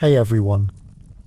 Hey everyone.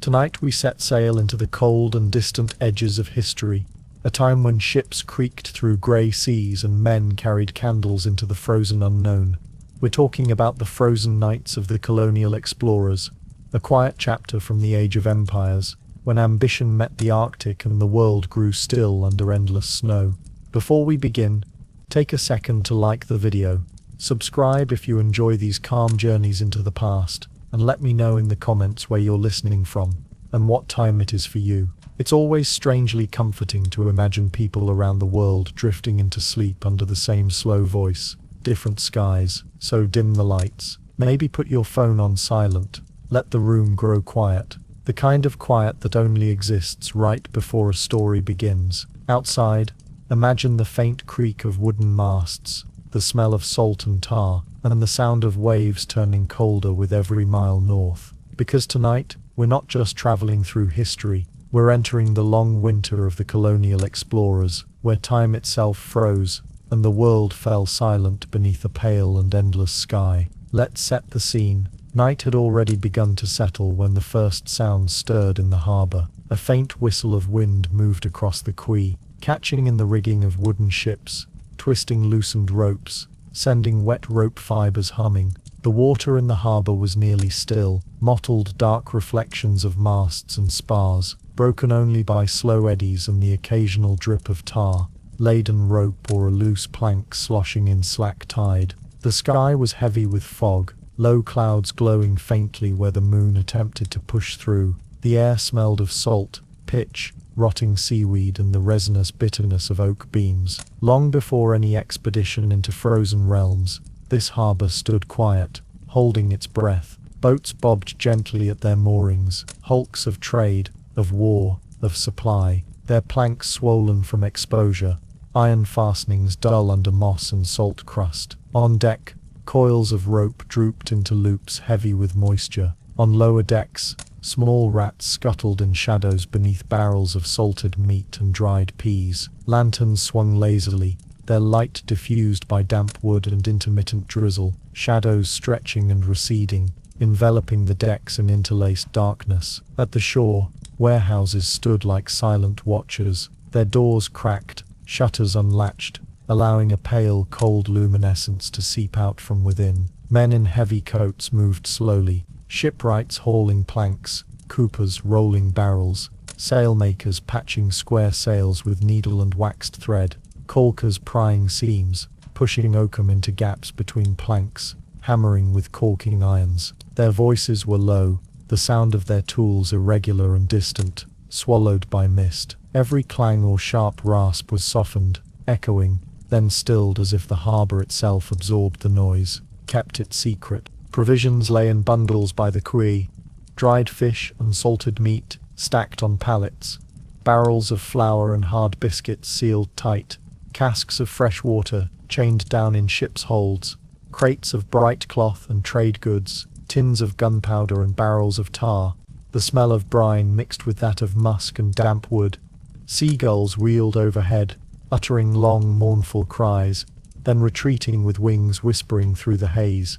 Tonight we set sail into the cold and distant edges of history, a time when ships creaked through grey seas and men carried candles into the frozen unknown. We're talking about the frozen nights of the colonial explorers, a quiet chapter from the Age of Empires, when ambition met the Arctic and the world grew still under endless snow. Before we begin, take a second to like the video, subscribe if you enjoy these calm journeys into the past, and let me know in the comments where you're listening from, and what time it is for you. It's always strangely comforting to imagine people around the world drifting into sleep under the same slow voice. Different skies, so dim the lights. Maybe put your phone on silent. Let the room grow quiet. The kind of quiet that only exists right before a story begins. Outside, imagine the faint creak of wooden masts, the smell of salt and tar, and the sound of waves turning colder with every mile north. Because tonight, we're not just traveling through history, we're entering the long winter of the colonial explorers, where time itself froze, and the world fell silent beneath a pale and endless sky. Let's set the scene. Night had already begun to settle when the first sounds stirred in the harbour. A faint whistle of wind moved across the quay, catching in the rigging of wooden ships, twisting loosened ropes, sending wet rope fibres humming. The water in the harbour was nearly still, mottled dark reflections of masts and spars, broken only by slow eddies and the occasional drip of tar, laden rope or a loose plank sloshing in slack tide. The sky was heavy with fog, low clouds glowing faintly where the moon attempted to push through. The air smelled of salt, pitch, rotting seaweed and the resinous bitterness of oak beams. Long before any expedition into frozen realms, this harbour stood quiet, holding its breath. Boats bobbed gently at their moorings, hulks of trade, of war, of supply, their planks swollen from exposure, iron fastenings dull under moss and salt crust. On deck, coils of rope drooped into loops heavy with moisture. On lower decks, small rats scuttled in shadows beneath barrels of salted meat and dried peas. Lanterns swung lazily, their light diffused by damp wood and intermittent drizzle, shadows stretching and receding, enveloping the decks in interlaced darkness. At the shore, warehouses stood like silent watchers, their doors cracked, shutters unlatched, allowing a pale, cold luminescence to seep out from within. Men in heavy coats moved slowly, shipwrights hauling planks, coopers rolling barrels, sailmakers patching square sails with needle and waxed thread, caulkers prying seams, pushing oakum into gaps between planks, hammering with caulking irons. Their voices were low, the sound of their tools irregular and distant, swallowed by mist. Every clang or sharp rasp was softened, echoing, then stilled as if the harbour itself absorbed the noise, kept it secret. Provisions lay in bundles by the quay, dried fish and salted meat stacked on pallets, barrels of flour and hard biscuits sealed tight, casks of fresh water chained down in ships' holds, crates of bright cloth and trade goods, tins of gunpowder and barrels of tar, the smell of brine mixed with that of musk and damp wood. Seagulls wheeled overhead, uttering long, mournful cries, then retreating with wings whispering through the haze.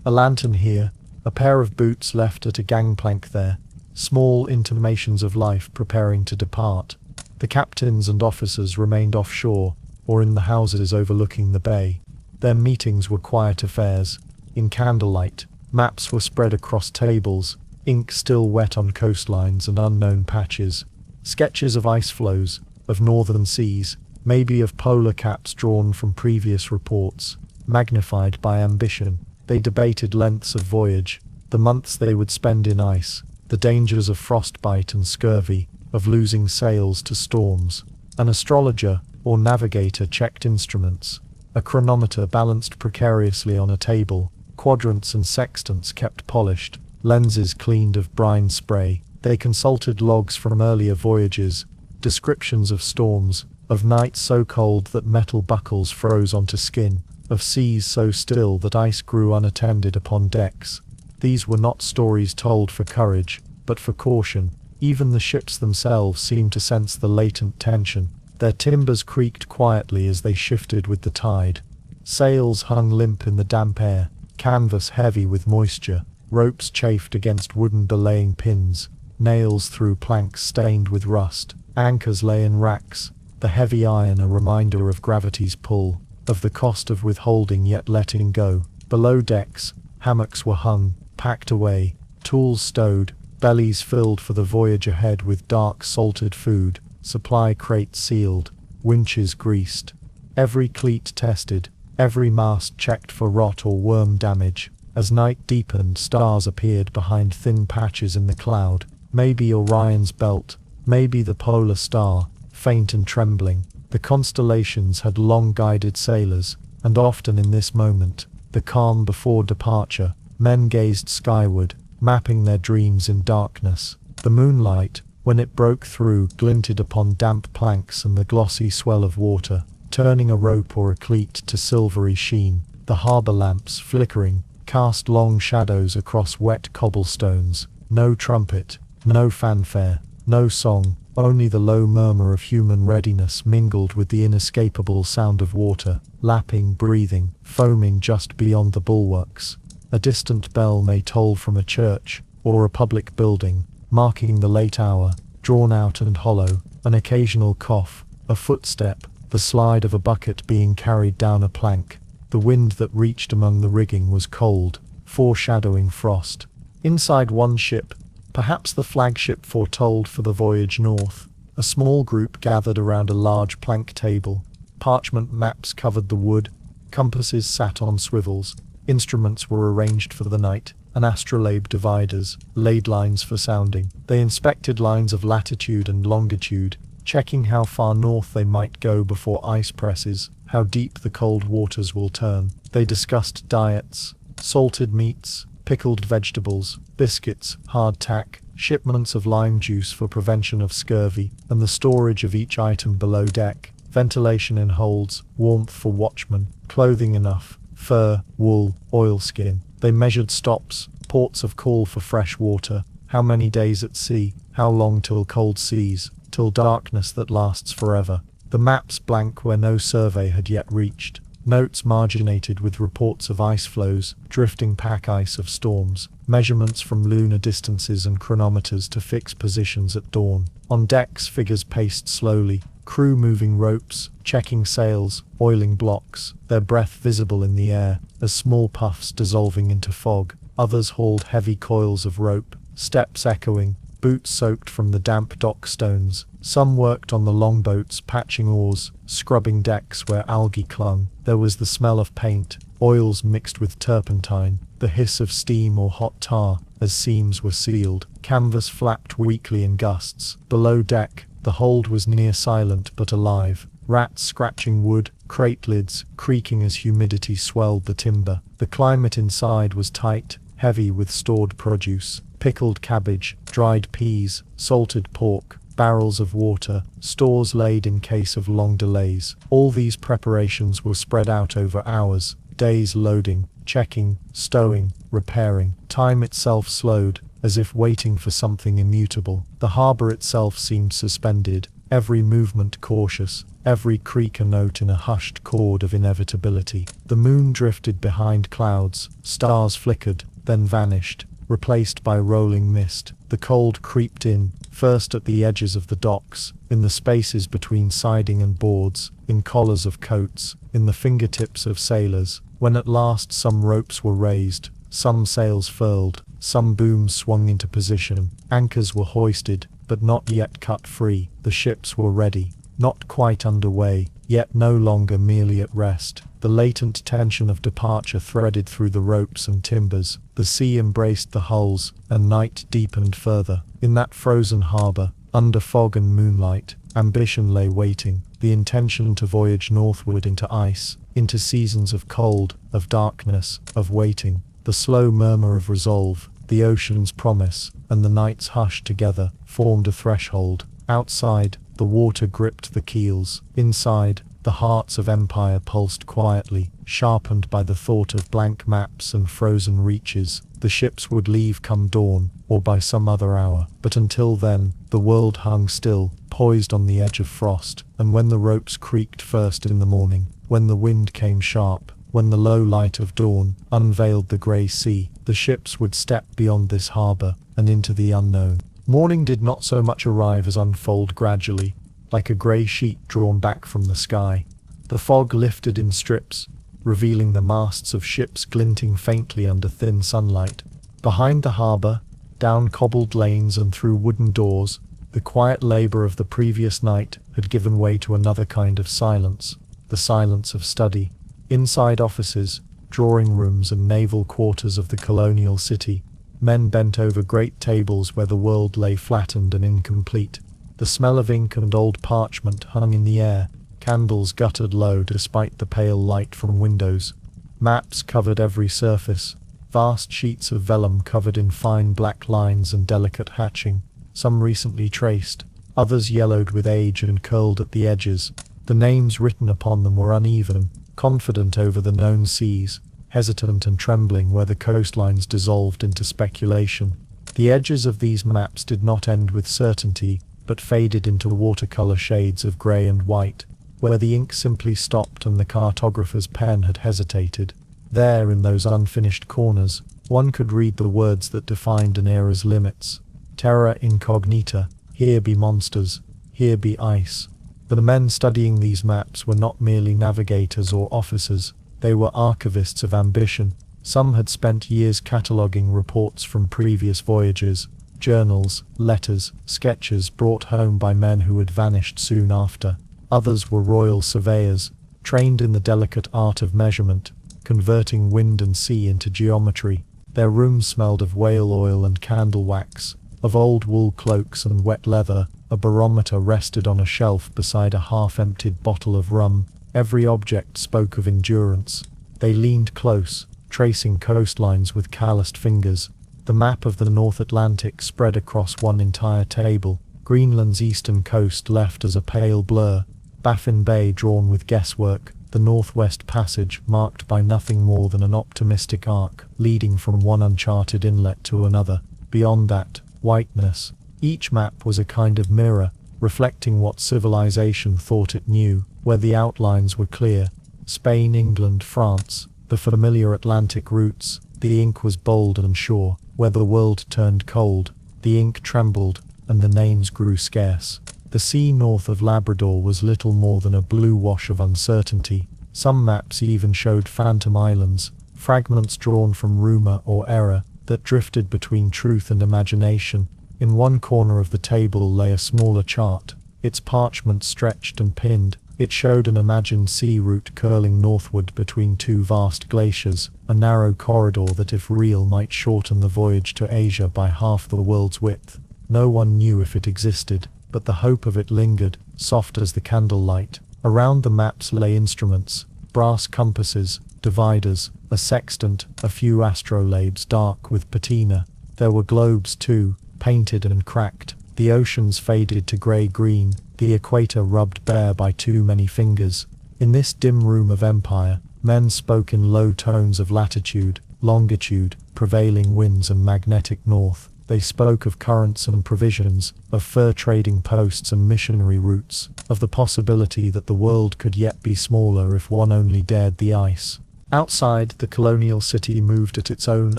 A lantern here, a pair of boots left at a gangplank there, small intimations of life preparing to depart. The captains and officers remained offshore, or in the houses overlooking the bay. Their meetings were quiet affairs. In candlelight, maps were spread across tables, ink still wet on coastlines and unknown patches. Sketches of ice floes, of northern seas, maybe of polar caps drawn from previous reports, magnified by ambition. They debated lengths of voyage, the months they would spend in ice, the dangers of frostbite and scurvy, of losing sails to storms. An astrologer or navigator checked instruments. A chronometer balanced precariously on a table, quadrants and sextants kept polished, lenses cleaned of brine spray. They consulted logs from earlier voyages, descriptions of storms, of nights so cold that metal buckles froze onto skin, of seas so still that ice grew unattended upon decks. These were not stories told for courage, but for caution. Even the ships themselves seemed to sense the latent tension. Their timbers creaked quietly as they shifted with the tide. Sails hung limp in the damp air, canvas heavy with moisture. ropes chafed against wooden belaying pins, nails through planks stained with rust, anchors lay in racks, the heavy iron a reminder of gravity's pull, of the cost of withholding yet letting go. Below decks, hammocks were hung, packed away, tools stowed, bellies filled for the voyage ahead with dark salted food, supply crates sealed, winches greased, every cleat tested, every mast checked for rot or worm damage. As night deepened, stars appeared behind thin patches in the cloud, maybe Orion's belt, maybe the polar star, faint and trembling. The constellations had long guided sailors, and often in this moment, the calm before departure, men gazed skyward, mapping their dreams in darkness. The moonlight, when it broke through, glinted upon damp planks and the glossy swell of water, turning a rope or a cleat to silvery sheen. The harbour lamps, flickering, cast long shadows across wet cobblestones. No trumpet, no fanfare, no song, only the low murmur of human readiness mingled with the inescapable sound of water, lapping, breathing, foaming just beyond the bulwarks. A distant bell may toll from a church, or a public building, marking the late hour, drawn out and hollow, an occasional cough, a footstep, the slide of a bucket being carried down a plank. The wind that reached among the rigging was cold, foreshadowing frost. Inside one ship, perhaps the flagship foretold for the voyage north, a small group gathered around a large plank table. Parchment maps covered the wood, compasses sat on swivels, instruments were arranged for the night, and astrolabe dividers laid lines for sounding. They inspected lines of latitude and longitude, checking how far north they might go before ice presses, how deep the cold waters will turn. They discussed diets, salted meats, pickled vegetables, biscuits, hardtack, shipments of lime juice for prevention of scurvy, and the storage of each item below deck, ventilation in holds, warmth for watchmen, clothing enough, fur, wool, oilskin. They measured stops, ports of call for fresh water, how many days at sea, how long till cold seas, till darkness that lasts forever. The maps blank where no survey had yet reached. Notes marginated with reports of ice flows, drifting pack ice of storms, measurements from lunar distances and chronometers to fix positions at dawn. On decks, figures paced slowly, crew moving ropes, checking sails, oiling blocks, their breath visible in the air, as small puffs dissolving into fog. Others hauled heavy coils of rope, steps echoing, boots soaked from the damp dock stones. Some worked on the longboats, patching oars, scrubbing decks where algae clung. There was the smell of paint, oils mixed with turpentine, the hiss of steam or hot tar as seams were sealed. Canvas flapped weakly in gusts. Below deck, the hold was near silent but alive. Rats scratching wood, crate lids creaking as humidity swelled the timber. The climate inside was tight, heavy with stored produce, pickled cabbage, dried peas, salted pork, barrels of water, stores laid in case of long delays. All these preparations were spread out over hours, days loading, checking, stowing, repairing. Time itself slowed, as if waiting for something immutable. The harbour itself seemed suspended, every movement cautious, every creak a note in a hushed chord of inevitability. The moon drifted behind clouds, stars flickered, then vanished, replaced by rolling mist. The cold creeped in, first at the edges of the docks, in the spaces between siding and boards, in collars of coats, in the fingertips of sailors. When at last some ropes were raised, some sails furled, some booms swung into position, anchors were hoisted, but not yet cut free. The ships were ready, not quite underway, yet no longer merely at rest. The latent tension of departure threaded through the ropes and timbers. The sea embraced the hulls, and night deepened further. In that frozen harbour, under fog and moonlight, ambition lay waiting, the intention to voyage northward into ice, into seasons of cold, of darkness, of waiting. The slow murmur of resolve, the ocean's promise, and the night's hush together formed a threshold. Outside, the water gripped the keels. Inside, the hearts of empire pulsed quietly, sharpened by the thought of blank maps and frozen reaches. The ships would leave come dawn, or by some other hour. But until then, the world hung still, poised on the edge of frost. And when the ropes creaked first in the morning, when the wind came sharp, when the low light of dawn unveiled the grey sea, the ships would step beyond this harbour and into the unknown. Morning did not so much arrive as unfold gradually, like a grey sheet drawn back from the sky. The fog lifted in strips, revealing the masts of ships glinting faintly under thin sunlight. Behind the harbour, down cobbled lanes and through wooden doors, the quiet labour of the previous night had given way to another kind of silence, the silence of study. Inside offices, drawing rooms and naval quarters of the colonial city, men bent over great tables where the world lay flattened and incomplete. The smell of ink and old parchment hung in the air, candles guttered low despite the pale light from windows. Maps covered every surface, vast sheets of vellum covered in fine black lines and delicate hatching, some recently traced, others yellowed with age and curled at the edges. The names written upon them were uneven, confident over the known seas, hesitant and trembling where the coastlines dissolved into speculation. The edges of these maps did not end with certainty, but faded into watercolour shades of grey and white, where the ink simply stopped and the cartographer's pen had hesitated. There, in those unfinished corners, one could read the words that defined an era's limits. Terra incognita, here be monsters, here be ice. But the men studying these maps were not merely navigators or officers, they were archivists of ambition. Some had spent years cataloguing reports from previous voyages, journals, letters, sketches brought home by men who had vanished soon after. Others were royal surveyors, trained in the delicate art of measurement, converting wind and sea into geometry. Their rooms smelled of whale oil and candle wax, of old wool cloaks and wet leather. A barometer rested on a shelf beside a half-emptied bottle of rum. Every object spoke of endurance. They leaned close, tracing coastlines with calloused fingers. The map of the North Atlantic spread across one entire table, Greenland's eastern coast left as a pale blur, Baffin Bay drawn with guesswork, the Northwest Passage marked by nothing more than an optimistic arc leading from one uncharted inlet to another. Beyond that, whiteness. Each map was a kind of mirror, reflecting what civilization thought it knew. Where the outlines were clear, Spain, England, France, the familiar Atlantic routes, the ink was bold and sure. Where the world turned cold, the ink trembled, and the names grew scarce. The sea north of Labrador was little more than a blue wash of uncertainty. Some maps even showed phantom islands, fragments drawn from rumour or error, that drifted between truth and imagination. In one corner of the table lay a smaller chart, its parchment stretched and pinned. It showed an imagined sea route curling northward between two vast glaciers, a narrow corridor that if real might shorten the voyage to Asia by half the world's width. No one knew if it existed, but the hope of it lingered, soft as the candlelight. Around the maps lay instruments, brass compasses, dividers, a sextant, a few astrolabes dark with patina. There were globes too, painted and cracked. The oceans faded to grey-green, the equator rubbed bare by too many fingers. In this dim room of empire, men spoke in low tones of latitude, longitude, prevailing winds and magnetic north. They spoke of currents and provisions, of fur trading posts and missionary routes, of the possibility that the world could yet be smaller if one only dared the ice. Outside, the colonial city moved at its own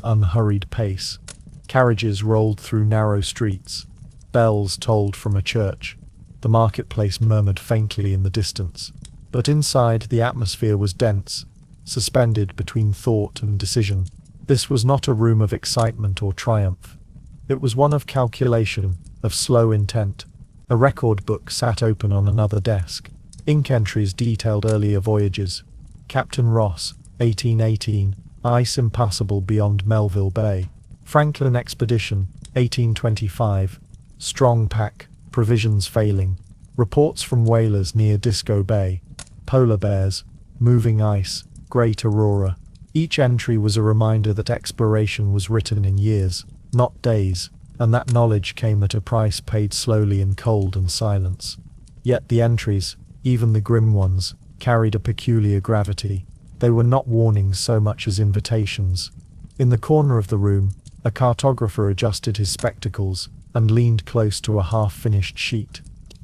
unhurried pace. Carriages rolled through narrow streets. Bells tolled from a church. The marketplace murmured faintly in the distance. But inside, the atmosphere was dense, suspended between thought and decision. This was not a room of excitement or triumph. It was one of calculation, of slow intent. A record book sat open on another desk. Ink entries detailed earlier voyages. Captain Ross, 1818, ice impassable beyond Melville Bay. Franklin Expedition, 1825, strong pack, provisions failing. Reports from whalers near Disco Bay. Polar bears, moving ice, Great Aurora. Each entry was a reminder that exploration was written in years, not days, and that knowledge came at a price paid slowly in cold and silence. Yet the entries, even the grim ones, carried a peculiar gravity. They were not warnings so much as invitations. In the corner of the room, a cartographer adjusted his spectacles and leaned close to a half-finished sheet.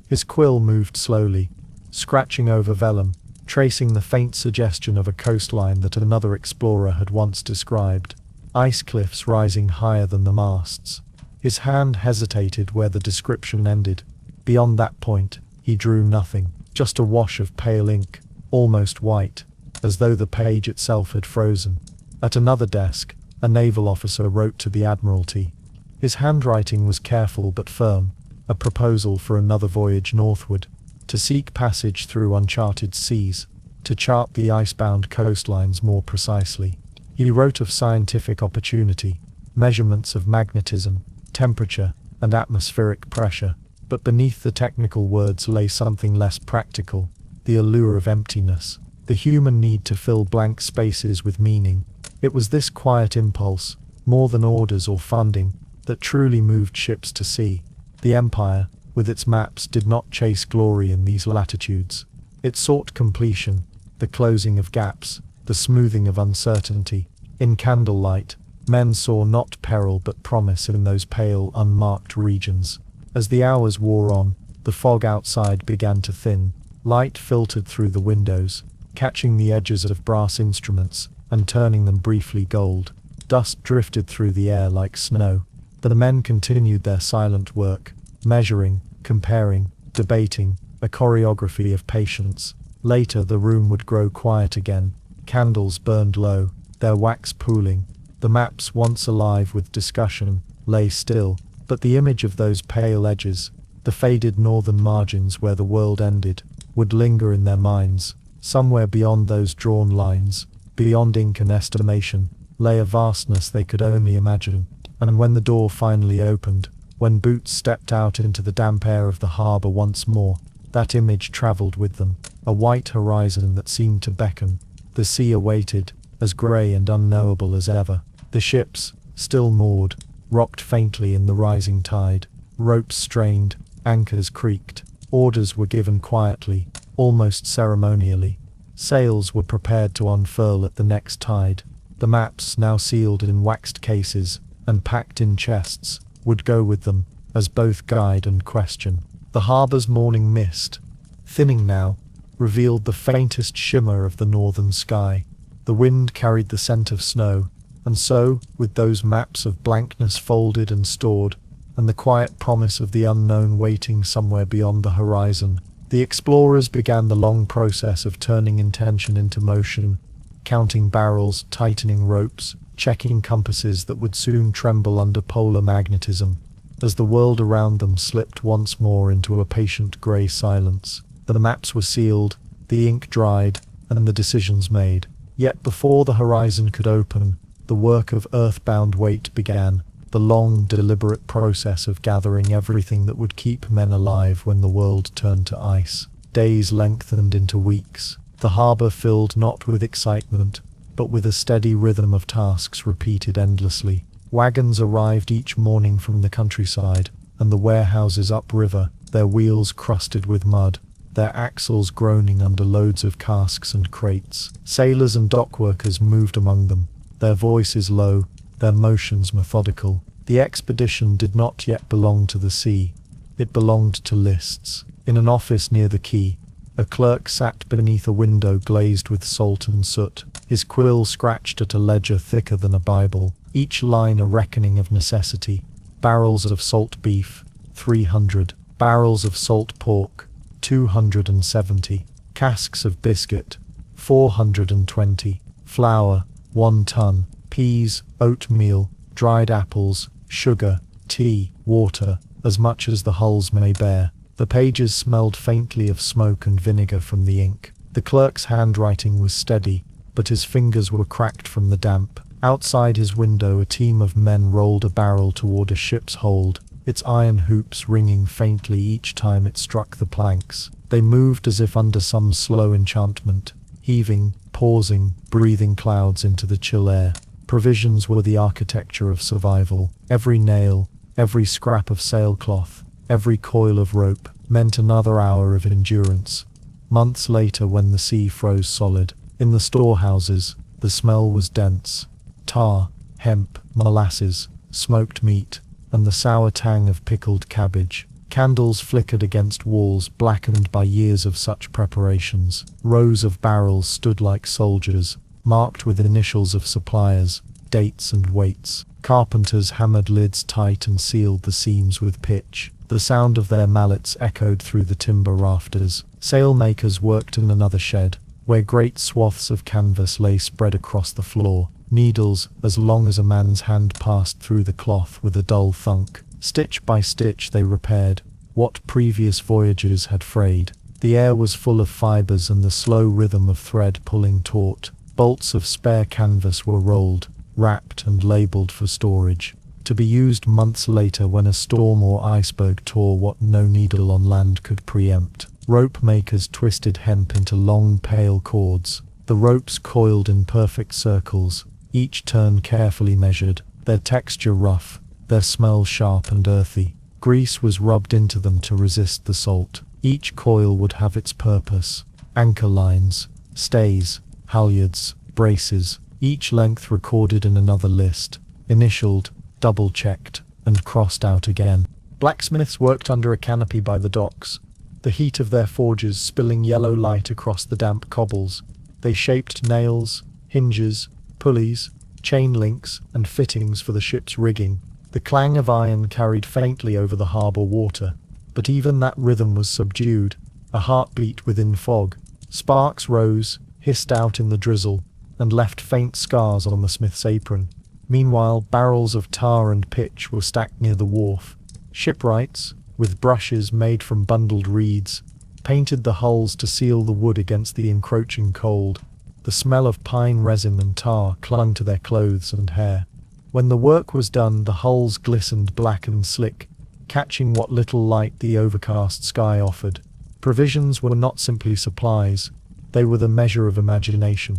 His quill moved slowly, scratching over vellum, tracing the faint suggestion of a coastline that another explorer had once described. Ice cliffs rising higher than the masts. His hand hesitated where the description ended. Beyond that point, he drew nothing, just a wash of pale ink, almost white, as though the page itself had frozen. At another desk, a naval officer wrote to the Admiralty. His handwriting was careful but firm, a proposal for another voyage northward, to seek passage through uncharted seas, to chart the icebound coastlines more precisely. He wrote of scientific opportunity, measurements of magnetism, temperature, and atmospheric pressure, but beneath the technical words lay something less practical, the allure of emptiness, the human need to fill blank spaces with meaning. It was this quiet impulse, more than orders or funding, that truly moved ships to sea. The Empire, with its maps, did not chase glory in these latitudes. It sought completion, the closing of gaps, the smoothing of uncertainty. In candlelight, men saw not peril but promise in those pale, unmarked regions. As the hours wore on, the fog outside began to thin. Light filtered through the windows, catching the edges of brass instruments and turning them briefly gold. Dust drifted through the air like snow. The men continued their silent work, measuring, comparing, debating, a choreography of patience. Later the room would grow quiet again. Candles burned low, their wax pooling. The maps, once alive with discussion, lay still, but the image of those pale edges, the faded northern margins where the world ended, would linger in their minds. Somewhere beyond those drawn lines, beyond ink and estimation, lay a vastness they could only imagine. And when the door finally opened, when boots stepped out into the damp air of the harbour once more, that image travelled with them, a white horizon that seemed to beckon. The sea awaited, as grey and unknowable as ever. The ships, still moored, rocked faintly in the rising tide. Ropes strained, anchors creaked. Orders were given quietly, almost ceremonially. Sails were prepared to unfurl at the next tide. The maps, now sealed in waxed cases and packed in chests, would go with them, as both guide and question. The harbour's morning mist, thinning now, revealed the faintest shimmer of the northern sky. The wind carried the scent of snow, and so, with those maps of blankness folded and stored, and the quiet promise of the unknown waiting somewhere beyond the horizon, the explorers began the long process of turning intention into motion, counting barrels, tightening ropes, checking compasses that would soon tremble under polar magnetism. As the world around them slipped once more into a patient grey silence, the maps were sealed, the ink dried, and the decisions made. Yet before the horizon could open, the work of earthbound wait began, the long, deliberate process of gathering everything that would keep men alive when the world turned to ice. Days lengthened into weeks, the harbour filled not with excitement, but with a steady rhythm of tasks repeated endlessly. Wagons arrived each morning from the countryside, and the warehouses upriver, their wheels crusted with mud, their axles groaning under loads of casks and crates. Sailors and dockworkers moved among them, their voices low, their motions methodical. The expedition did not yet belong to the sea. It belonged to lists. In an office near the quay, a clerk sat beneath a window glazed with salt and soot. His quill scratched at a ledger thicker than a Bible, each line a reckoning of necessity. Barrels of salt beef, 300. Barrels of salt pork, 270. Casks of biscuit, 420. Flour, 1 ton. Peas, oatmeal, dried apples, sugar, tea, water, as much as the hulls may bear. The pages smelled faintly of smoke and vinegar from the ink. The clerk's handwriting was steady, but his fingers were cracked from the damp. Outside his window a team of men rolled a barrel toward a ship's hold, its iron hoops ringing faintly each time it struck the planks. They moved as if under some slow enchantment, heaving, pausing, breathing clouds into the chill air. Provisions were the architecture of survival. Every nail, every scrap of sailcloth, every coil of rope meant another hour of endurance. Months later, when the sea froze solid, in the storehouses, the smell was dense. Tar, hemp, molasses, smoked meat, and the sour tang of pickled cabbage. Candles flickered against walls blackened by years of such preparations. Rows of barrels stood like soldiers, marked with initials of suppliers, dates and weights. Carpenters hammered lids tight and sealed the seams with pitch. The sound of their mallets echoed through the timber rafters. Sailmakers worked in another shed, where great swaths of canvas lay spread across the floor. Needles, as long as a man's hand passed through the cloth with a dull thunk. Stitch by stitch they repaired what previous voyagers had frayed. The air was full of fibers and the slow rhythm of thread pulling taut. Bolts of spare canvas were rolled, wrapped and labelled for storage, to be used months later when a storm or iceberg tore what no needle on land could preempt. Rope makers twisted hemp into long pale cords. The ropes coiled in perfect circles, each turn carefully measured, their texture rough, their smell sharp and earthy. Grease was rubbed into them to resist the salt. Each coil would have its purpose. Anchor lines, stays, halyards, braces, each length recorded in another list, initialed, double-checked, and crossed out again. Blacksmiths worked under a canopy by the docks, the heat of their forges spilling yellow light across the damp cobbles. They shaped nails, hinges, pulleys, chain links, and fittings for the ship's rigging. The clang of iron carried faintly over the harbour water, but even that rhythm was subdued, a heartbeat within fog. Sparks rose, hissed out in the drizzle, and left faint scars on the smith's apron. Meanwhile, barrels of tar and pitch were stacked near the wharf. Shipwrights, with brushes made from bundled reeds, painted the hulls to seal the wood against the encroaching cold. The smell of pine resin and tar clung to their clothes and hair. When the work was done, the hulls glistened black and slick, catching what little light the overcast sky offered. Provisions were not simply supplies, they were the measure of imagination.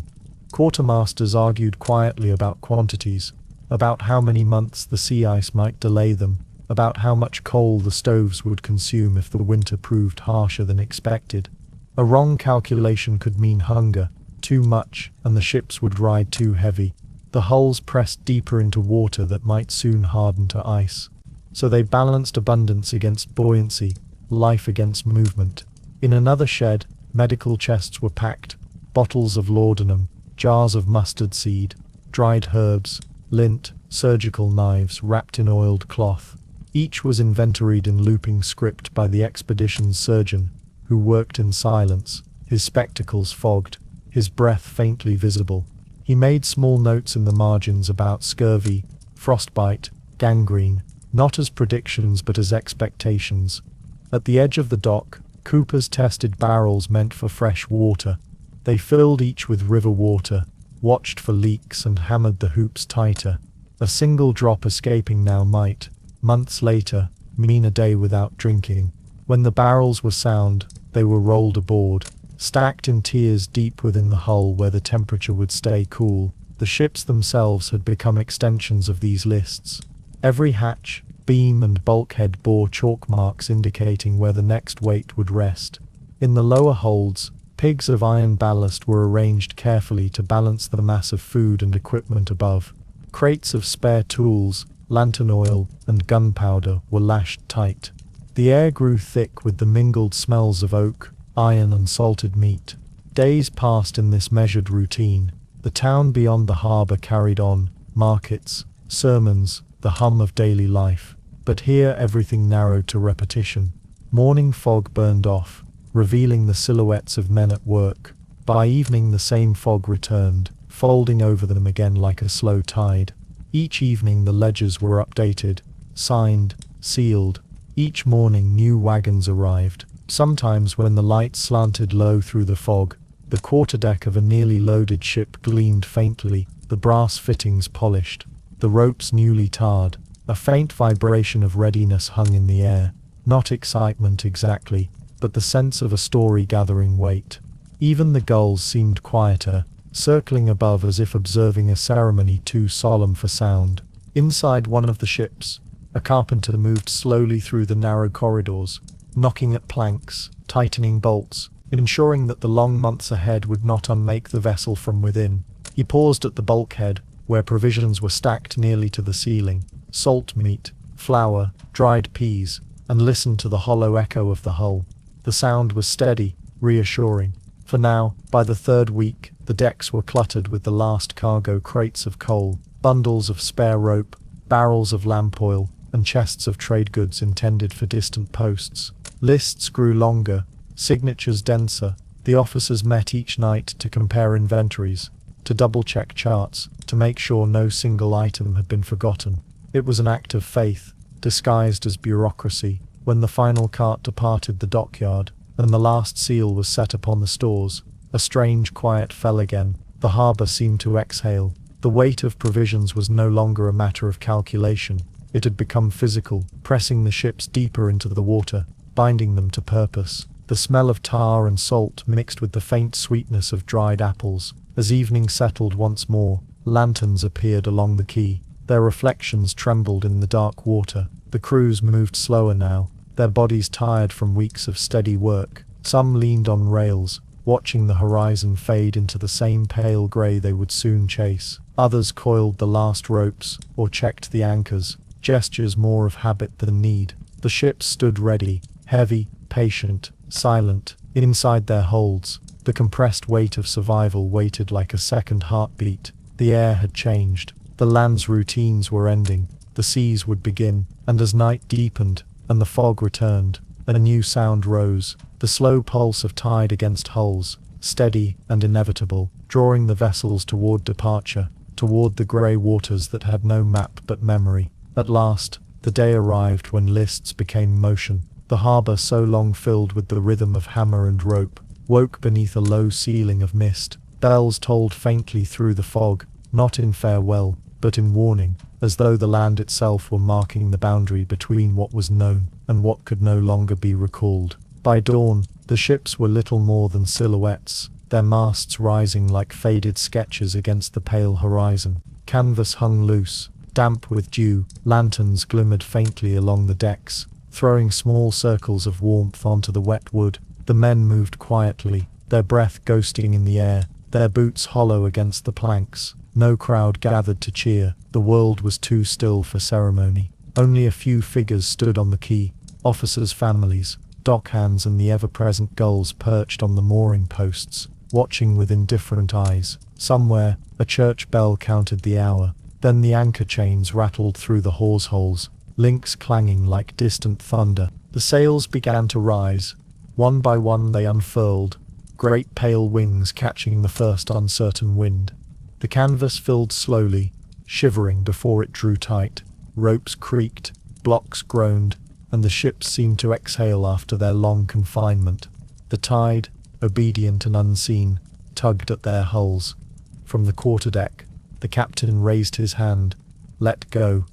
Quartermasters argued quietly about quantities, about how many months the sea ice might delay them, about how much coal the stoves would consume if the winter proved harsher than expected. A wrong calculation could mean hunger, too much, and the ships would ride too heavy. The hulls pressed deeper into water that might soon harden to ice. So they balanced abundance against buoyancy, life against movement. In another shed, medical chests were packed, bottles of laudanum, jars of mustard seed, dried herbs, lint, surgical knives wrapped in oiled cloth. Each was inventoried in looping script by the expedition's surgeon, who worked in silence, his spectacles fogged, his breath faintly visible. He made small notes in the margins about scurvy, frostbite, gangrene, not as predictions but as expectations. At the edge of the dock, coopers tested barrels meant for fresh water. They filled each with river water, watched for leaks and hammered the hoops tighter. A single drop escaping now might, months later, mean a day without drinking. When the barrels were sound, they were rolled aboard, stacked in tiers deep within the hull where the temperature would stay cool. The ships themselves had become extensions of these lists. Every hatch, beam and bulkhead bore chalk marks indicating where the next weight would rest. In the lower holds, pigs of iron ballast were arranged carefully to balance the mass of food and equipment above. Crates of spare tools, lantern oil, and gunpowder were lashed tight. The air grew thick with the mingled smells of oak, iron and salted meat. Days passed in this measured routine. The town beyond the harbour carried on, markets, sermons, the hum of daily life. But here everything narrowed to repetition. Morning fog burned off, revealing the silhouettes of men at work. By evening the same fog returned, folding over them again like a slow tide. Each evening the ledgers were updated, signed, sealed. Each morning new wagons arrived. Sometimes when the light slanted low through the fog, the quarterdeck of a nearly loaded ship gleamed faintly, the brass fittings polished, the ropes newly tarred. A faint vibration of readiness hung in the air. Not excitement exactly, but the sense of a story gathering weight. Even the gulls seemed quieter, circling above as if observing a ceremony too solemn for sound. Inside one of the ships, a carpenter moved slowly through the narrow corridors, knocking at planks, tightening bolts, ensuring that the long months ahead would not unmake the vessel from within. He paused at the bulkhead, where provisions were stacked nearly to the ceiling. Salt meat, flour, dried peas, and listened to the hollow echo of the hull. The sound was steady, reassuring. For now, by the third week, the decks were cluttered with the last cargo crates of coal, bundles of spare rope, barrels of lamp oil, and chests of trade goods intended for distant posts. Lists grew longer, signatures denser. The officers met each night to compare inventories, to double-check charts, to make sure no single item had been forgotten. It was an act of faith, disguised as bureaucracy. When the final cart departed the dockyard, and the last seal was set upon the stores, a strange quiet fell again. The harbour seemed to exhale. The weight of provisions was no longer a matter of calculation. It had become physical, pressing the ships deeper into the water, binding them to purpose. The smell of tar and salt mixed with the faint sweetness of dried apples. As evening settled once more, lanterns appeared along the quay. Their reflections trembled in the dark water. The crews moved slower now, their bodies tired from weeks of steady work. Some leaned on rails, watching the horizon fade into the same pale grey they would soon chase. Others coiled the last ropes, or checked the anchors, gestures more of habit than need. The ships stood ready, heavy, patient, silent. Inside their holds, the compressed weight of survival waited like a second heartbeat. The air had changed. The land's routines were ending. The seas would begin, and as night deepened, and the fog returned, a new sound rose, the slow pulse of tide against hulls, steady and inevitable, drawing the vessels toward departure, toward the grey waters that had no map but memory. At last, the day arrived when lists became motion. The harbour, so long filled with the rhythm of hammer and rope, woke beneath a low ceiling of mist. Bells tolled faintly through the fog, not in farewell, but in warning, as though the land itself were marking the boundary between what was known and what could no longer be recalled. By dawn, the ships were little more than silhouettes, their masts rising like faded sketches against the pale horizon. Canvas hung loose, damp with dew. Lanterns glimmered faintly along the decks, throwing small circles of warmth onto the wet wood. The men moved quietly, their breath ghosting in the air, their boots hollow against the planks. No crowd gathered to cheer. The world was too still for ceremony. Only a few figures stood on the quay, officers' families, dockhands and the ever-present gulls perched on the mooring posts, watching with indifferent eyes. Somewhere, a church bell counted the hour. Then the anchor chains rattled through the hawse holes, links clanging like distant thunder. The sails began to rise. One by one they unfurled, great pale wings catching the first uncertain wind. The canvas filled slowly, shivering before it drew tight. Ropes creaked, blocks groaned, and the ships seemed to exhale after their long confinement. The tide, obedient and unseen, tugged at their hulls. From the quarterdeck, the captain raised his hand. Let go.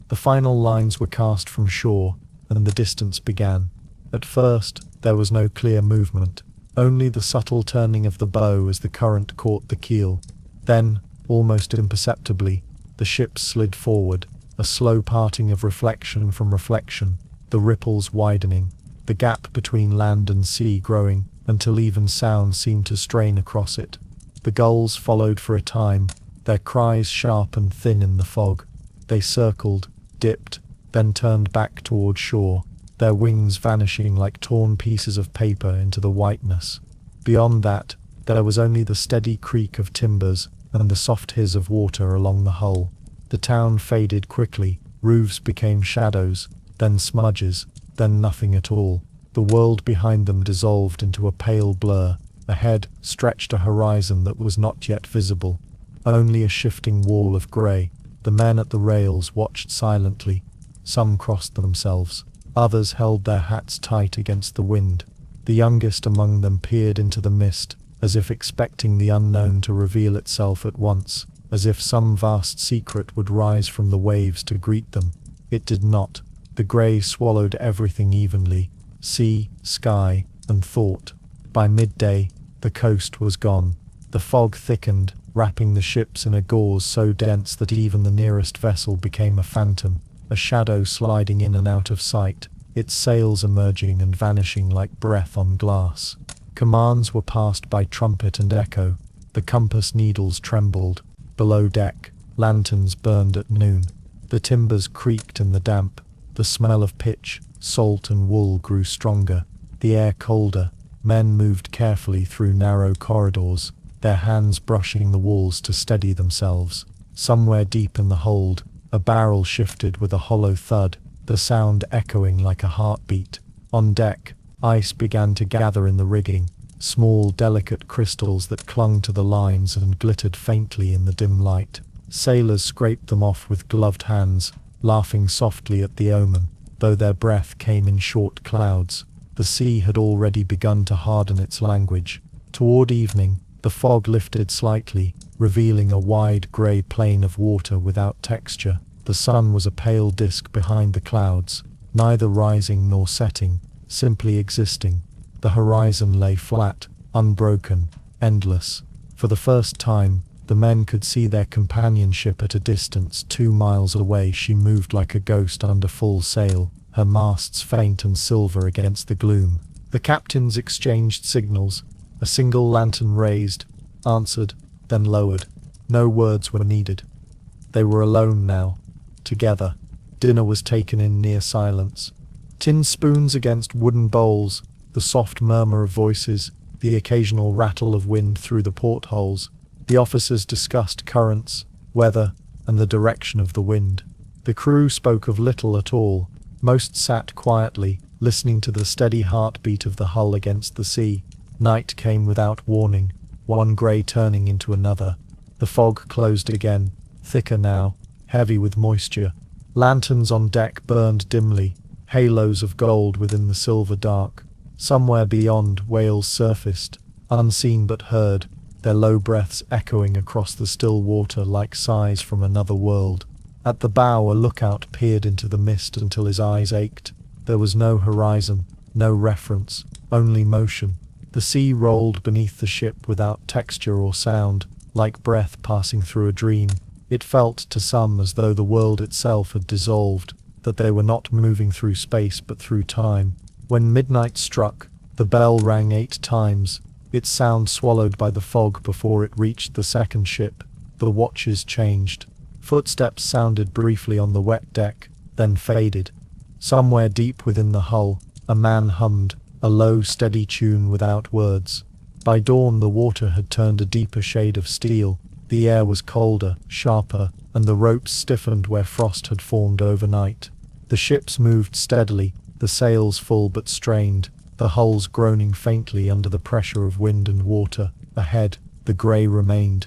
The final lines were cast from shore, and the distance began. At first, there was no clear movement, only the subtle turning of the bow as the current caught the keel. Then, almost imperceptibly, the ship slid forward, a slow parting of reflection from reflection, the ripples widening, the gap between land and sea growing, until even sound seemed to strain across it. The gulls followed for a time, their cries sharp and thin in the fog. They circled, dipped, then turned back toward shore, their wings vanishing like torn pieces of paper into the whiteness. Beyond that, there was only the steady creak of timbers and the soft hiss of water along the hull. The town faded quickly, roofs became shadows, then smudges, then nothing at all. The world behind them dissolved into a pale blur. Ahead stretched a horizon that was not yet visible, only a shifting wall of grey. The men at the rails watched silently. Some crossed themselves, others held their hats tight against the wind. The youngest among them peered into the mist, as if expecting the unknown to reveal itself at once, as if some vast secret would rise from the waves to greet them. It did not. The grey swallowed everything evenly, sea, sky, and thought. By midday, the coast was gone. The fog thickened, wrapping the ships in a gauze so dense that even the nearest vessel became a phantom, a shadow sliding in and out of sight, its sails emerging and vanishing like breath on glass. Commands were passed by trumpet and echo. The compass needles trembled. Below deck, lanterns burned at noon. The timbers creaked in the damp. The smell of pitch, salt and wool grew stronger, the air colder. Men moved carefully through narrow corridors, their hands brushing the walls to steady themselves. Somewhere deep in the hold, a barrel shifted with a hollow thud, the sound echoing like a heartbeat. On deck, ice began to gather in the rigging, small delicate crystals that clung to the lines and glittered faintly in the dim light. Sailors scraped them off with gloved hands, laughing softly at the omen, though their breath came in short clouds. The sea had already begun to harden its language. Toward evening, the fog lifted slightly, revealing a wide grey plain of water without texture. The sun was a pale disk behind the clouds, neither rising nor setting, simply existing. The horizon lay flat, unbroken, endless. For the first time, the men could see their companion ship at a distance 2 miles away. She moved like a ghost under full sail, her masts faint and silver against the gloom. The captains exchanged signals. A single lantern raised, answered, then lowered. No words were needed. They were alone now, together. Dinner was taken in near silence. Tin spoons against wooden bowls, the soft murmur of voices, the occasional rattle of wind through the portholes. The officers discussed currents, weather, and the direction of the wind. The crew spoke of little at all. Most sat quietly, listening to the steady heartbeat of the hull against the sea. Night came without warning, one grey turning into another. The fog closed again, thicker now, heavy with moisture. Lanterns on deck burned dimly, halos of gold within the silver dark. Somewhere beyond, whales surfaced, unseen but heard, their low breaths echoing across the still water like sighs from another world. At the bow, a lookout peered into the mist until his eyes ached. There was no horizon, no reference, only motion. The sea rolled beneath the ship without texture or sound, like breath passing through a dream. It felt to some as though the world itself had dissolved, that they were not moving through space but through time. When midnight struck, the bell rang 8 times, its sound swallowed by the fog before it reached the second ship. The watches changed. Footsteps sounded briefly on the wet deck, then faded. Somewhere deep within the hull, a man hummed, a low, steady tune without words. By dawn the water had turned a deeper shade of steel, the air was colder, sharper, and the ropes stiffened where frost had formed overnight. The ships moved steadily, the sails full but strained, the hulls groaning faintly under the pressure of wind and water. Ahead, the grey remained.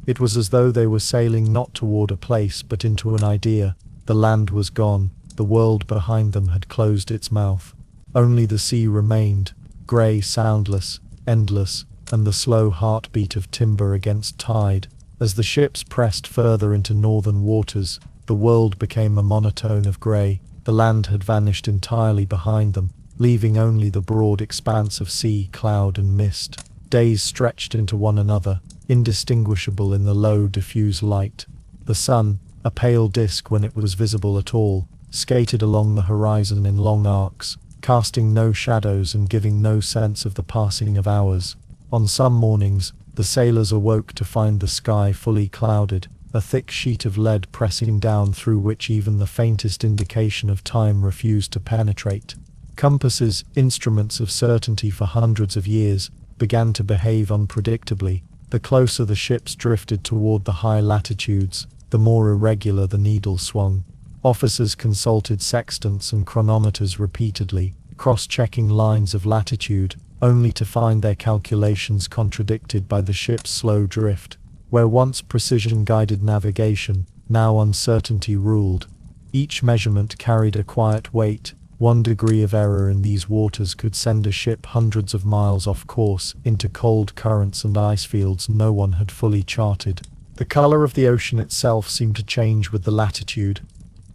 It was as though they were sailing not toward a place but into an idea. The land was gone, the world behind them had closed its mouth. Only the sea remained, grey, soundless, endless, and the slow heartbeat of timber against tide. As the ships pressed further into northern waters, the world became a monotone of grey. The land had vanished entirely behind them, leaving only the broad expanse of sea, cloud, and mist. Days stretched into one another, indistinguishable in the low, diffuse light. The sun, a pale disk when it was visible at all, skated along the horizon in long arcs, casting no shadows and giving no sense of the passing of hours. On some mornings, the sailors awoke to find the sky fully clouded, a thick sheet of lead pressing down through which even the faintest indication of time refused to penetrate. Compasses, instruments of certainty for hundreds of years, began to behave unpredictably. The closer the ships drifted toward the high latitudes, the more irregular the needle swung. Officers consulted sextants and chronometers repeatedly, cross-checking lines of latitude, only to find their calculations contradicted by the ship's slow drift. Where once precision-guided navigation, now uncertainty ruled. Each measurement carried a quiet weight. 1 degree of error in these waters could send a ship hundreds of miles off course, into cold currents and ice fields no one had fully charted. The color of the ocean itself seemed to change with the latitude.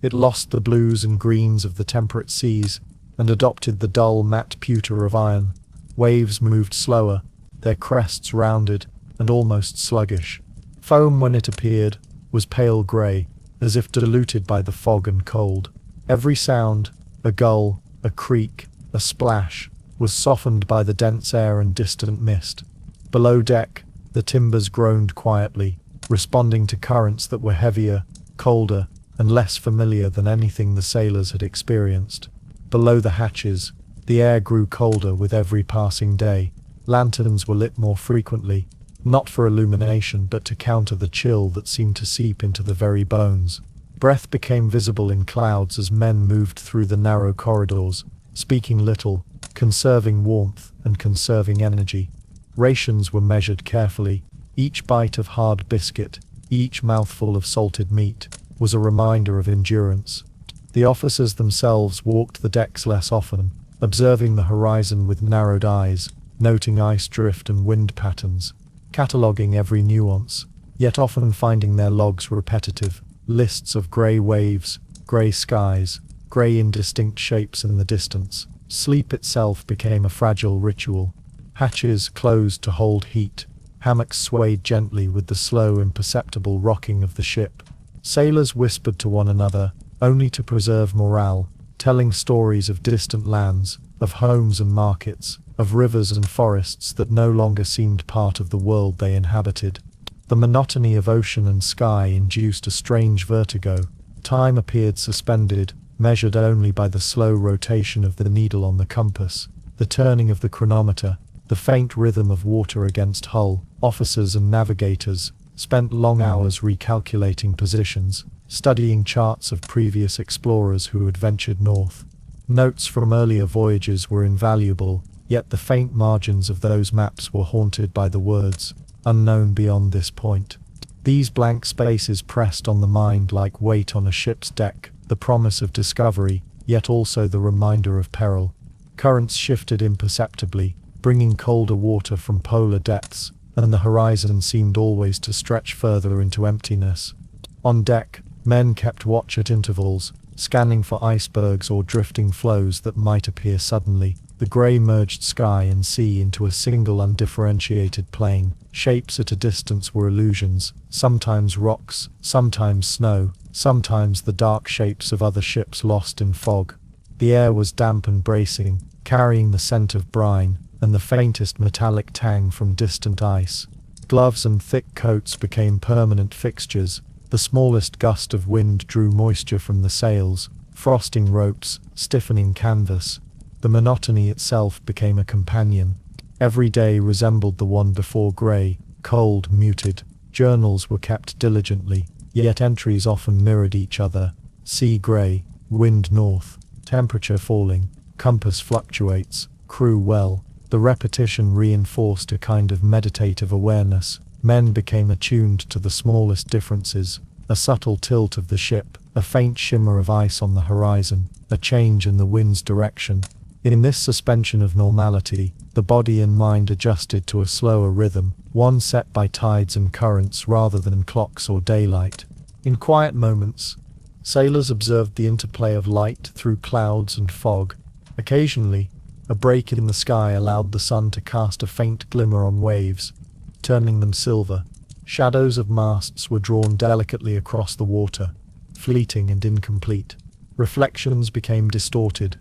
It lost the blues and greens of the temperate seas, and adopted the dull matte pewter of iron. Waves moved slower, their crests rounded, and almost sluggish. Foam, when it appeared, was pale grey, as if diluted by the fog and cold. Every sound, a gull, a creak, a splash, was softened by the dense air and distant mist. Below deck, the timbers groaned quietly, responding to currents that were heavier, colder, and less familiar than anything the sailors had experienced. Below the hatches, the air grew colder with every passing day. Lanterns were lit more frequently, not for illumination but to counter the chill that seemed to seep into the very bones. Breath became visible in clouds as men moved through the narrow corridors, speaking little, conserving warmth and conserving energy. Rations were measured carefully. Each bite of hard biscuit, each mouthful of salted meat, was a reminder of endurance. The officers themselves walked the decks less often, observing the horizon with narrowed eyes, noting ice drift and wind patterns, cataloguing every nuance, yet often finding their logs repetitive. Lists of grey waves, grey skies, grey indistinct shapes in the distance. Sleep itself became a fragile ritual. Hatches closed to hold heat. Hammocks swayed gently with the slow, imperceptible rocking of the ship. Sailors whispered to one another, only to preserve morale, telling stories of distant lands, of homes and markets, of rivers and forests that no longer seemed part of the world they inhabited. The monotony of ocean and sky induced a strange vertigo. Time appeared suspended, measured only by the slow rotation of the needle on the compass, the turning of the chronometer, the faint rhythm of water against hull. Officers and navigators spent long hours recalculating positions, studying charts of previous explorers who had ventured north. Notes from earlier voyages were invaluable, yet the faint margins of those maps were haunted by the words, "unknown beyond this point." These blank spaces pressed on the mind like weight on a ship's deck, the promise of discovery, yet also the reminder of peril. Currents shifted imperceptibly, bringing colder water from polar depths, and the horizon seemed always to stretch further into emptiness. On deck, men kept watch at intervals, scanning for icebergs or drifting floes that might appear suddenly. The grey merged sky and sea into a single undifferentiated plain. Shapes at a distance were illusions, sometimes rocks, sometimes snow, sometimes the dark shapes of other ships lost in fog. The air was damp and bracing, carrying the scent of brine, and the faintest metallic tang from distant ice. Gloves and thick coats became permanent fixtures. The smallest gust of wind drew moisture from the sails, frosting ropes, stiffening canvas. The monotony itself became a companion. Every day resembled the one before. Grey, cold, muted. Journals were kept diligently, yet entries often mirrored each other. Sea grey, wind north, temperature falling, compass fluctuates, crew well. The repetition reinforced a kind of meditative awareness. Men became attuned to the smallest differences, a subtle tilt of the ship, a faint shimmer of ice on the horizon, a change in the wind's direction. In this suspension of normality, the body and mind adjusted to a slower rhythm, one set by tides and currents rather than clocks or daylight. In quiet moments, sailors observed the interplay of light through clouds and fog. Occasionally, a break in the sky allowed the sun to cast a faint glimmer on waves, turning them silver. Shadows of masts were drawn delicately across the water, fleeting and incomplete. Reflections became distorted,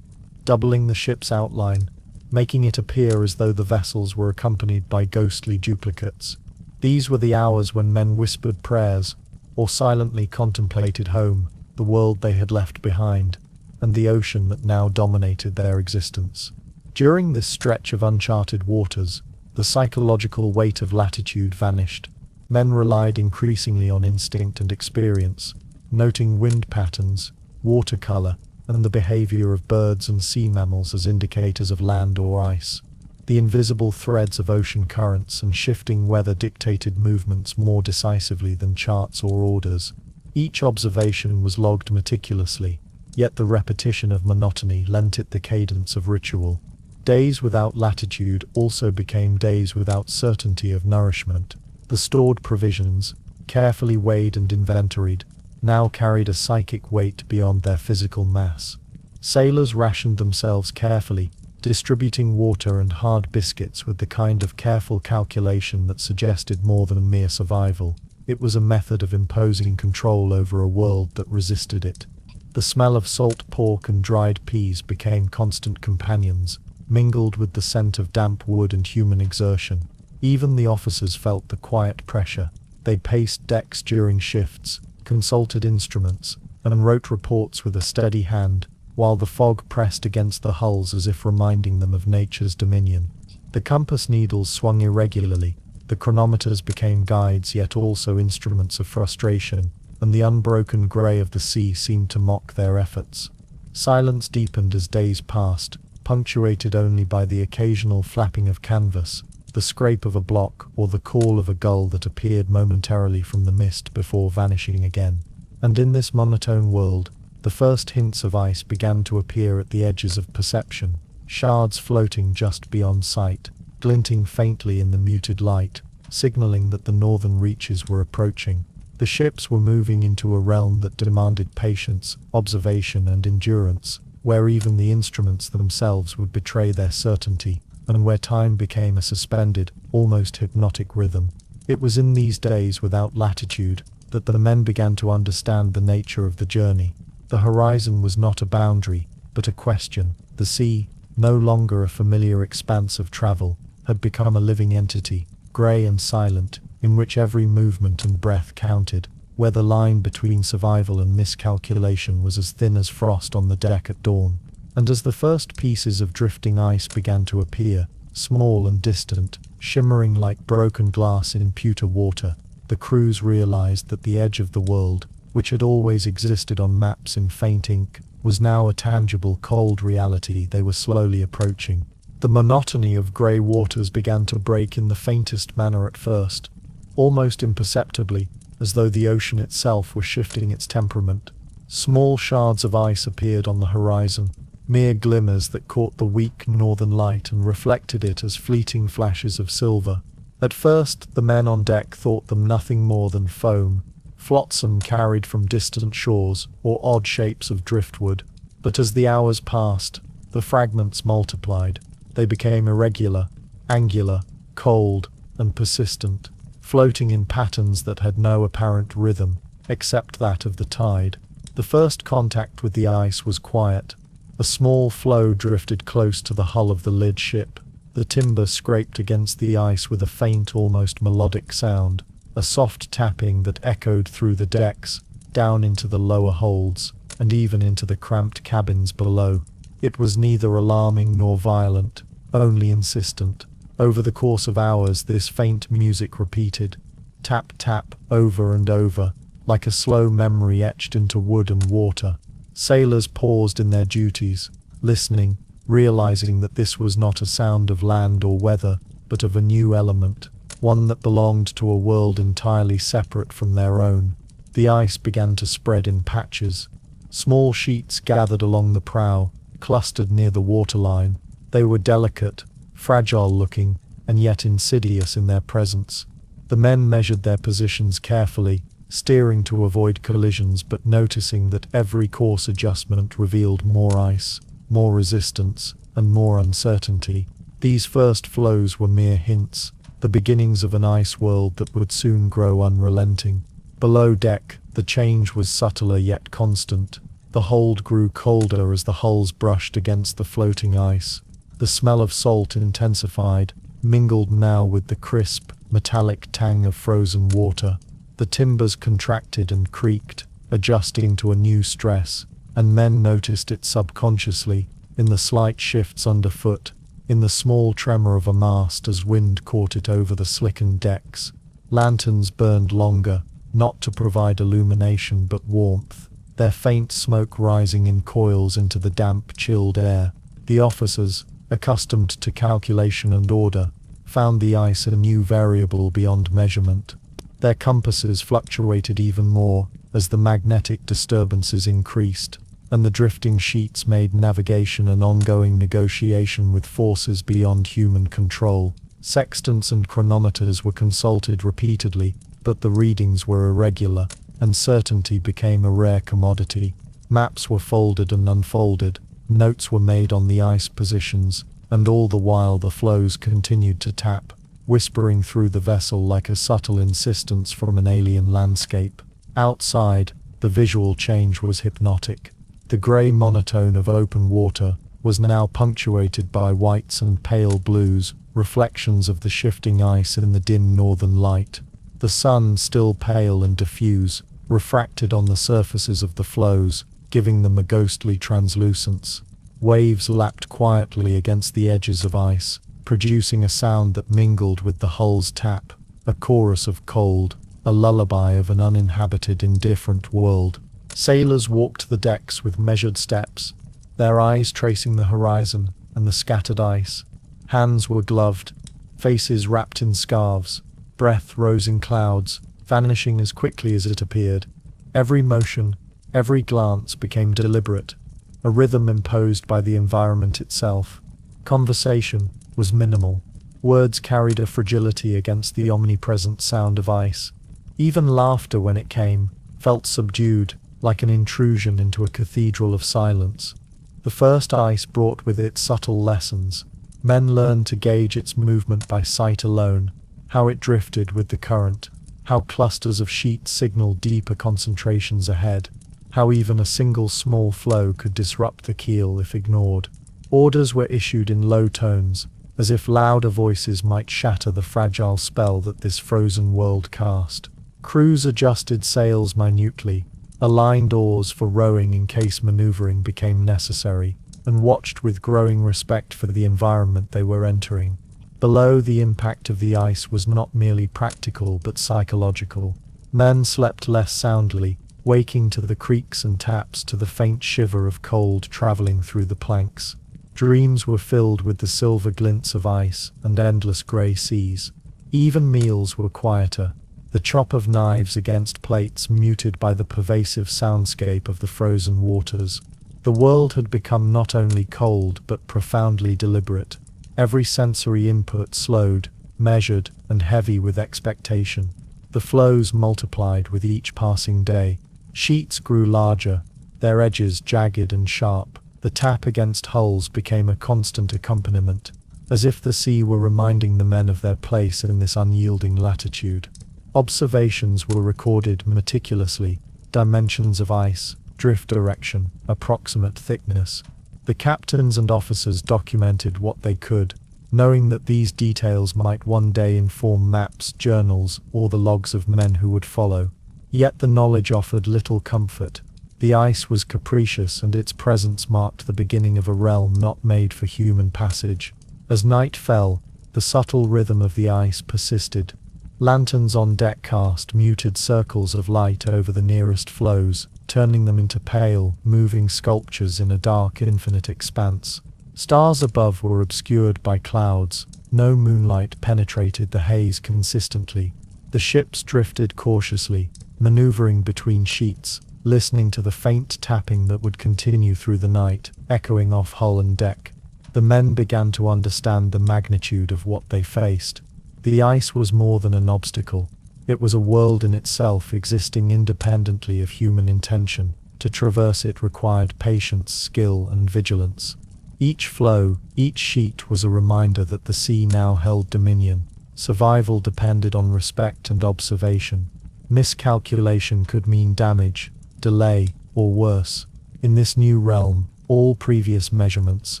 doubling the ship's outline, making it appear as though the vessels were accompanied by ghostly duplicates. These were the hours when men whispered prayers, or silently contemplated home, the world they had left behind, and the ocean that now dominated their existence. During this stretch of uncharted waters, the psychological weight of latitude vanished. Men relied increasingly on instinct and experience, noting wind patterns, water color, and the behavior of birds and sea mammals as indicators of land or ice. The invisible threads of ocean currents and shifting weather dictated movements more decisively than charts or orders. Each observation was logged meticulously, yet the repetition of monotony lent it the cadence of ritual. Days without latitude also became days without certainty of nourishment. The stored provisions, carefully weighed and inventoried, now carried a psychic weight beyond their physical mass. Sailors rationed themselves carefully, distributing water and hard biscuits with the kind of careful calculation that suggested more than mere survival. It was a method of imposing control over a world that resisted it. The smell of salt pork and dried peas became constant companions, mingled with the scent of damp wood and human exertion. Even the officers felt the quiet pressure. They paced decks during shifts, consulted instruments, and wrote reports with a steady hand, while the fog pressed against the hulls as if reminding them of nature's dominion. The compass needles swung irregularly, the chronometers became guides yet also instruments of frustration, and the unbroken grey of the sea seemed to mock their efforts. Silence deepened as days passed, punctuated only by the occasional flapping of canvas, the scrape of a block or the call of a gull that appeared momentarily from the mist before vanishing again. And in this monotone world, the first hints of ice began to appear at the edges of perception, shards floating just beyond sight, glinting faintly in the muted light, signaling that the northern reaches were approaching. The ships were moving into a realm that demanded patience, observation and endurance, where even the instruments themselves would betray their certainty, and where time became a suspended, almost hypnotic rhythm. It was in these days without latitude that the men began to understand the nature of the journey. The horizon was not a boundary, but a question. The sea, no longer a familiar expanse of travel, had become a living entity, grey and silent, in which every movement and breath counted, where the line between survival and miscalculation was as thin as frost on the deck at dawn. And as the first pieces of drifting ice began to appear, small and distant, shimmering like broken glass in pewter water, the crews realized that the edge of the world, which had always existed on maps in faint ink, was now a tangible, cold reality they were slowly approaching. The monotony of grey waters began to break in the faintest manner at first, almost imperceptibly, as though the ocean itself were shifting its temperament. Small shards of ice appeared on the horizon, mere glimmers that caught the weak northern light and reflected it as fleeting flashes of silver. At first, the men on deck thought them nothing more than foam, flotsam carried from distant shores, or odd shapes of driftwood. But as the hours passed, the fragments multiplied. They became irregular, angular, cold, and persistent, floating in patterns that had no apparent rhythm, except that of the tide. The first contact with the ice was quiet. A small floe drifted close to the hull of the lid ship. The timber scraped against the ice with a faint, almost melodic sound, a soft tapping that echoed through the decks, down into the lower holds, and even into the cramped cabins below. It was neither alarming nor violent, only insistent. Over the course of hours this faint music repeated, tap-tap, over and over, like a slow memory etched into wood and water. Sailors paused in their duties, listening, realizing that this was not a sound of land or weather, but of a new element, one that belonged to a world entirely separate from their own. The ice began to spread in patches. Small sheets gathered along the prow, clustered near the waterline. They were delicate, fragile-looking, and yet insidious in their presence. The men measured their positions carefully, steering to avoid collisions but noticing that every course adjustment revealed more ice, more resistance, and more uncertainty. These first flows were mere hints, the beginnings of an ice world that would soon grow unrelenting. Below deck, the change was subtler yet constant. The hold grew colder as the hulls brushed against the floating ice. The smell of salt intensified, mingled now with the crisp, metallic tang of frozen water. The timbers contracted and creaked, adjusting to a new stress, and men noticed it subconsciously, in the slight shifts underfoot, in the small tremor of a mast as wind caught it over the slickened decks. Lanterns burned longer, not to provide illumination but warmth, their faint smoke rising in coils into the damp, chilled air. The officers, accustomed to calculation and order, found the ice a new variable beyond measurement. Their compasses fluctuated even more as the magnetic disturbances increased, and the drifting sheets made navigation an ongoing negotiation with forces beyond human control. Sextants and chronometers were consulted repeatedly, but the readings were irregular, and certainty became a rare commodity. Maps were folded and unfolded, notes were made on the ice positions, and all the while the floes continued to tap, whispering through the vessel like a subtle insistence from an alien landscape. Outside, the visual change was hypnotic. The grey monotone of open water was now punctuated by whites and pale blues, reflections of the shifting ice in the dim northern light. The sun, still pale and diffuse, refracted on the surfaces of the floes, giving them a ghostly translucence. Waves lapped quietly against the edges of ice, producing a sound that mingled with the hull's tap, a chorus of cold, a lullaby of an uninhabited, indifferent world. Sailors walked the decks with measured steps, their eyes tracing the horizon and the scattered ice. Hands were gloved, faces wrapped in scarves, breath rose in clouds, vanishing as quickly as it appeared. Every motion, every glance became deliberate, a rhythm imposed by the environment itself. Conversation was minimal. Words carried a fragility against the omnipresent sound of ice. Even laughter, when it came, felt subdued, like an intrusion into a cathedral of silence. The first ice brought with it subtle lessons. Men learned to gauge its movement by sight alone, how it drifted with the current, how clusters of sheets signaled deeper concentrations ahead, how even a single small flow could disrupt the keel if ignored. Orders were issued in low tones, as if louder voices might shatter the fragile spell that this frozen world cast. Crews adjusted sails minutely, aligned oars for rowing in case maneuvering became necessary, and watched with growing respect for the environment they were entering. Below, the impact of the ice was not merely practical but psychological. Men slept less soundly, waking to the creaks and taps, to the faint shiver of cold traveling through the planks. Dreams were filled with the silver glints of ice and endless grey seas. Even meals were quieter, the chop of knives against plates muted by the pervasive soundscape of the frozen waters. The world had become not only cold but profoundly deliberate. Every sensory input slowed, measured, and heavy with expectation. The flows multiplied with each passing day. Sheets grew larger, their edges jagged and sharp. The tap against hulls became a constant accompaniment, as if the sea were reminding the men of their place in this unyielding latitude. Observations were recorded meticulously: dimensions of ice, drift direction, approximate thickness. The captains and officers documented what they could, knowing that these details might one day inform maps, journals, or the logs of men who would follow. Yet the knowledge offered little comfort. The ice was capricious, and its presence marked the beginning of a realm not made for human passage. As night fell, the subtle rhythm of the ice persisted. Lanterns on deck cast muted circles of light over the nearest floes, turning them into pale, moving sculptures in a dark, infinite expanse. Stars above were obscured by clouds. No moonlight penetrated the haze consistently. The ships drifted cautiously, maneuvering between sheets, listening to the faint tapping that would continue through the night, echoing off hull and deck. The men began to understand the magnitude of what they faced. The ice was more than an obstacle. It was a world in itself, existing independently of human intention. To traverse it required patience, skill, and vigilance. Each flow, each sheet was a reminder that the sea now held dominion. Survival depended on respect and observation. Miscalculation could mean damage, delay, or worse. In this new realm, all previous measurements,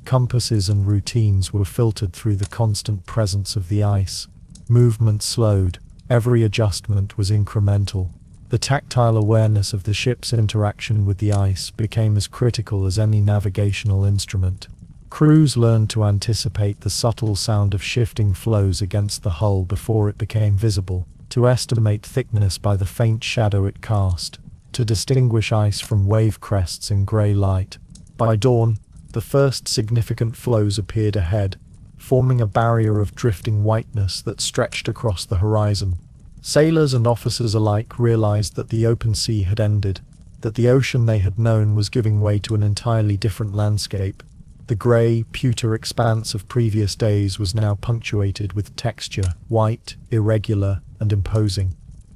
compasses, and routines were filtered through the constant presence of the ice. Movement slowed, every adjustment was incremental. The tactile awareness of the ship's interaction with the ice became as critical as any navigational instrument. Crews learned to anticipate the subtle sound of shifting flows against the hull before it became visible, to estimate thickness by the faint shadow it cast, to distinguish ice from wave crests in grey light. By dawn, the first significant flows appeared ahead, forming a barrier of drifting whiteness that stretched across the horizon. Sailors and officers alike realized that the open sea had ended, that the ocean they had known was giving way to an entirely different landscape. The grey, pewter expanse of previous days was now punctuated with texture, white, irregular, and imposing.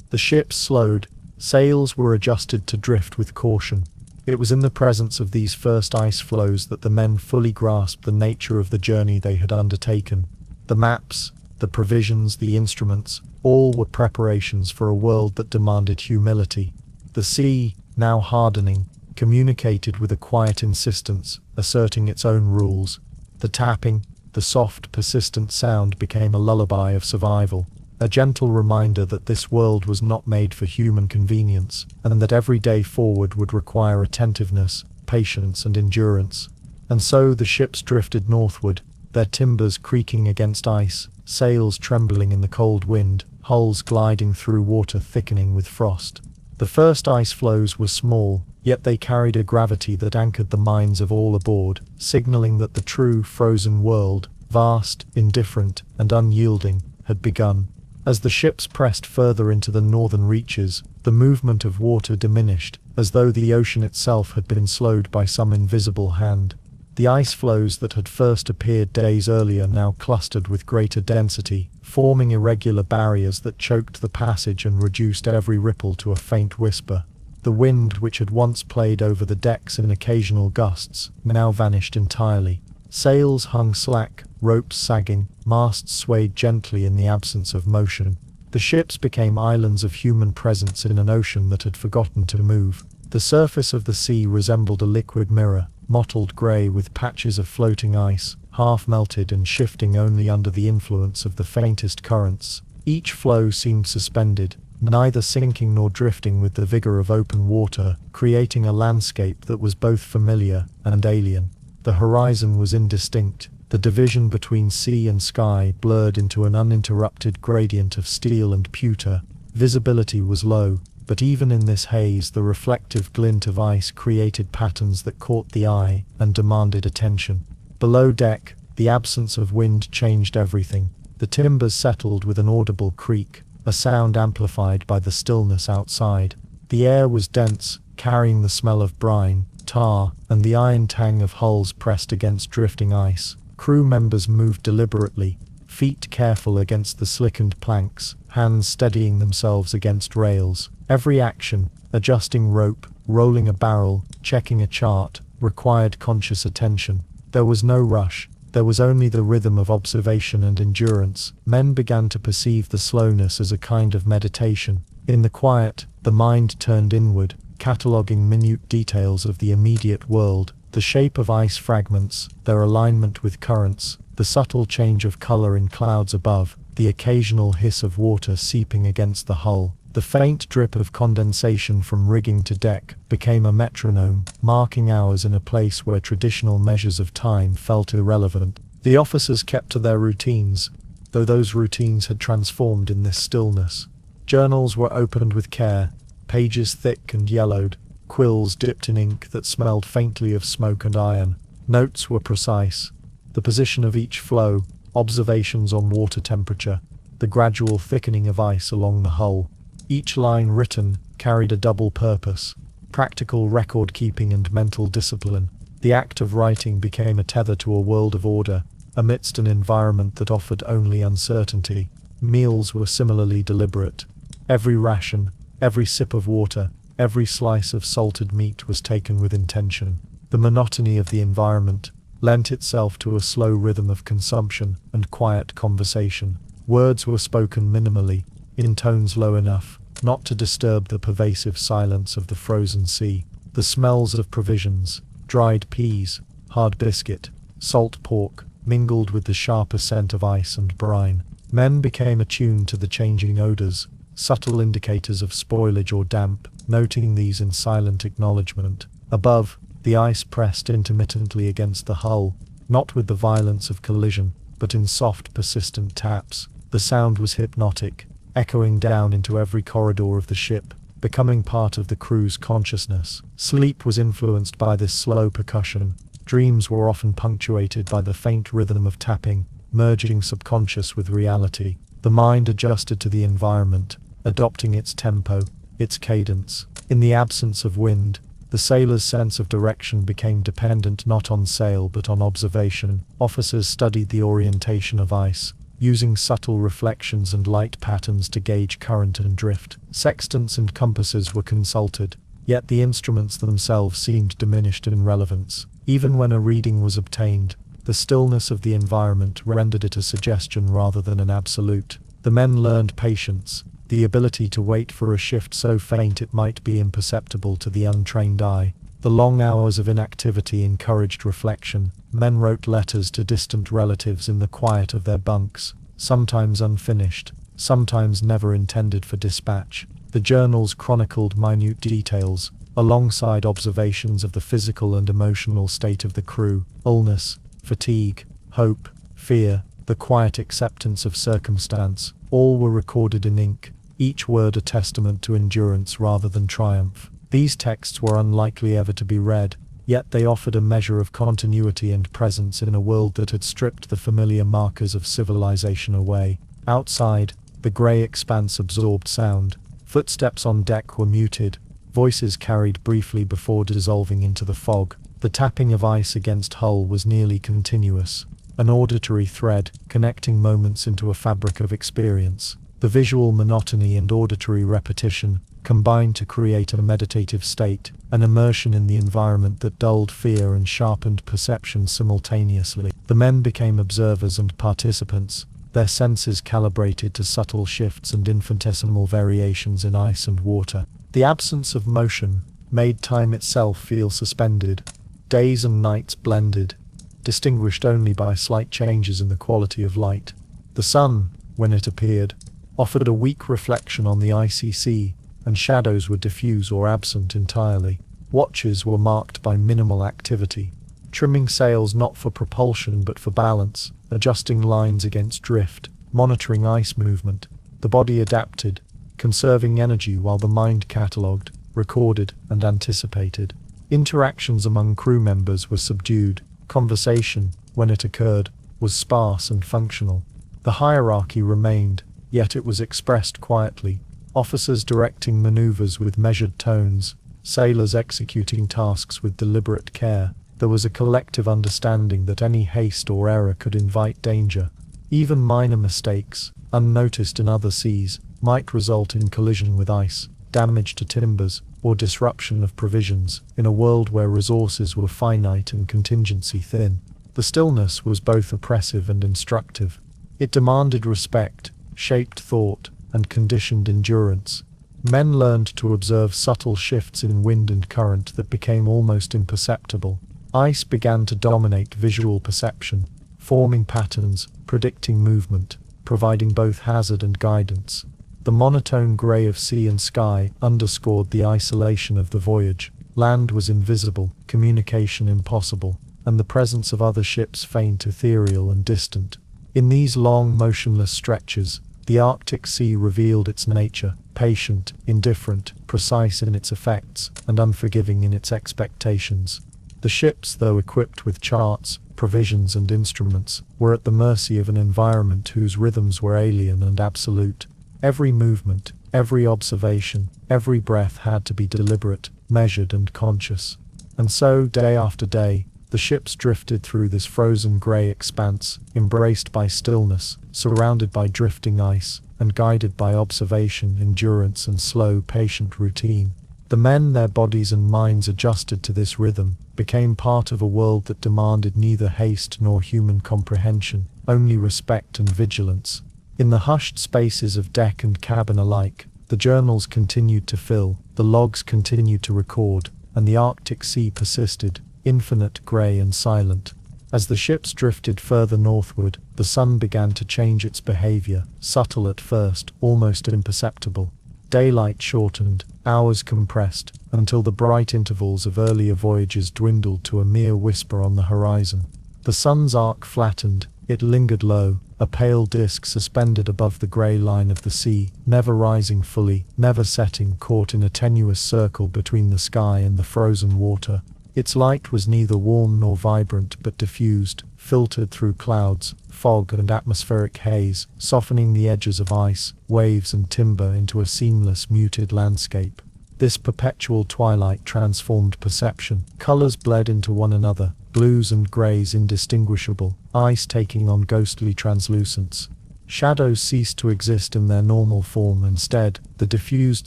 The ships slowed, sails were adjusted to drift with caution. It was in the presence of these first ice flows that the men fully grasped the nature of the journey they had undertaken. The maps, the provisions, the instruments, all were preparations for a world that demanded humility. The sea, now hardening, communicated with a quiet insistence, asserting its own rules. The tapping, the soft, persistent sound became a lullaby of survival. a gentle reminder that this world was not made for human convenience, and that every day forward would require attentiveness, patience, and endurance. And so the ships drifted northward, their timbers creaking against ice, sails trembling in the cold wind, hulls gliding through water thickening with frost. The first ice floes were small, yet they carried a gravity that anchored the minds of all aboard, signaling that the true frozen world, vast, indifferent, and unyielding, had begun. As the ships pressed further into the northern reaches, the movement of water diminished, as though the ocean itself had been slowed by some invisible hand. The ice floes that had first appeared days earlier now clustered with greater density, forming irregular barriers that choked the passage and reduced every ripple to a faint whisper. The wind, which had once played over the decks in occasional gusts, now vanished entirely. Sails hung slack, ropes sagging, masts swayed gently in the absence of motion. The ships became islands of human presence in an ocean that had forgotten to move. The surface of the sea resembled a liquid mirror, mottled grey with patches of floating ice, half melted and shifting only under the influence of the faintest currents. Each floe seemed suspended, neither sinking nor drifting with the vigour of open water, creating a landscape that was both familiar and alien. The horizon was indistinct, the division between sea and sky blurred into an uninterrupted gradient of steel and pewter. Visibility was low, but even in this haze the reflective glint of ice created patterns that caught the eye and demanded attention. Below deck, the absence of wind changed everything. The timbers settled with an audible creak, a sound amplified by the stillness outside. The air was dense, carrying the smell of brine, tar, and the iron tang of hulls pressed against drifting ice. Crew members moved deliberately, feet careful against the slickened planks, hands steadying themselves against rails. Every action, adjusting rope, rolling a barrel, checking a chart, required conscious attention. There was no rush, there was only the rhythm of observation and endurance. Men began to perceive the slowness as a kind of meditation. In the quiet, the mind turned inward, cataloguing minute details of the immediate world, the shape of ice fragments, their alignment with currents, the subtle change of color in clouds above, the occasional hiss of water seeping against the hull. The faint drip of condensation from rigging to deck became a metronome, marking hours in a place where traditional measures of time felt irrelevant. The officers kept to their routines, though those routines had transformed in this stillness. Journals were opened with care, pages thick and yellowed, quills dipped in ink that smelled faintly of smoke and iron. Notes were precise. The position of each floe, observations on water temperature, the gradual thickening of ice along the hull. Each line written carried a double purpose: practical record-keeping and mental discipline. The act of writing became a tether to a world of order, amidst an environment that offered only uncertainty. Meals were similarly deliberate. Every ration, every sip of water, every slice of salted meat was taken with intention. The monotony of the environment lent itself to a slow rhythm of consumption and quiet conversation. Words were spoken minimally, in tones low enough not to disturb the pervasive silence of the frozen sea. The smells of provisions, dried peas, hard biscuit, salt pork, mingled with the sharper scent of ice and brine. Men became attuned to the changing odors, subtle indicators of spoilage or damp, noting these in silent acknowledgement. Above, the ice pressed intermittently against the hull, not with the violence of collision, but in soft, persistent taps. The sound was hypnotic, echoing down into every corridor of the ship, becoming part of the crew's consciousness. Sleep was influenced by this slow percussion. Dreams were often punctuated by the faint rhythm of tapping, merging subconscious with reality. The mind adjusted to the environment, adopting its tempo, its cadence. In the absence of wind, the sailor's sense of direction became dependent not on sail but on observation. Officers studied the orientation of ice, using subtle reflections and light patterns to gauge current and drift. Sextants and compasses were consulted, yet the instruments themselves seemed diminished in relevance. Even when a reading was obtained, the stillness of the environment rendered it a suggestion rather than an absolute. The men learned patience, the ability to wait for a shift so faint it might be imperceptible to the untrained eye. The long hours of inactivity encouraged reflection. Men wrote letters to distant relatives in the quiet of their bunks, sometimes unfinished, sometimes never intended for dispatch. The journals chronicled minute details, alongside observations of the physical and emotional state of the crew, illness, fatigue, hope, fear, the quiet acceptance of circumstance. All were recorded in ink, each word a testament to endurance rather than triumph. These texts were unlikely ever to be read, yet they offered a measure of continuity and presence in a world that had stripped the familiar markers of civilization away. Outside, the grey expanse absorbed sound. Footsteps on deck were muted, voices carried briefly before dissolving into the fog. The tapping of ice against hull was nearly continuous, an auditory thread connecting moments into a fabric of experience. The visual monotony and auditory repetition combined to create a meditative state, an immersion in the environment that dulled fear and sharpened perception simultaneously. The men became observers and participants, their senses calibrated to subtle shifts and infinitesimal variations in ice and water. The absence of motion made time itself feel suspended. Days and nights blended, distinguished only by slight changes in the quality of light. The sun, when it appeared, offered a weak reflection on the icy sea, and shadows were diffuse or absent entirely. Watches were marked by minimal activity, trimming sails not for propulsion but for balance, adjusting lines against drift, monitoring ice movement. The body adapted, conserving energy while the mind catalogued, recorded, and anticipated. Interactions among crew members were subdued. Conversation, when it occurred, was sparse and functional. The hierarchy remained, yet it was expressed quietly. Officers directing maneuvers with measured tones, sailors executing tasks with deliberate care. There was a collective understanding that any haste or error could invite danger. Even minor mistakes, unnoticed in other seas, might result in collision with ice, damage to timbers, or disruption of provisions. In a world where resources were finite and contingency thin, the stillness was both oppressive and instructive. It demanded respect, shaped thought, and conditioned endurance. Men learned to observe subtle shifts in wind and current that became almost imperceptible. Ice began to dominate visual perception, forming patterns, predicting movement, providing both hazard and guidance. The monotone grey of sea and sky underscored the isolation of the voyage. Land was invisible, communication impossible, and the presence of other ships faint, ethereal and distant. In these long, motionless stretches, the Arctic Sea revealed its nature, patient, indifferent, precise in its effects, and unforgiving in its expectations. The ships, though equipped with charts, provisions and instruments, were at the mercy of an environment whose rhythms were alien and absolute. Every movement, every observation, every breath had to be deliberate, measured and conscious. And so, day after day, the ships drifted through this frozen grey expanse, embraced by stillness, surrounded by drifting ice, and guided by observation, endurance and slow, patient routine. The men, their bodies and minds adjusted to this rhythm, became part of a world that demanded neither haste nor human comprehension, only respect and vigilance. In the hushed spaces of deck and cabin alike, the journals continued to fill, the logs continued to record, and the Arctic Sea persisted, infinite, grey and silent. As the ships drifted further northward, the sun began to change its behavior, subtle at first, almost imperceptible. Daylight shortened, hours compressed, until the bright intervals of earlier voyages dwindled to a mere whisper on the horizon. The sun's arc flattened, it lingered low, a pale disk suspended above the grey line of the sea, never rising fully, never setting, caught in a tenuous circle between the sky and the frozen water. Its light was neither warm nor vibrant but diffused, filtered through clouds, fog and atmospheric haze, softening the edges of ice, waves and timber into a seamless, muted landscape. This perpetual twilight transformed perception. Colors bled into one another, blues and greys indistinguishable, ice taking on ghostly translucence. Shadows ceased to exist in their normal form. Instead, the diffused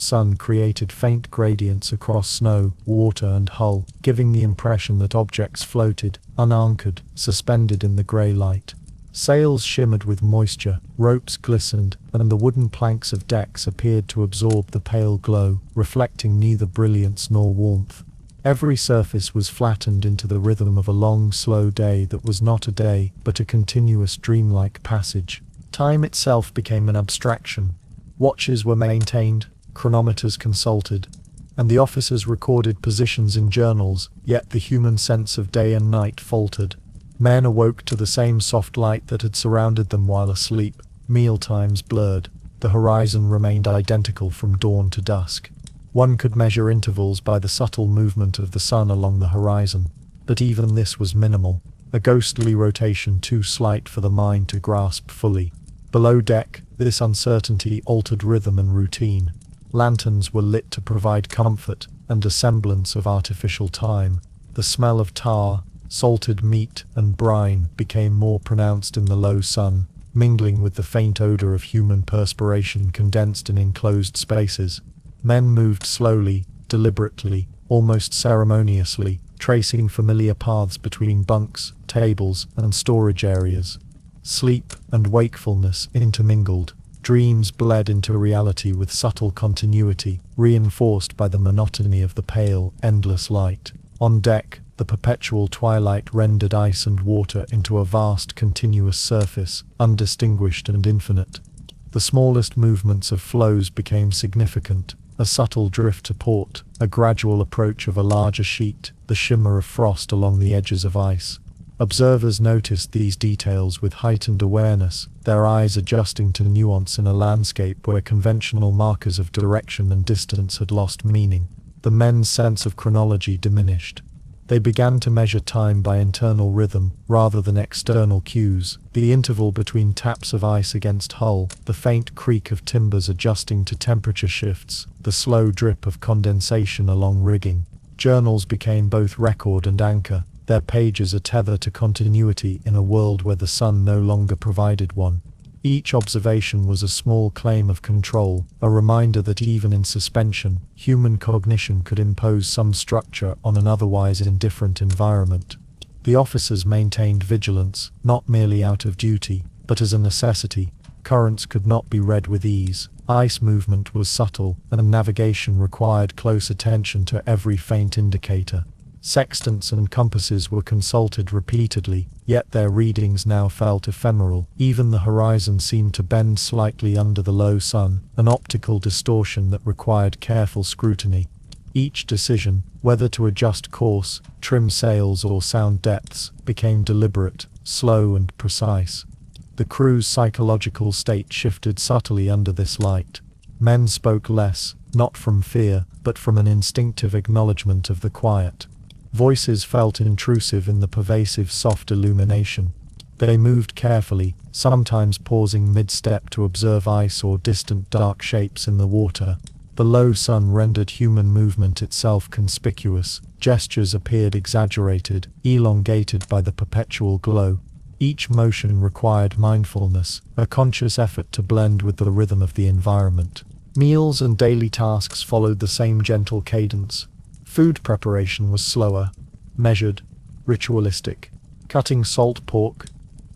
sun created faint gradients across snow, water and hull, giving the impression that objects floated, unanchored, suspended in the grey light. Sails shimmered with moisture, ropes glistened, and the wooden planks of decks appeared to absorb the pale glow, reflecting neither brilliance nor warmth. Every surface was flattened into the rhythm of a long, slow day that was not a day, but a continuous dreamlike passage. Time itself became an abstraction. Watches were maintained, chronometers consulted, and the officers recorded positions in journals, yet the human sense of day and night faltered. Men awoke to the same soft light that had surrounded them while asleep. Meal times blurred. The horizon remained identical from dawn to dusk. One could measure intervals by the subtle movement of the sun along the horizon, but even this was minimal, a ghostly rotation too slight for the mind to grasp fully. Below deck, this uncertainty altered rhythm and routine. Lanterns were lit to provide comfort and a semblance of artificial time. The smell of tar, salted meat, and brine became more pronounced in the low sun, mingling with the faint odor of human perspiration condensed in enclosed spaces. Men moved slowly, deliberately, almost ceremoniously, tracing familiar paths between bunks, tables, and storage areas. Sleep and wakefulness intermingled. Dreams bled into reality with subtle continuity, reinforced by the monotony of the pale, endless light. On deck, the perpetual twilight rendered ice and water into a vast continuous surface, undistinguished and infinite. The smallest movements of floes became significant, a subtle drift to port, a gradual approach of a larger sheet, the shimmer of frost along the edges of ice. Observers noticed these details with heightened awareness, their eyes adjusting to nuance in a landscape where conventional markers of direction and distance had lost meaning. The men's sense of chronology diminished. They began to measure time by internal rhythm, rather than external cues. The interval between taps of ice against hull, the faint creak of timbers adjusting to temperature shifts, the slow drip of condensation along rigging. Journals became both record and anchor, their pages a tether to continuity in a world where the sun no longer provided one. Each observation was a small claim of control, a reminder that even in suspension, human cognition could impose some structure on an otherwise indifferent environment. The officers maintained vigilance, not merely out of duty, but as a necessity. Currents could not be read with ease, ice movement was subtle, and navigation required close attention to every faint indicator. Sextants and compasses were consulted repeatedly, yet their readings now felt ephemeral. Even the horizon seemed to bend slightly under the low sun, an optical distortion that required careful scrutiny. Each decision, whether to adjust course, trim sails or sound depths, became deliberate, slow and precise. The crew's psychological state shifted subtly under this light. Men spoke less, not from fear, but from an instinctive acknowledgement of the quiet. Voices felt intrusive in the pervasive soft illumination. They moved carefully, sometimes pausing mid-step to observe ice or distant dark shapes in the water. The low sun rendered human movement itself conspicuous. Gestures appeared exaggerated, elongated by the perpetual glow. Each motion required mindfulness, a conscious effort to blend with the rhythm of the environment. Meals and daily tasks followed the same gentle cadence. Food preparation was slower, measured, ritualistic. Cutting salt pork,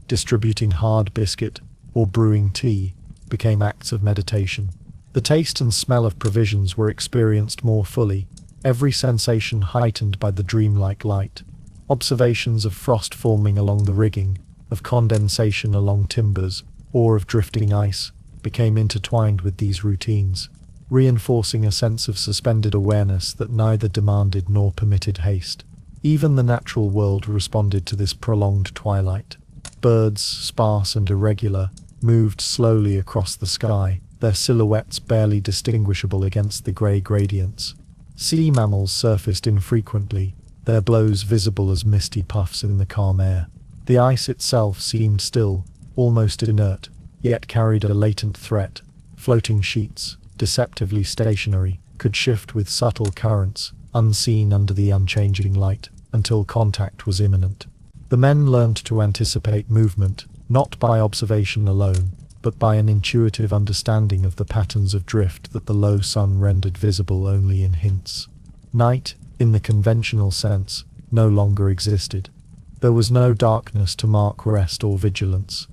distributing hard biscuit, or brewing tea became acts of meditation. The taste and smell of provisions were experienced more fully, every sensation heightened by the dreamlike light. Observations of frost forming along the rigging, of condensation along timbers, or of drifting ice, became intertwined with these routines, reinforcing a sense of suspended awareness that neither demanded nor permitted haste. Even the natural world responded to this prolonged twilight. Birds, sparse and irregular, moved slowly across the sky, their silhouettes barely distinguishable against the grey gradients. Sea mammals surfaced infrequently, their blows visible as misty puffs in the calm air. The ice itself seemed still, almost inert, yet carried a latent threat. Floating sheets, deceptively stationary, could shift with subtle currents, unseen under the unchanging light, until contact was imminent. The men learned to anticipate movement, not by observation alone, but by an intuitive understanding of the patterns of drift that the low sun rendered visible only in hints. Night, in the conventional sense, no longer existed. There was no darkness to mark rest or vigilance.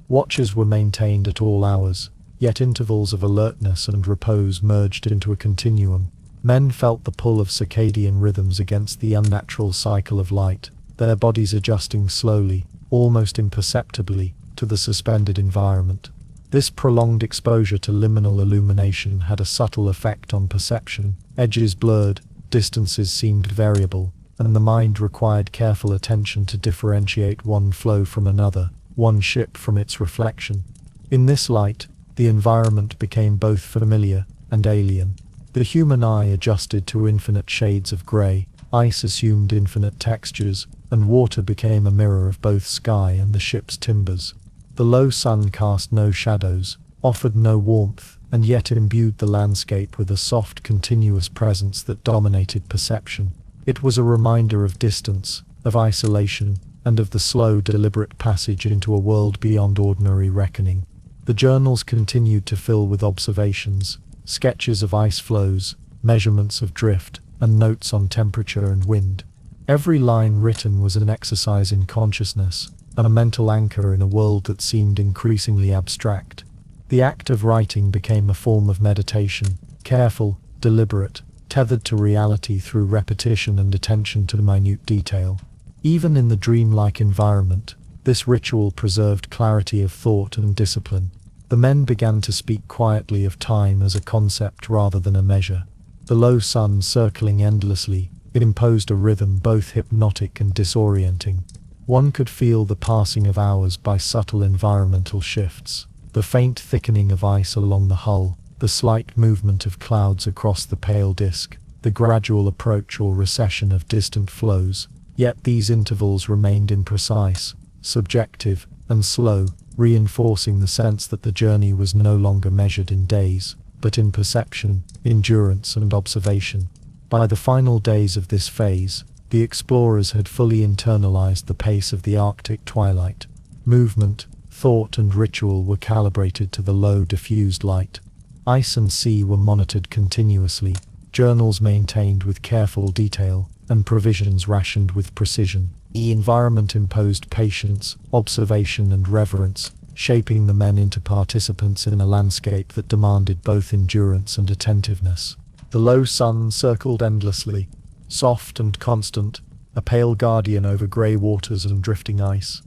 Watches were maintained at all hours, yet intervals of alertness and repose merged into a continuum. Men felt the pull of circadian rhythms against the unnatural cycle of light, their bodies adjusting slowly, almost imperceptibly, to the suspended environment. This prolonged exposure to liminal illumination had a subtle effect on perception. Edges blurred, distances seemed variable, and the mind required careful attention to differentiate one flow from another, one ship from its reflection. In this light, the environment became both familiar and alien. The human eye adjusted to infinite shades of grey, ice assumed infinite textures, and water became a mirror of both sky and the ship's timbers. The low sun cast no shadows, offered no warmth, and yet imbued the landscape with a soft, continuous presence that dominated perception. It was a reminder of distance, of isolation, and of the slow, deliberate passage into a world beyond ordinary reckoning. The journals continued to fill with observations, sketches of ice flows, measurements of drift, and notes on temperature and wind. Every line written was an exercise in consciousness, a mental anchor in a world that seemed increasingly abstract. The act of writing became a form of meditation, careful, deliberate, tethered to reality through repetition and attention to minute detail. Even in the dreamlike environment, this ritual preserved clarity of thought and discipline. The men began to speak quietly of time as a concept rather than a measure. The low sun circling endlessly, it imposed a rhythm both hypnotic and disorienting. One could feel the passing of hours by subtle environmental shifts, the faint thickening of ice along the hull, the slight movement of clouds across the pale disk, the gradual approach or recession of distant flows. Yet these intervals remained imprecise, subjective, and slow, reinforcing the sense that the journey was no longer measured in days, but in perception, endurance, and observation. By the final days of this phase, the explorers had fully internalized the pace of the Arctic twilight. Movement, thought, and ritual were calibrated to the low, diffused light. Ice and sea were monitored continuously, journals maintained with careful detail, and provisions rationed with precision. The environment imposed patience, observation, and reverence, shaping the men into participants in a landscape that demanded both endurance and attentiveness. The low sun circled endlessly, soft and constant, a pale guardian over grey waters and drifting ice.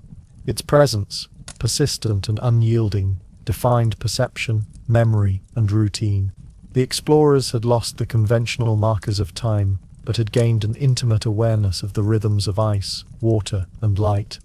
Its presence, persistent and unyielding, defined perception, memory, and routine. The explorers had lost the conventional markers of time, but had gained an intimate awareness of the rhythms of ice, water, and light.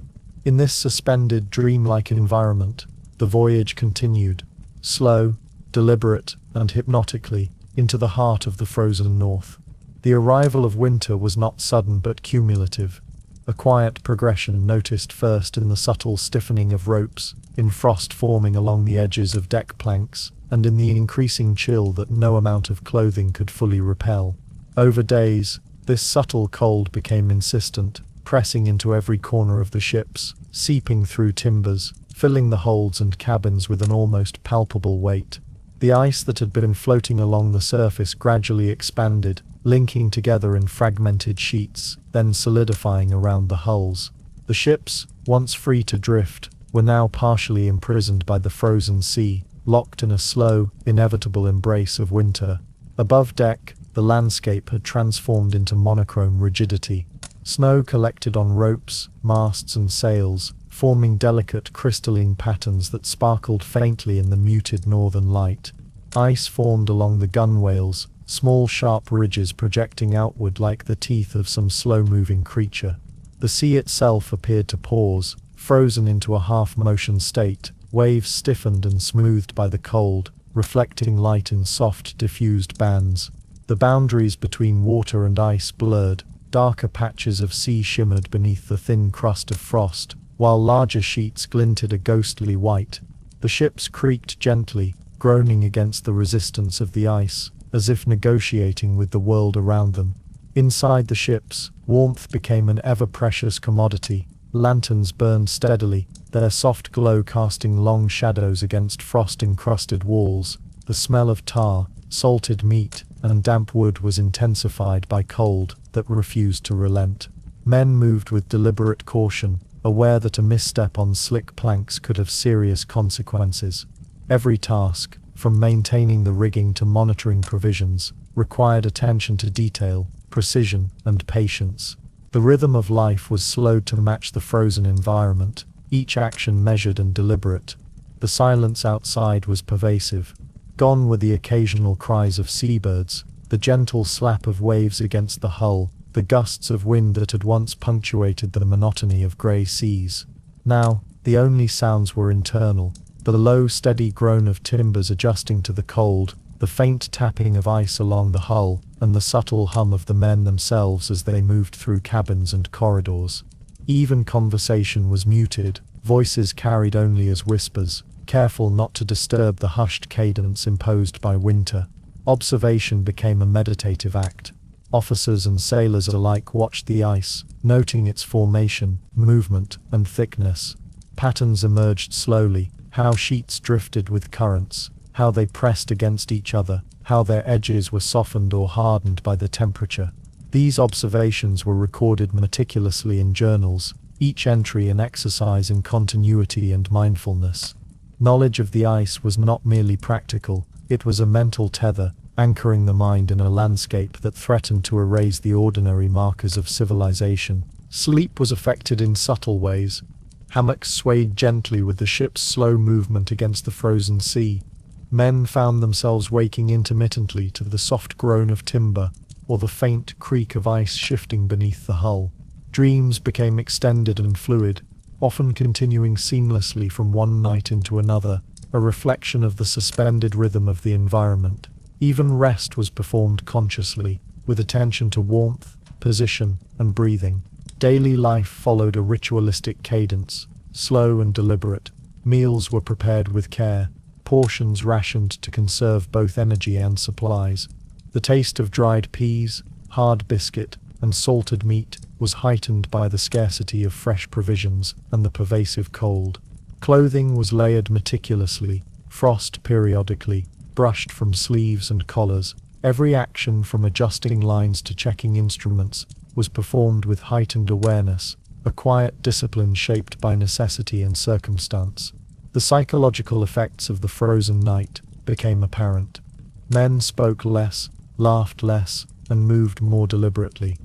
In this suspended, dreamlike environment, the voyage continued, slow, deliberate, and hypnotically, into the heart of the frozen north. The arrival of winter was not sudden but cumulative, a quiet progression noticed first in the subtle stiffening of ropes, in frost forming along the edges of deck planks, and in the increasing chill that no amount of clothing could fully repel. Over days, this subtle cold became insistent, pressing into every corner of the ships, seeping through timbers, filling the holds and cabins with an almost palpable weight. The ice that had been floating along the surface gradually expanded, linking together in fragmented sheets, then solidifying around the hulls. The ships, once free to drift, were now partially imprisoned by the frozen sea, locked in a slow, inevitable embrace of winter. Above deck, the landscape had transformed into monochrome rigidity. Snow collected on ropes, masts, and sails, forming delicate crystalline patterns that sparkled faintly in the muted northern light. Ice formed along the gunwales, small sharp ridges projecting outward like the teeth of some slow-moving creature. The sea itself appeared to pause, frozen into a half-motion state, waves stiffened and smoothed by the cold, reflecting light in soft, diffused bands. The boundaries between water and ice blurred, darker patches of sea shimmered beneath the thin crust of frost, while larger sheets glinted a ghostly white. The ships creaked gently, groaning against the resistance of the ice, as if negotiating with the world around them. Inside the ships, warmth became an ever-precious commodity. Lanterns burned steadily, their soft glow casting long shadows against frost-encrusted walls. The smell of tar, salted meat, and damp wood was intensified by cold that refused to relent. Men moved with deliberate caution, aware that a misstep on slick planks could have serious consequences. Every task, from maintaining the rigging to monitoring provisions, required attention to detail, precision, and patience. The rhythm of life was slowed to match the frozen environment, each action measured and deliberate. The silence outside was pervasive. Gone were the occasional cries of seabirds, the gentle slap of waves against the hull, the gusts of wind that had once punctuated the monotony of grey seas. Now, the only sounds were internal, the low, steady groan of timbers adjusting to the cold, the faint tapping of ice along the hull, and the subtle hum of the men themselves as they moved through cabins and corridors. Even conversation was muted, voices carried only as whispers, careful not to disturb the hushed cadence imposed by winter. Observation became a meditative act. Officers and sailors alike watched the ice, noting its formation, movement, and thickness. Patterns emerged slowly, how sheets drifted with currents, how they pressed against each other, how their edges were softened or hardened by the temperature. These observations were recorded meticulously in journals, each entry an exercise in continuity and mindfulness. Knowledge of the ice was not merely practical, it was a mental tether, anchoring the mind in a landscape that threatened to erase the ordinary markers of civilization. Sleep was affected in subtle ways. Hammocks swayed gently with the ship's slow movement against the frozen sea. Men found themselves waking intermittently to the soft groan of timber, or the faint creak of ice shifting beneath the hull. Dreams became extended and fluid, often continuing seamlessly from one night into another, a reflection of the suspended rhythm of the environment. Even rest was performed consciously, with attention to warmth, position, and breathing. Daily life followed a ritualistic cadence, slow and deliberate. Meals were prepared with care, portions rationed to conserve both energy and supplies. The taste of dried peas, hard biscuit, and salted meat was heightened by the scarcity of fresh provisions and the pervasive cold. Clothing was layered meticulously, frost periodically, brushed from sleeves and collars. Every action from adjusting lines to checking instruments was performed with heightened awareness, a quiet discipline shaped by necessity and circumstance. The psychological effects of the frozen night became apparent. Men spoke less, laughed less, and moved more deliberately.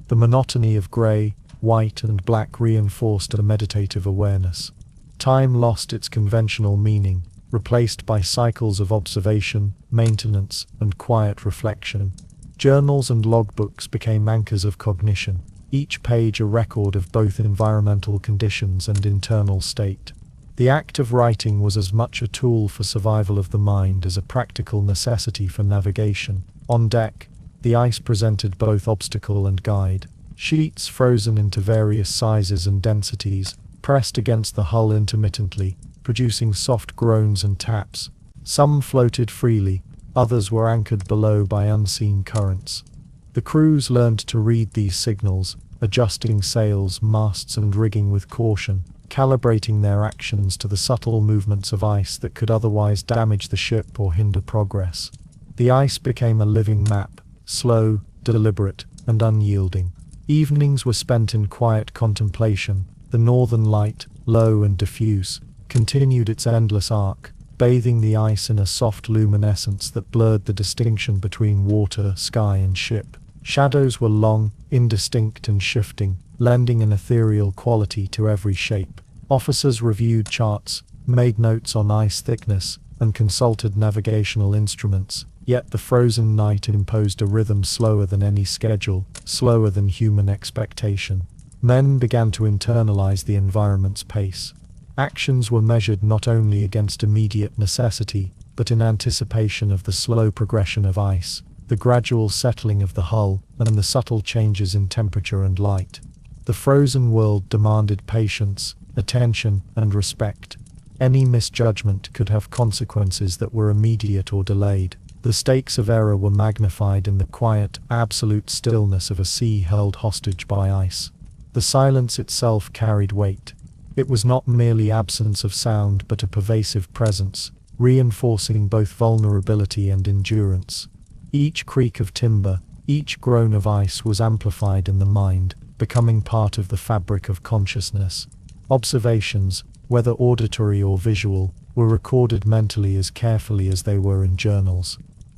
The monotony of grey, white, and black reinforced a meditative awareness. Time lost its conventional meaning, replaced by cycles of observation, maintenance, and quiet reflection. Journals and logbooks became anchors of cognition, each page a record of both environmental conditions and internal state. The act of writing was as much a tool for survival of the mind as a practical necessity for navigation. On deck, the ice presented both obstacle and guide. Sheets frozen into various sizes and densities, pressed against the hull intermittently, producing soft groans and taps. Some floated freely, others were anchored below by unseen currents. The crews learned to read these signals, adjusting sails, masts, and rigging with caution, calibrating their actions to the subtle movements of ice that could otherwise damage the ship or hinder progress. The ice became a living map, slow, deliberate, and unyielding. Evenings were spent in quiet contemplation. The northern light, low and diffuse, continued its endless arc, bathing the ice in a soft luminescence that blurred the distinction between water, sky, and ship. Shadows were long, indistinct, and shifting, lending an ethereal quality to every shape. Officers reviewed charts, made notes on ice thickness, and consulted navigational instruments, yet the frozen night imposed a rhythm slower than any schedule, slower than human expectation. Men began to internalize the environment's pace. Actions were measured not only against immediate necessity, but in anticipation of the slow progression of ice, the gradual settling of the hull, and the subtle changes in temperature and light. The frozen world demanded patience, attention, and respect. Any misjudgment could have consequences that were immediate or delayed. The stakes of error were magnified in the quiet, absolute stillness of a sea held hostage by ice. The silence itself carried weight. It was not merely absence of sound but a pervasive presence, reinforcing both vulnerability and endurance. Each creak of timber, each groan of ice was amplified in the mind, becoming part of the fabric of consciousness. Observations, whether auditory or visual, were recorded mentally as carefully as they were in journals.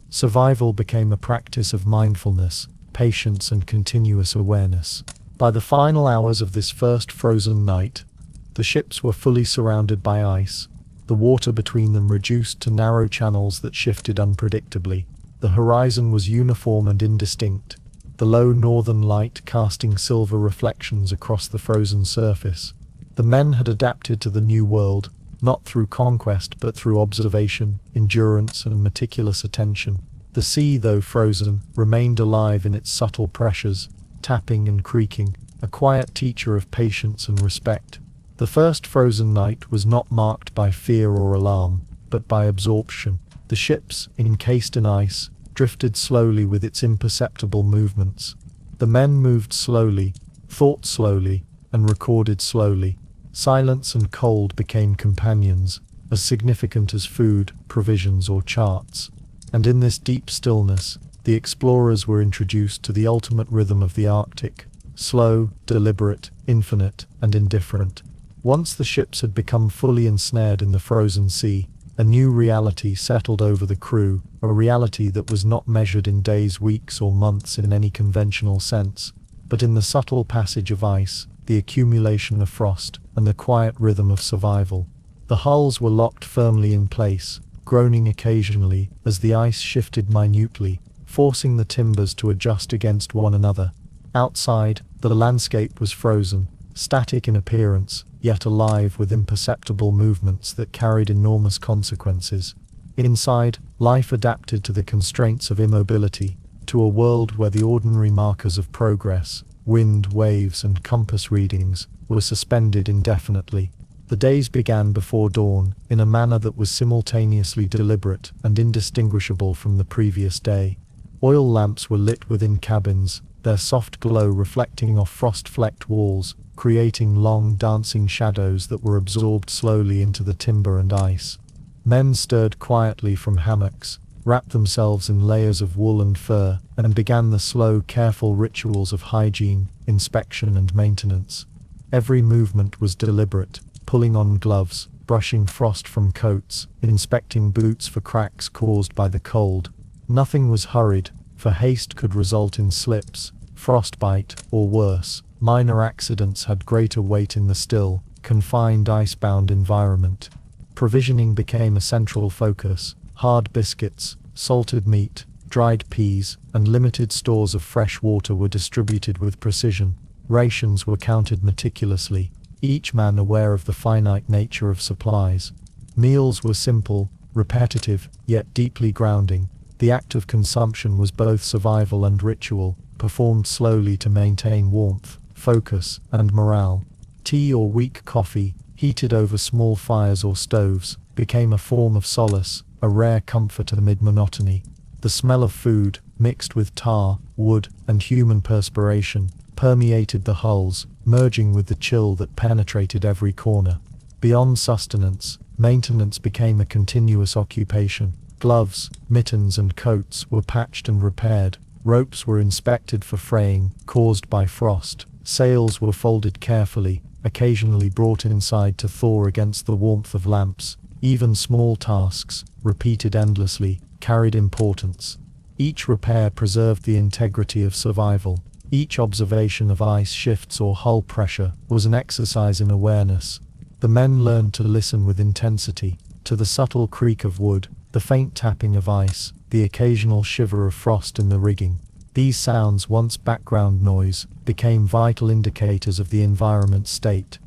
Survival became a practice of mindfulness, patience, and continuous awareness. By the final hours of this first frozen night, the ships were fully surrounded by ice. the water between them reduced to narrow channels that shifted unpredictably. The horizon was uniform and indistinct, the low northern light casting silver reflections across the frozen surface. The men had adapted to the new world, not through conquest but through observation, endurance, and meticulous attention. The sea, though frozen, remained alive in its subtle pressures, tapping and creaking, a quiet teacher of patience and respect. The first frozen night was not marked by fear or alarm, but by absorption. The ships, encased in ice, drifted slowly with its imperceptible movements. The men moved slowly, thought slowly, and recorded slowly. Silence and cold became companions, as significant as food, provisions, or charts. And in this deep stillness, the explorers were introduced to the ultimate rhythm of the Arctic: slow, deliberate, infinite, and indifferent. Once the ships had become fully ensnared in the frozen sea, a new reality settled over the crew, a reality that was not measured in days, weeks, or months in any conventional sense, but in the subtle passage of ice, the accumulation of frost, and the quiet rhythm of survival. The hulls were locked firmly in place, groaning occasionally as the ice shifted minutely, forcing the timbers to adjust against one another. Outside, the landscape was frozen, static in appearance, yet alive with imperceptible movements that carried enormous consequences. Inside, life adapted to the constraints of immobility, to a world where the ordinary markers of progress, wind, waves, and compass readings, were suspended indefinitely. The days began before dawn, in a manner that was simultaneously deliberate and indistinguishable from the previous day. Oil lamps were lit within cabins, their soft glow reflecting off frost-flecked walls, creating long dancing shadows that were absorbed slowly into the timber and ice. Men stirred quietly from hammocks, wrapped themselves in layers of wool and fur, and began the slow, careful rituals of hygiene, inspection, and maintenance. Every movement was deliberate, pulling on gloves, brushing frost from coats, inspecting boots for cracks caused by the cold. Nothing was hurried, for haste could result in slips, frostbite, or worse. Minor accidents had greater weight in the still, confined icebound environment. Provisioning became a central focus. Hard biscuits, salted meat, dried peas, and limited stores of fresh water were distributed with precision. Rations were counted meticulously, each man aware of the finite nature of supplies. Meals were simple, repetitive, yet deeply grounding. The act of consumption was both survival and ritual, performed slowly to maintain warmth, focus, and morale. Tea or weak coffee, heated over small fires or stoves, became a form of solace, a rare comfort amid monotony. The smell of food, mixed with tar, wood, and human perspiration, permeated the hulls, merging with the chill that penetrated every corner. Beyond sustenance, maintenance became a continuous occupation. Gloves, mittens, and coats were patched and repaired. Ropes were inspected for fraying, caused by frost. Sails were folded carefully, occasionally brought inside to thaw against the warmth of lamps. Even small tasks, repeated endlessly, carried importance. Each repair preserved the integrity of survival. Each observation of ice shifts or hull pressure was an exercise in awareness. The men learned to listen with intensity, to the subtle creak of wood, the faint tapping of ice, the occasional shiver of frost in the rigging. These sounds, once background noise, became vital indicators of the environment's state.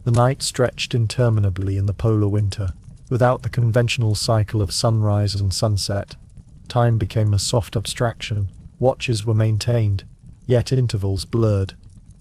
The night stretched interminably in the polar winter. Without the conventional cycle of sunrise and sunset, time became a soft abstraction. Watches were maintained, yet intervals blurred.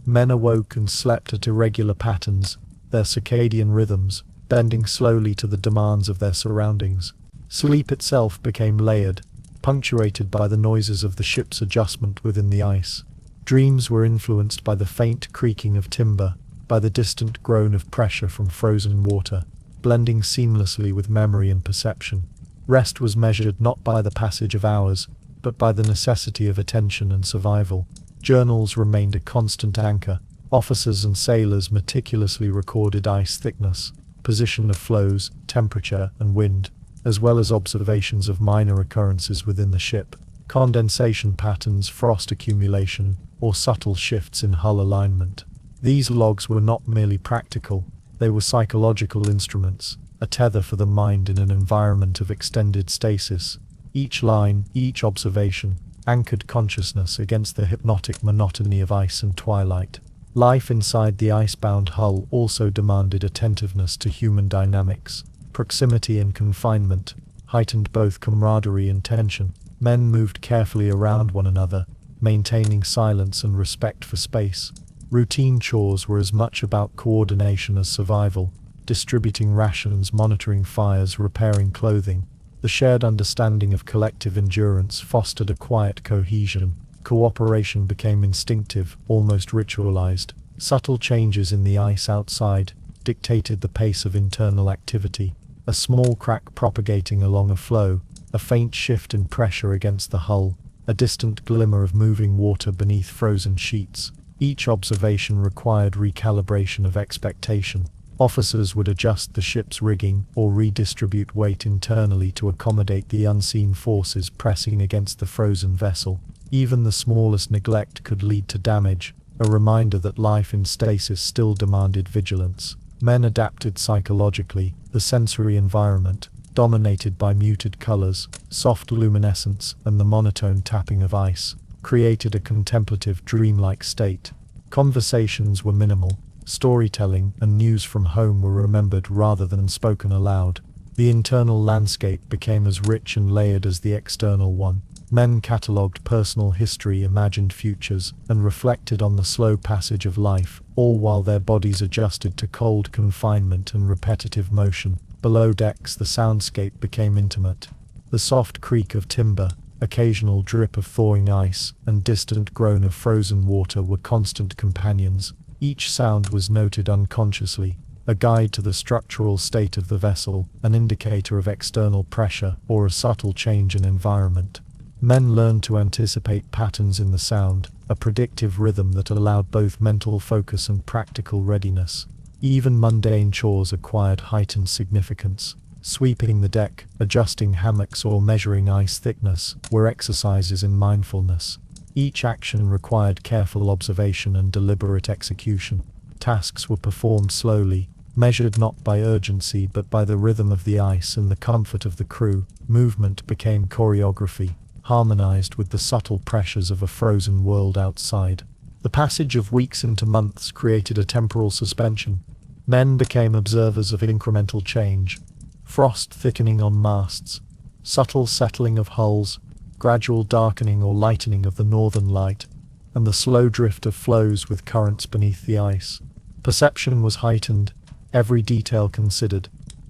Men awoke and slept at irregular patterns, their circadian rhythms, bending slowly to the demands of their surroundings. Sleep itself became layered, punctuated by the noises of the ship's adjustment within the ice. Dreams were influenced by the faint creaking of timber, by the distant groan of pressure from frozen water, blending seamlessly with memory and perception. Rest was measured not by the passage of hours, but by the necessity of attention and survival. Journals remained a constant anchor. Officers and sailors meticulously recorded ice thickness, position of floes, temperature, and wind, as well as observations of minor occurrences within the ship, condensation patterns, frost accumulation, or subtle shifts in hull alignment. These logs were not merely practical, They were psychological instruments, a tether for the mind in an environment of extended stasis. Each line, each observation, anchored consciousness against the hypnotic monotony of ice and twilight. Life inside the icebound hull also demanded attentiveness to human dynamics. Proximity and confinement heightened both camaraderie and tension. Men moved carefully around one another, maintaining silence and respect for space. Routine chores were as much about coordination as survival, distributing rations, monitoring fires, repairing clothing. The shared understanding of collective endurance fostered a quiet cohesion. Cooperation became instinctive, almost ritualized. Subtle changes in the ice outside dictated the pace of internal activity. A small crack propagating along a floe, a faint shift in pressure against the hull, a distant glimmer of moving water beneath frozen sheets. Each observation required recalibration of expectation. Officers would adjust the ship's rigging or redistribute weight internally to accommodate the unseen forces pressing against the frozen vessel. Even the smallest neglect could lead to damage, a reminder that life in stasis still demanded vigilance. Men adapted psychologically. The sensory environment, dominated by muted colors, soft luminescence, and the monotone tapping of ice, created a contemplative, dreamlike state. Conversations were minimal. Storytelling and news from home were remembered rather than spoken aloud. The internal landscape became as rich and layered as the external one. Men catalogued personal history, imagined futures, and reflected on the slow passage of life, all while their bodies adjusted to cold confinement and repetitive motion. Below decks, the soundscape became intimate. The soft creak of timber, occasional drip of thawing ice, and distant groan of frozen water were constant companions. Each sound was noted unconsciously, a guide to the structural state of the vessel, an indicator of external pressure, or a subtle change in environment. Men learned to anticipate patterns in the sound, a predictive rhythm that allowed both mental focus and practical readiness. Even mundane chores acquired heightened significance. Sweeping the deck, adjusting hammocks, or measuring ice thickness were exercises in mindfulness. Each action required careful observation and deliberate execution. Tasks were performed slowly, measured not by urgency but by the rhythm of the ice and the comfort of the crew. Movement became choreography, harmonized with the subtle pressures of a frozen world outside. The passage of weeks into months created a temporal suspension. Men became observers of incremental change. Frost thickening on masts, subtle settling of hulls, gradual darkening or lightening of the northern light, and the slow drift of floes with currents beneath the ice. Perception was heightened, every detail considered,